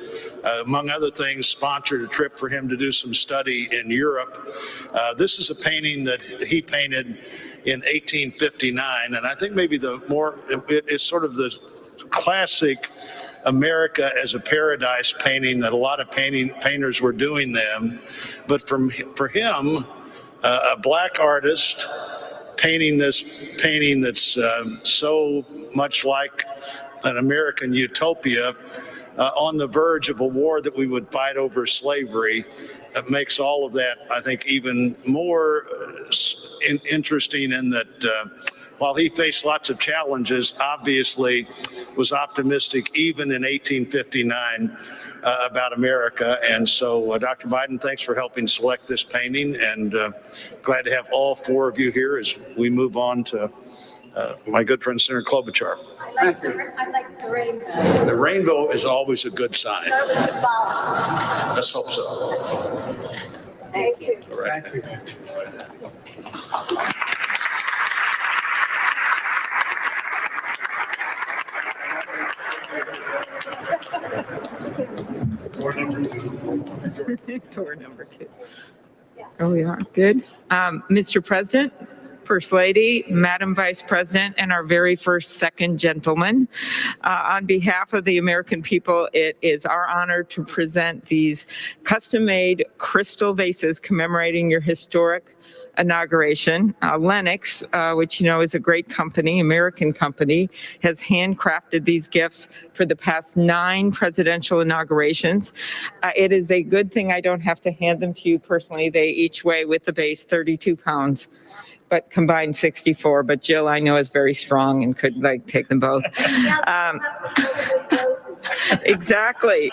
among other things, sponsored a trip for him to do some study in Europe. This is a painting that he painted in 1859, and I think maybe it's sort of the classic America as a paradise painting that a lot of painters were doing then. But for him, a black artist painting this painting that's so much like an American utopia on the verge of a war that we would fight over slavery, makes all of that, I think, even more interesting in that while he faced lots of challenges, obviously was optimistic even in 1859 about America. And so, Dr. Biden, thanks for helping select this painting, and glad to have all 4 of you here as we move on to my good friend, Senator Klobuchar. I like the rainbow. The rainbow is always a good sign. That was symbolic. Let's hope so. Thank you. All right. Tour number 2. Oh, we are good. Mr. President, First Lady, Madam Vice President, and our very first second gentleman. On behalf of the American people, it is our honor to present these custom-made crystal vases commemorating your historic inauguration. Lennox, which you know is a great company, American company, has handcrafted these gifts for the past 9 presidential inaugurations. It is a good thing I don't have to hand them to you personally. They each weigh with the base 32 pounds. But combined 64. But Jill, I know, is very strong and could take them both. Exactly.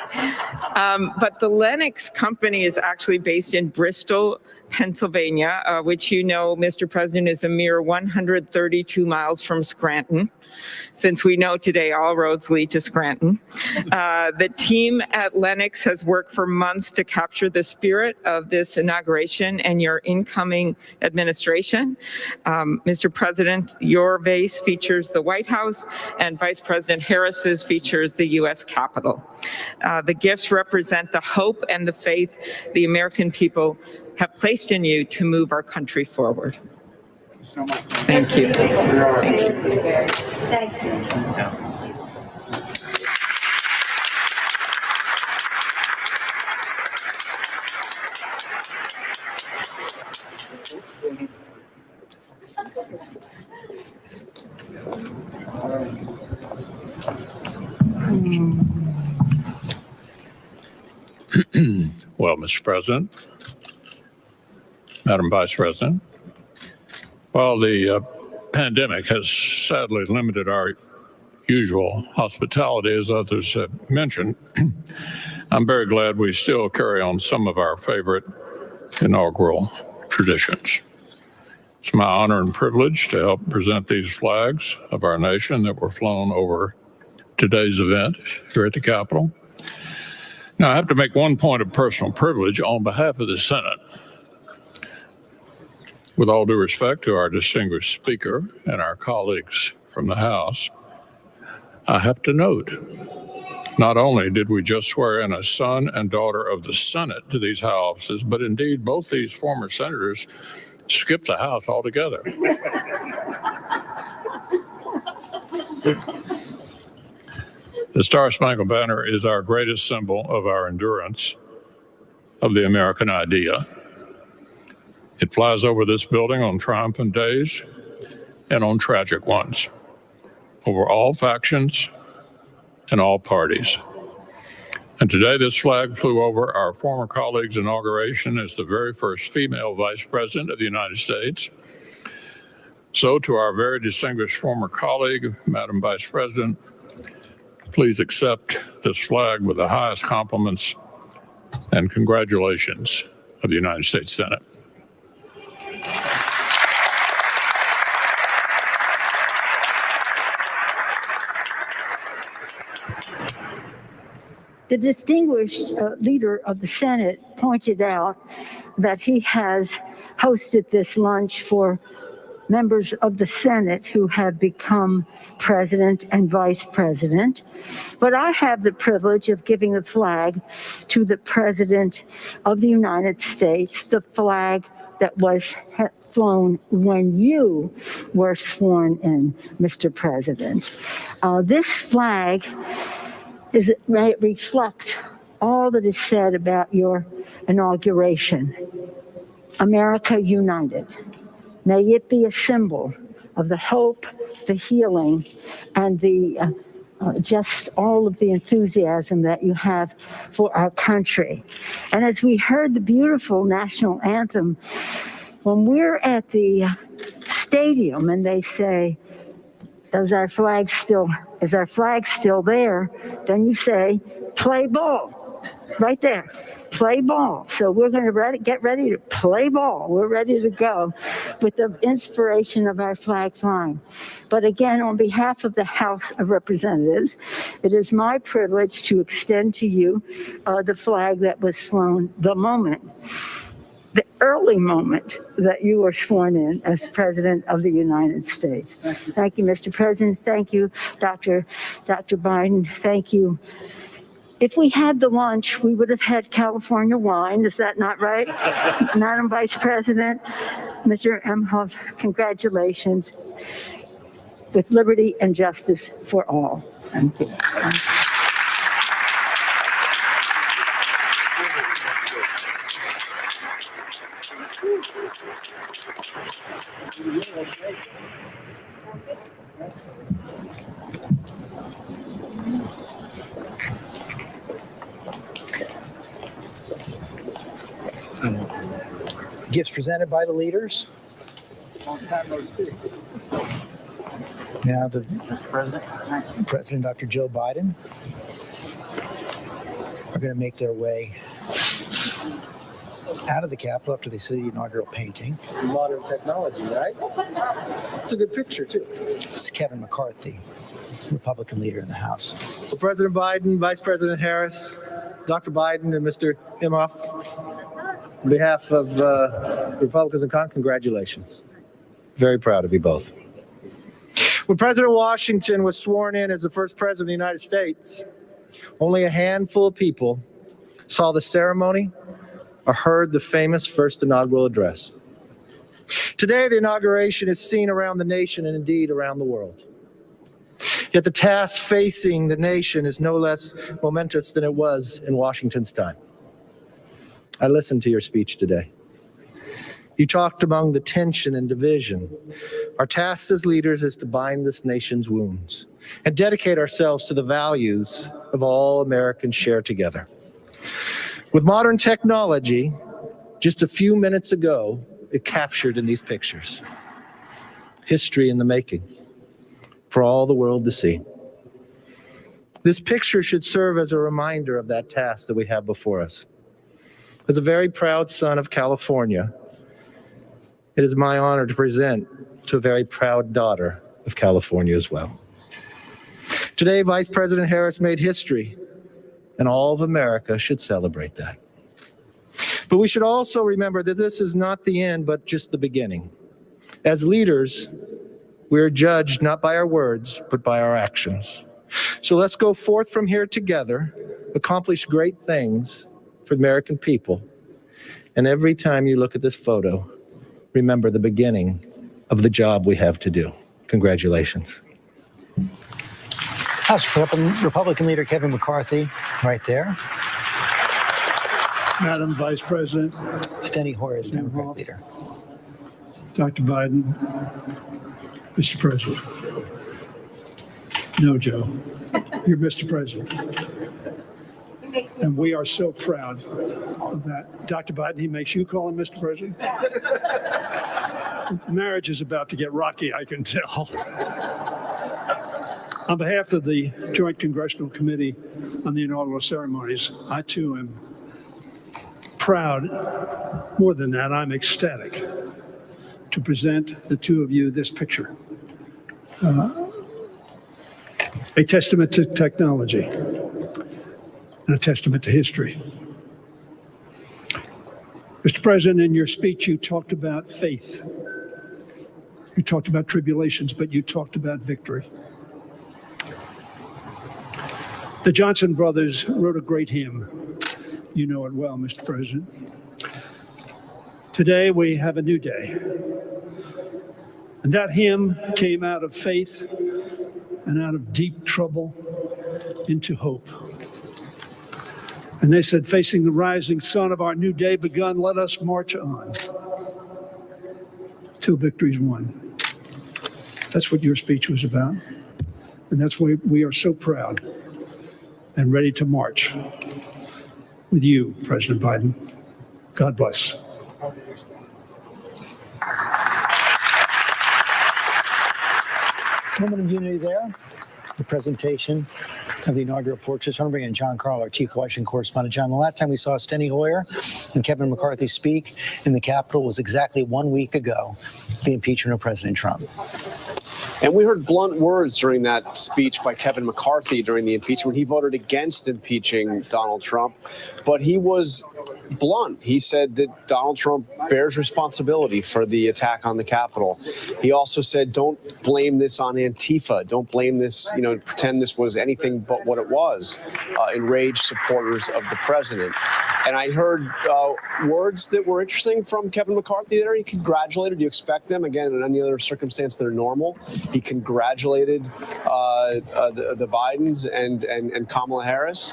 But the Lennox company is actually based in Bristol, Pennsylvania, which you know, Mr. President, is a mere 132 miles from Scranton, since we know today all roads lead to Scranton. The team at Lennox has worked for months to capture the spirit of this inauguration and your incoming administration. Mr. President, your vase features the White House, and Vice President Harris's features the U.S. Capitol. The gifts represent the hope and the faith the American people have placed in you to move our country forward. Thank you. Thank you. Thank you. Well, Mr. President, Madam Vice President, while the pandemic has sadly limited our usual hospitality, as others have mentioned, I'm very glad we still carry on some of our favorite inaugural traditions. It's my honor and privilege to help present these flags of our nation that were flown over today's event here at the Capitol. Now, I have to make one point of personal privilege on behalf of the Senate. With all due respect to our distinguished Speaker and our colleagues from the House, I have to note, not only did we just swear in a son and daughter of the Senate to these high offices, but indeed both these former senators skipped the House altogether. The Star-Spangled Banner is our greatest symbol of our endurance of the American idea. It flies over this building on triumphant days and on tragic ones, over all factions and all parties. And today this flag flew over our former colleague's inauguration as the very first female Vice President of the United States. So to our very distinguished former colleague, Madam Vice President, please accept this flag with the highest compliments and congratulations of the United States Senate. The distinguished leader of the Senate pointed out that he has hosted this lunch for members of the Senate who have become president and vice president. But I have the privilege of giving the flag to the President of the United States, the flag that was flown when you were sworn in, Mr. President. This flag reflects all that is said about your inauguration. America united. May it be a symbol of the hope, the healing, and the just all of the enthusiasm that you have for our country. And as we heard the beautiful national anthem, when we're at the stadium and they say, is our flag still there? Then you say, play ball, right there. Play ball. So we're going to get ready to play ball. We're ready to go with the inspiration of our flag flying. But again, on behalf of the House of Representatives, it is my privilege to extend to you the flag that was flown the early moment that you were sworn in as President of the United States. Thank you, Mr. President. Thank you, Dr. Biden. Thank you. If we had the lunch, we would have had California wine. Is that not right? Madam Vice President, Mr. Emhoff, congratulations. With liberty and justice for all. Thank you. Gifts presented by the leaders. Now the President, Dr. Joe Biden, are going to make their way out of the Capitol after they see the inaugural painting. Modern technology, right? It's a good picture, too. This is Kevin McCarthy, Republican leader in the House. Well, President Biden, Vice President Harris, Dr. Biden, and Mr. Emhoff, on behalf of Republicans and Congress, congratulations. Very proud of you both. When President Washington was sworn in as the first president of the United States, only a handful of people saw the ceremony or heard the famous first inaugural address. Today, the inauguration is seen around the nation and indeed around the world. Yet the task facing the nation is no less momentous than it was in Washington's time. I listened to your speech today. You talked among the tension and division, Our task as leaders is to bind this nation's wounds and dedicate ourselves to the values of all Americans share together. With modern technology, just a few minutes ago, it captured in these pictures. History in the making for all the world to see. This picture should serve as a reminder of that task that we have before us. As a very proud son of California, it is my honor to present to a very proud daughter of California as well. Today, Vice President Harris made history, and all of America should celebrate that. But we should also remember that this is not the end, but just the beginning. As leaders, we are judged not by our words, but by our actions. So let's go forth from here together, accomplish great things for the American people. And every time you look at this photo, remember the beginning of the job we have to do. Congratulations. House Republican leader Kevin McCarthy, right there. Madam Vice President. Steny Hoyer, the Democrat leader. Dr. Biden. Mr. President. No, Joe. You're Mr. President. And we are so proud of that. Dr. Biden, he makes you call him Mr. President? Marriage is about to get rocky, I can tell. On behalf of the Joint Congressional Committee on the Inaugural Ceremonies, I too am proud. More than that, I'm ecstatic to present the two of you this picture. A testament to technology and a testament to history. Mr. President, in your speech, you talked about faith. You talked about tribulations, but you talked about victory. The Johnson brothers wrote a great hymn. You know it well, Mr. President. Today, we have a new day. And that hymn came out of faith and out of deep trouble into hope. And they said, facing the rising sun of our new day begun, let us march on till victory's won. That's what your speech was about. And that's why we are so proud and ready to march with you, President Biden. God bless. Moment of unity there. The presentation of the inaugural portraits. I'm bringing in John Carl, our chief Washington correspondent. John, the last time we saw Steny Hoyer and Kevin McCarthy speak in the Capitol was exactly 1 week ago, the impeachment of President Trump. And we heard blunt words during that speech by Kevin McCarthy during the impeachment. He voted against impeaching Donald Trump, but he was blunt. He said that Donald Trump bears responsibility for the attack on the Capitol. He also said, don't blame this on Antifa. Don't blame this, pretend this was anything but what it was, enraged supporters of the president. And I heard words that were interesting from Kevin McCarthy there. He congratulated. You expect them, again, in any other circumstance, they're normal. He congratulated the Bidens and Kamala Harris.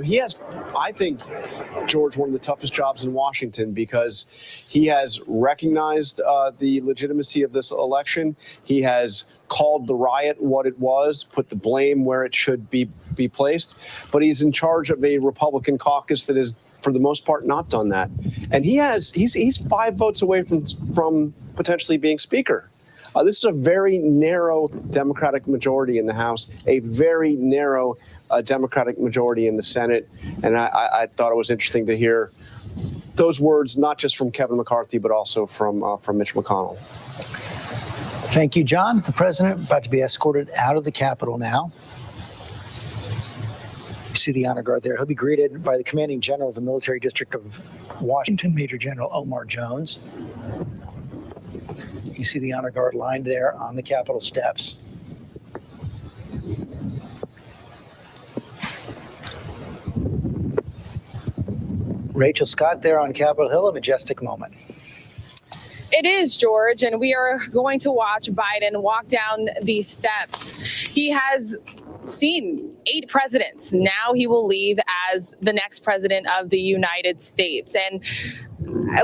He has, I think, George, one of the toughest jobs in Washington because he has recognized the legitimacy of this election. He has called the riot what it was, put the blame where it should be placed. But he's in charge of a Republican caucus that is, for the most part, not done that. And he's 5 votes away from potentially being Speaker. This is a very narrow Democratic majority in the House, a very narrow Democratic majority in the Senate. And I thought it was interesting to hear those words, not just from Kevin McCarthy, but also from Mitch McConnell. Thank you, John. The president about to be escorted out of the Capitol now. You see the honor guard there. He'll be greeted by the commanding general of the military district of Washington, Major General Omar Jones. You see the honor guard lined there on the Capitol steps. Rachel Scott there on Capitol Hill, a majestic moment. It is, George, and we are going to watch Biden walk down these steps. He has seen 8 presidents. Now he will leave as the next president of the United States. And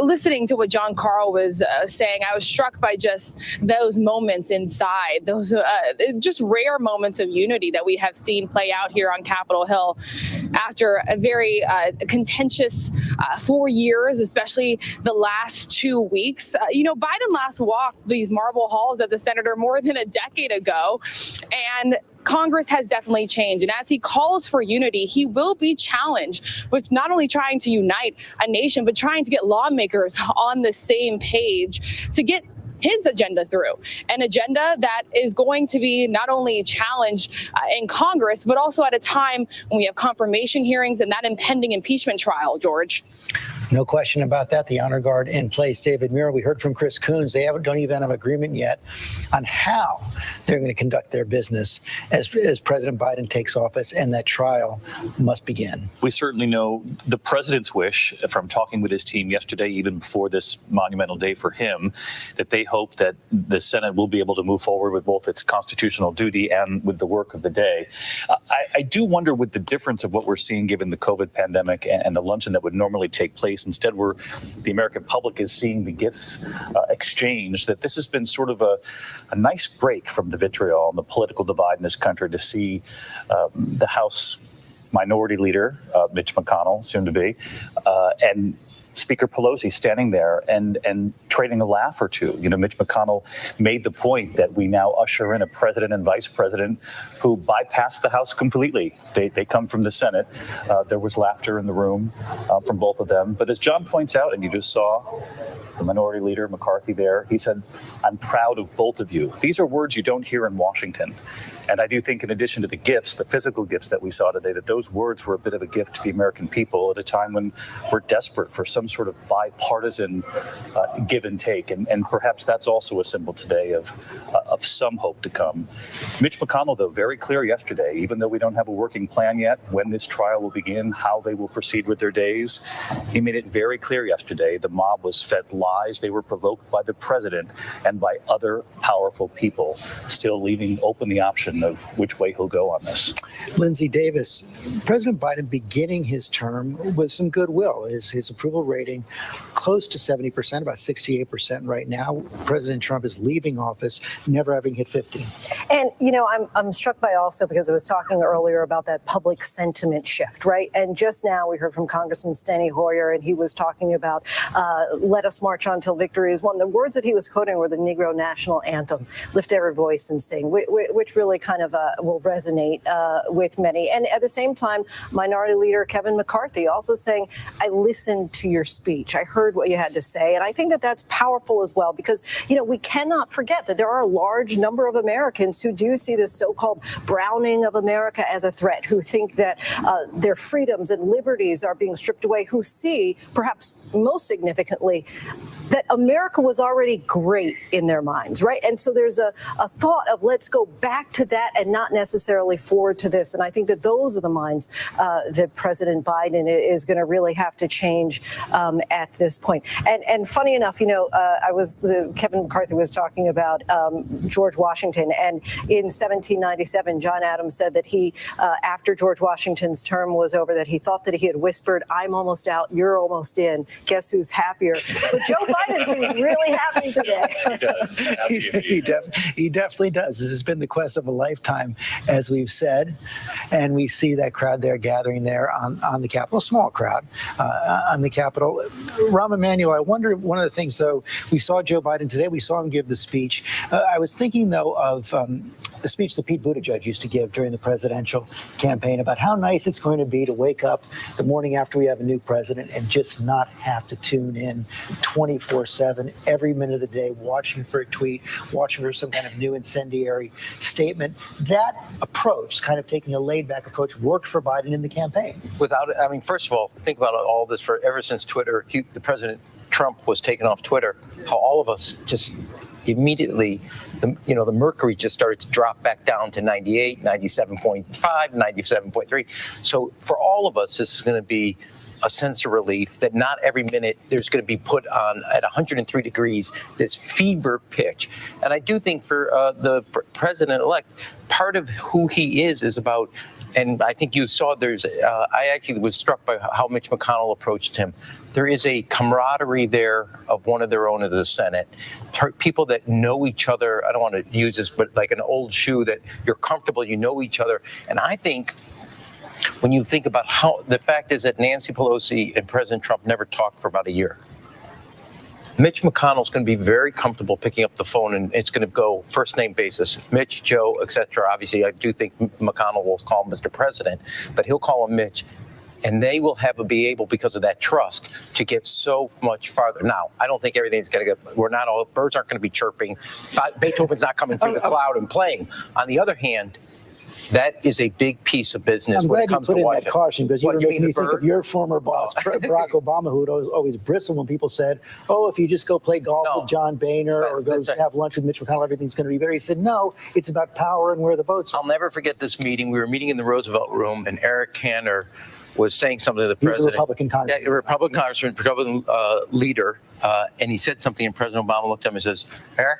listening to what John Carl was saying, I was struck by just those moments inside, those just rare moments of unity that we have seen play out here on Capitol Hill after a very contentious 4 years, especially the last 2 weeks. Biden last walked these marble halls as a senator more than a decade ago, and Congress has definitely changed. And as he calls for unity, he will be challenged with not only trying to unite a nation, but trying to get lawmakers on the same page to get his agenda through, an agenda that is going to be not only challenged in Congress, but also at a time when we have confirmation hearings and that impending impeachment trial, George. No question about that. The honor guard in place. David Muir, we heard from Chris Coons. They don't even have agreement yet on how they're going to conduct their business as President Biden takes office, and that trial must begin. We certainly know the president's wish from talking with his team yesterday, even before this monumental day for him, that they hope that the Senate will be able to move forward with both its constitutional duty and with the work of the day. I do wonder, with the difference of what we're seeing given the COVID pandemic and the luncheon that would normally take place, instead the American public is seeing the gifts exchanged, that this has been sort of a nice break from the vitriol and the political divide in this country to see the House Minority Leader, Mitch McConnell, soon to be, and Speaker Pelosi standing there and trading a laugh or two. Mitch McConnell made the point that we now usher in a president and vice president who bypassed the House completely. They come from the Senate. There was laughter in the room from both of them. But as John points out, and you just saw the Minority Leader McCarthy there, he said, "I'm proud of both of you." These are words you don't hear in Washington. And I do think, in addition to the gifts, the physical gifts that we saw today, that those words were a bit of a gift to the American people at a time when we're desperate for some sort of bipartisan give and take. And perhaps that's also a symbol today of some hope to come. Mitch McConnell, though, very clear yesterday, even though we don't have a working plan yet, when this trial will begin, how they will proceed with their days, he made it very clear yesterday the mob was fed lies. They were provoked by the president and by other powerful people, still leaving open the option of which way he'll go on this. Lindsay Davis, President Biden beginning his term with some goodwill. His approval rating close to 70%, about 68% right now. President Trump is leaving office, never having hit 50. And, I'm struck by also, because I was talking earlier about that public sentiment shift, right? And just now we heard from Congressman Steny Hoyer, and he was talking about let us march on till victory is won. The words that he was quoting were the Negro National Anthem, lift every voice and sing, which really kind of will resonate with many. And at the same time, Minority Leader Kevin McCarthy also saying, I listened to your speech. I heard what you had to say. And I think that that's powerful as well, because, we cannot forget that there are a large number of Americans who do see this so-called browning of America as a threat, who think that their freedoms and liberties are being stripped away, who see, perhaps most significantly, that America was already great in their minds, right? And so there's a thought of let's go back to that and not necessarily forward to this. And I think that those are the minds that President Biden is going to really have to change at this point. And funny enough, Kevin McCarthy was talking about George Washington, and in 1797, John Adams said that he, after George Washington's term was over, that he thought that he had whispered, "I'm almost out, you're almost in. Guess who's happier?" But Joe Biden seems really happy today. He definitely does. This has been the quest of a lifetime, as we've said, and we see that crowd there gathering there on the Capitol, a small crowd on the Capitol. Rahm Emanuel, I wonder, one of the things, though, we saw Joe Biden today, we saw him give the speech. I was thinking, though, of the speech that Pete Buttigieg used to give during the presidential campaign about how nice it's going to be to wake up the morning after we have a new president and just not have to tune in 24/7, every minute of the day, watching for a tweet, watching for some kind of new incendiary statement. That approach, kind of taking a laid-back approach, worked for Biden in the campaign. First of all, think about all this ever since Twitter, the President Trump was taken off Twitter, how all of us just immediately, the mercury just started to drop back down to 98, 97.5, 97.3. So for all of us, this is going to be a sense of relief that not every minute there's going to be put on at 103 degrees, this fever pitch. And I do think for the president-elect, part of who he is about and I think you saw I actually was struck by how Mitch McConnell approached him. There is a camaraderie there of one of their own of the Senate, people that know each other. I don't want to use this, but like an old shoe that you're comfortable, you know each other. And I think when you think about how the fact is that Nancy Pelosi and President Trump never talked for about a year. Mitch McConnell's going to be very comfortable picking up the phone, and it's going to go first name basis. Mitch, Joe, etc. Obviously, I do think McConnell will call Mr. President, but he'll call him Mitch. And they will be able, because of that trust, to get so much farther. Now, I don't think everything's going to get, birds aren't going to be chirping. Beethoven's not coming through the cloud and playing. On the other hand, that is a big piece of business when it comes to I'm glad you put in Washington. that caution, because you were making me think of your former Oh. boss, Barack Obama, who would always bristle when people said, oh, if you just go play golf with John Boehner or go have lunch with Mitch McConnell, everything's going to be better. He said, no, it's about power and where the votes are. I'll never forget this meeting. We were meeting in the Roosevelt Room, and Eric Cantor was saying something to the president. He was a Republican congressman. Yeah, a Republican congressman, Republican leader, and he said something, and President Obama looked at him and says, Eric,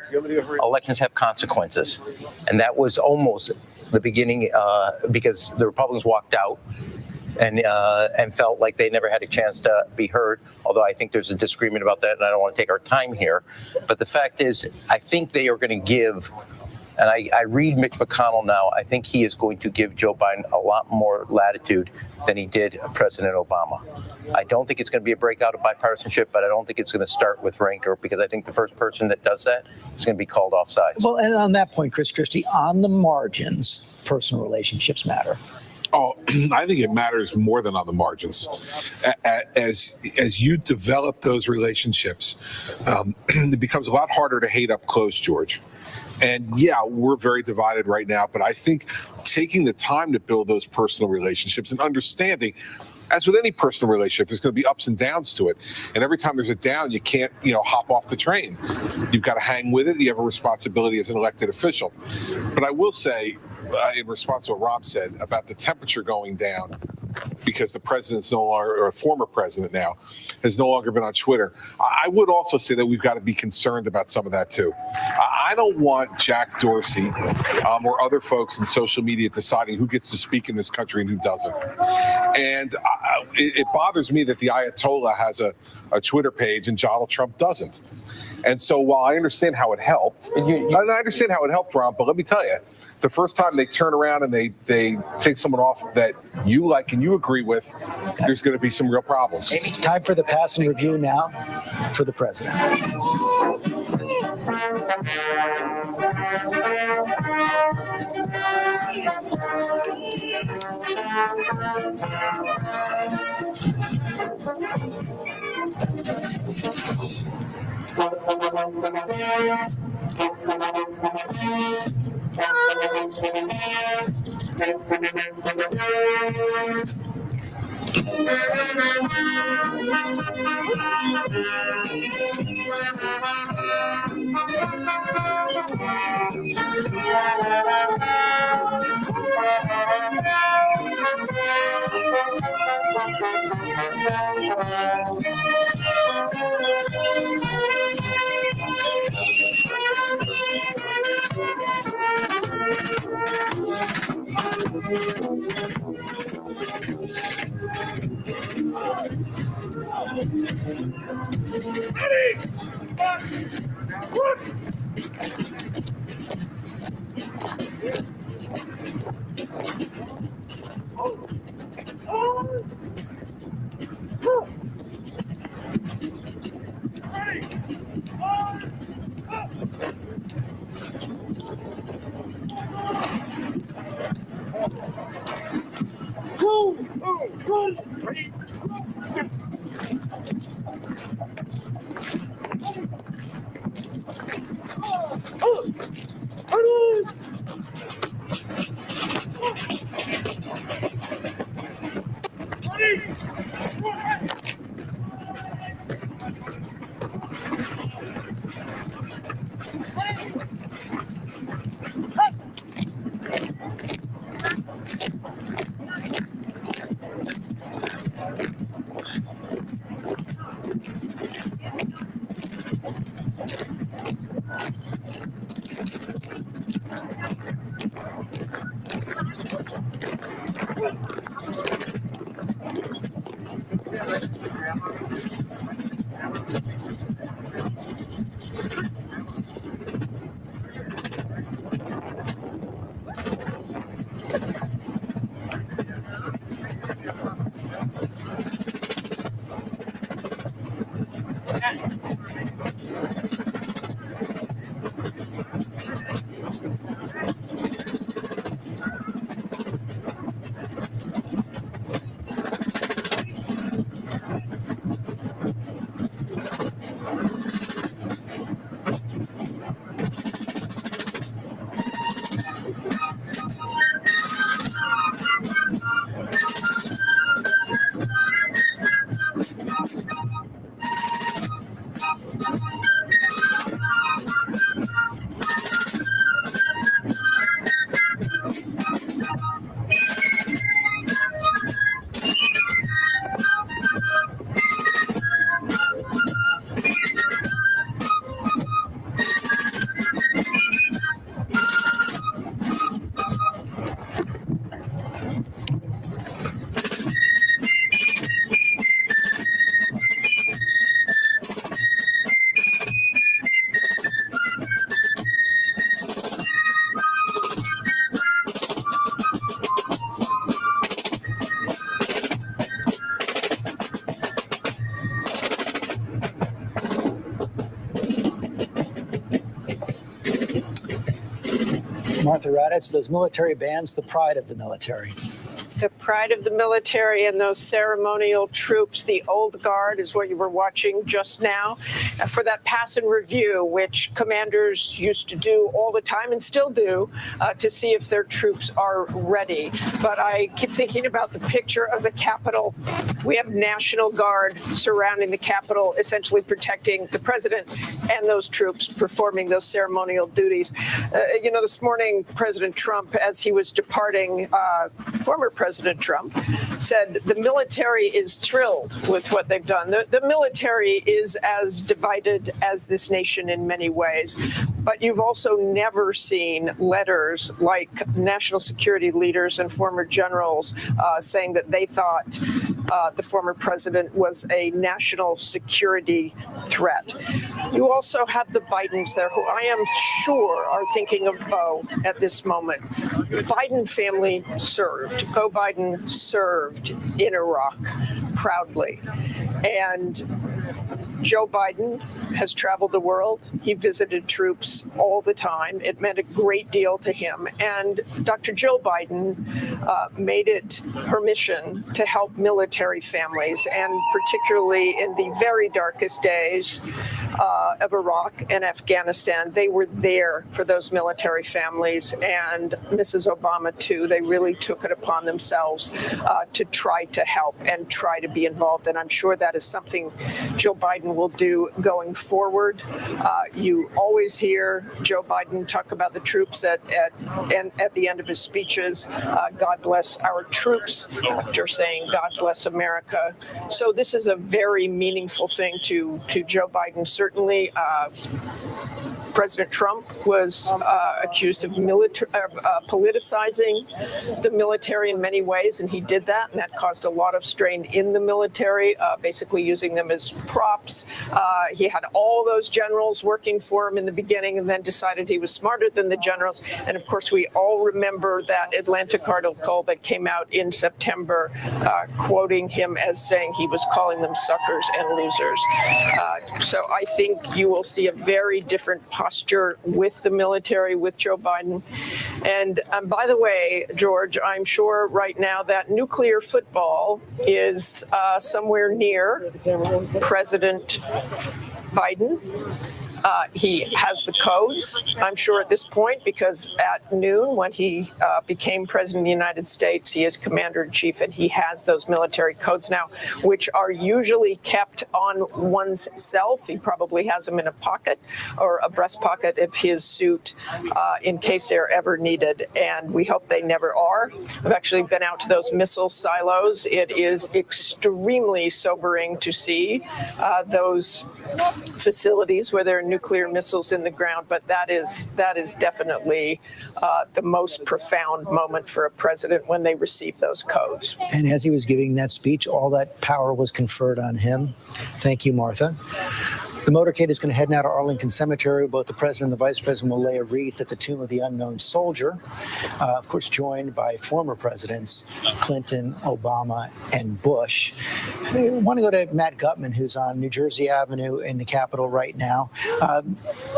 elections have consequences. And that was almost the beginning, because the Republicans walked out and felt like they never had a chance to be heard, although I think there's a disagreement about that, and I don't want to take our time here. But the fact is, I think they are going to give, and I read Mitch McConnell now, I think he is going to give Joe Biden a lot more latitude than he did President Obama. I don't think it's going to be a breakout of bipartisanship, but I don't think it's going to start with rancor, because I think the first person that does that is going to be called off sides. Well, and on that point, Chris Christie, on the margins, personal relationships matter. Oh, I think it matters more than on the margins. As you develop those relationships, it becomes a lot harder to hate up close, George. And yeah, we're very divided right now, but I think taking the time to build those personal relationships and understanding, as with any personal relationship, there's going to be ups and downs to it. And every time there's a down, you can't, hop off the train. You've got to hang with it. You have a responsibility as an elected official. But I will say, in response to what Rob said about the temperature going down, because the president's no longer, or a former president now, has no longer been on Twitter. I would also say that we've got to be concerned about some of that too. I don't want Jack Dorsey or other folks in social media deciding who gets to speak in this country and who doesn't. And it bothers me that the Ayatollah has a Twitter page and Donald Trump doesn't. And so while I understand how it helped, Rob, but let me tell you, the first time they turn around and they take someone off that you like and you agree with, there's going to be some real problems. It's time for the pass and review now for the president. Martha Raddatz, those military bands, the pride of the military. The pride of the military and those ceremonial troops. The old guard is what you were watching just now for that pass and review, which commanders used to do all the time and still do to see if their troops are ready. But I keep thinking about the picture of the Capitol. We have National Guard surrounding the Capitol, essentially protecting the president and those troops performing those ceremonial duties. This morning, President Trump, as he was departing, former President Trump said the military is thrilled with what they've done. The military is as divided as this nation in many ways, but you've also never seen letters like national security leaders and former generals saying that they thought the former president was a national security threat. You also have the Bidens there, who I am sure are thinking of Beau at this moment. Biden family served. Beau Biden served in Iraq proudly. And Joe Biden has traveled the world. He visited troops all the time. It meant a great deal to him. And Dr. Jill Biden made it her mission to help military families, and particularly in the very darkest days of Iraq and Afghanistan, they were there for those military families. And Mrs. Obama, too, they really took it upon themselves to try to help and try to be involved. And I'm sure that is something Jill Biden will do going forward. You always hear Joe Biden talk about the troops at the end of his speeches. God bless our troops, after saying God bless America. So this is a very meaningful thing to Joe Biden. Certainly, President Trump was accused of politicizing the military in many ways, and he did that, and that caused a lot of strain in the military, basically using them as props. He had all those generals working for him in the beginning and then decided he was smarter than the generals. And of course, we all remember that Atlantic article that came out in September, quoting him as saying he was calling them suckers and losers. So I think you will see a very different posture with the military, with Joe Biden. And by the way, George, I'm sure right now that nuclear football is somewhere near President Biden. He has the codes, I'm sure, at this point, because at noon, when he became president of the United States, he is commander-in-chief, and he has those military codes now, which are usually kept on one's self. He probably has them in a pocket or a breast pocket of his suit in case they're ever needed, and we hope they never are. I've actually been out to those missile silos. It is extremely sobering to see those facilities where there are nuclear missiles in the ground, but that is definitely the most profound moment for a president when they receive those codes. And as he was giving that speech, all that power was conferred on him. Thank you, Martha. The motorcade is going to head now to Arlington Cemetery. Both the president and the vice president will lay a wreath at the tomb of the unknown soldier, of course, joined by former presidents Clinton, Obama, and Bush. I want to go to Matt Gutman, who's on New Jersey Avenue in the Capitol right now.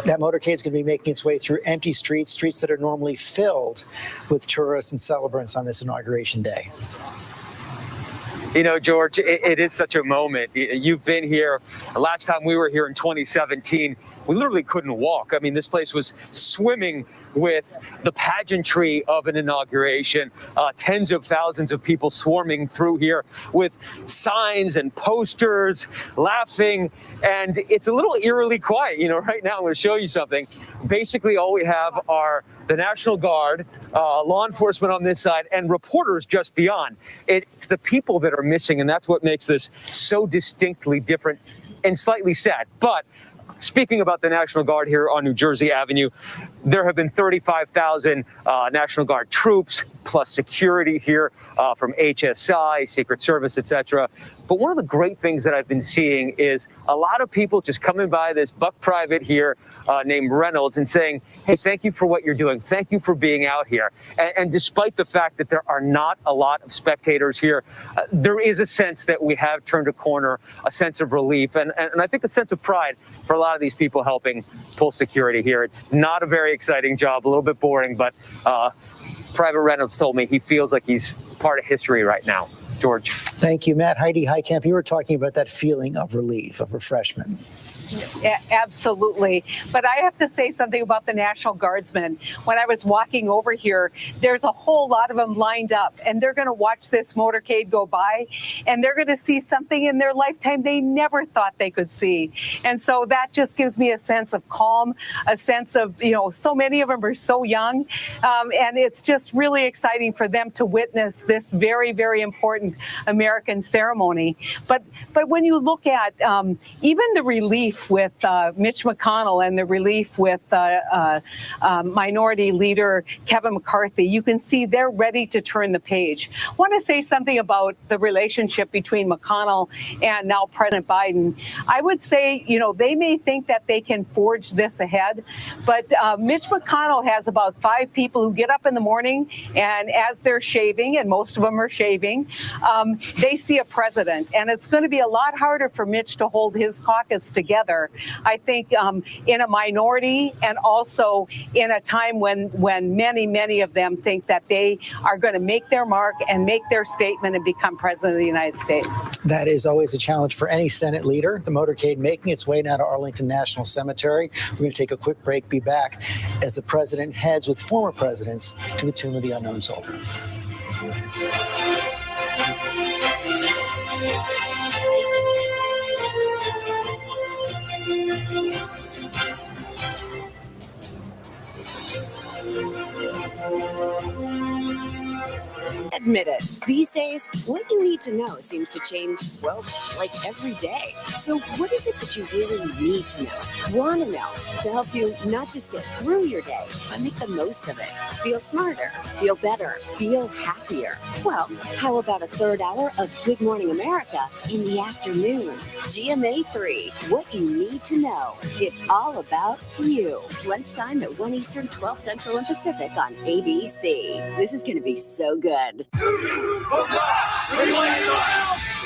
That motorcade is going to be making its way through empty streets that are normally filled with tourists and celebrants on this inauguration day. You know, George, it is such a moment. You've been here. Last time we were here in 2017, we literally couldn't walk. I mean, this place was swimming with the pageantry of an inauguration. Tens of thousands of people swarming through here with signs and posters, laughing. And it's a little eerily quiet. You know, right now I'm going to show you something. Basically, all we have are the National Guard, law enforcement on this side, and reporters just beyond. It's the people that are missing, and that's what makes this so distinctly different and slightly sad. But speaking about the National Guard here on New Jersey Avenue, there have been 35,000 National Guard troops plus security here from HSI, Secret Service, etc. But one of the great things that I've been seeing is a lot of people just coming by this buck private here named Reynolds and saying, hey, thank you for what you're doing. Thank you for being out here. And despite the fact that there are not a lot of spectators here, there is a sense that we have turned a corner, a sense of relief, and I think a sense of pride for a lot of these people helping pull security here. It's not a very exciting job, a little bit boring, but Private Reynolds told me he feels like he's part of history right now. George. Thank you, Matt. Heidi Heitkamp, you were talking about that feeling of relief, of refreshment. Absolutely. But I have to say something about the National Guardsmen. When I was walking over here, there's a whole lot of them lined up, and they're going to watch this motorcade go by, and they're going to see something in their lifetime they never thought they could see. And so that just gives me a sense of calm, a sense of, you know, so many of them are so young, and it's just really exciting for them to witness this very, very important American ceremony. But when you look at even the relief with Mitch McConnell and the relief with Minority Leader Kevin McCarthy, you can see they're ready to turn the page. I want to say something about the relationship between McConnell and now President Biden. I would say, you know, they may think that they can forge this ahead, but Mitch McConnell has about 5 people who get up in the morning, and as they're shaving, and most of them are shaving, they see a president. And it's going to be a lot harder for Mitch to hold his caucus together, I think, in a minority, and also in a time when many of them think that they are going to make their mark and make their statement and become president of the United States. That is always a challenge for any Senate leader. The motorcade making its way now to Arlington National Cemetery. We're going to take a quick break, be back as the president heads with former presidents to the tomb of the unknown soldier. Admit it. These days, what you need to know seems to change, well, like every day. So what is it that you really need to know, want to know, to help you not just get through your day, but make the most of it? Feel smarter, feel better, feel happier. Well, how about a third hour of Good Morning America in the afternoon? GMA 3, what you need to know. It's all about you. Lunchtime at 1 Eastern, 12 Central and Pacific on ABC. This is going to be so good. The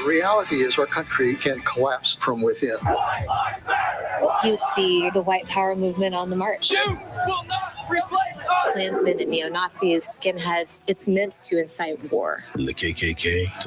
reality is our country can collapse from within. You see the white power movement on the march. Klansmen and neo-Nazis, skinheads, it's meant to incite war. From the KKK to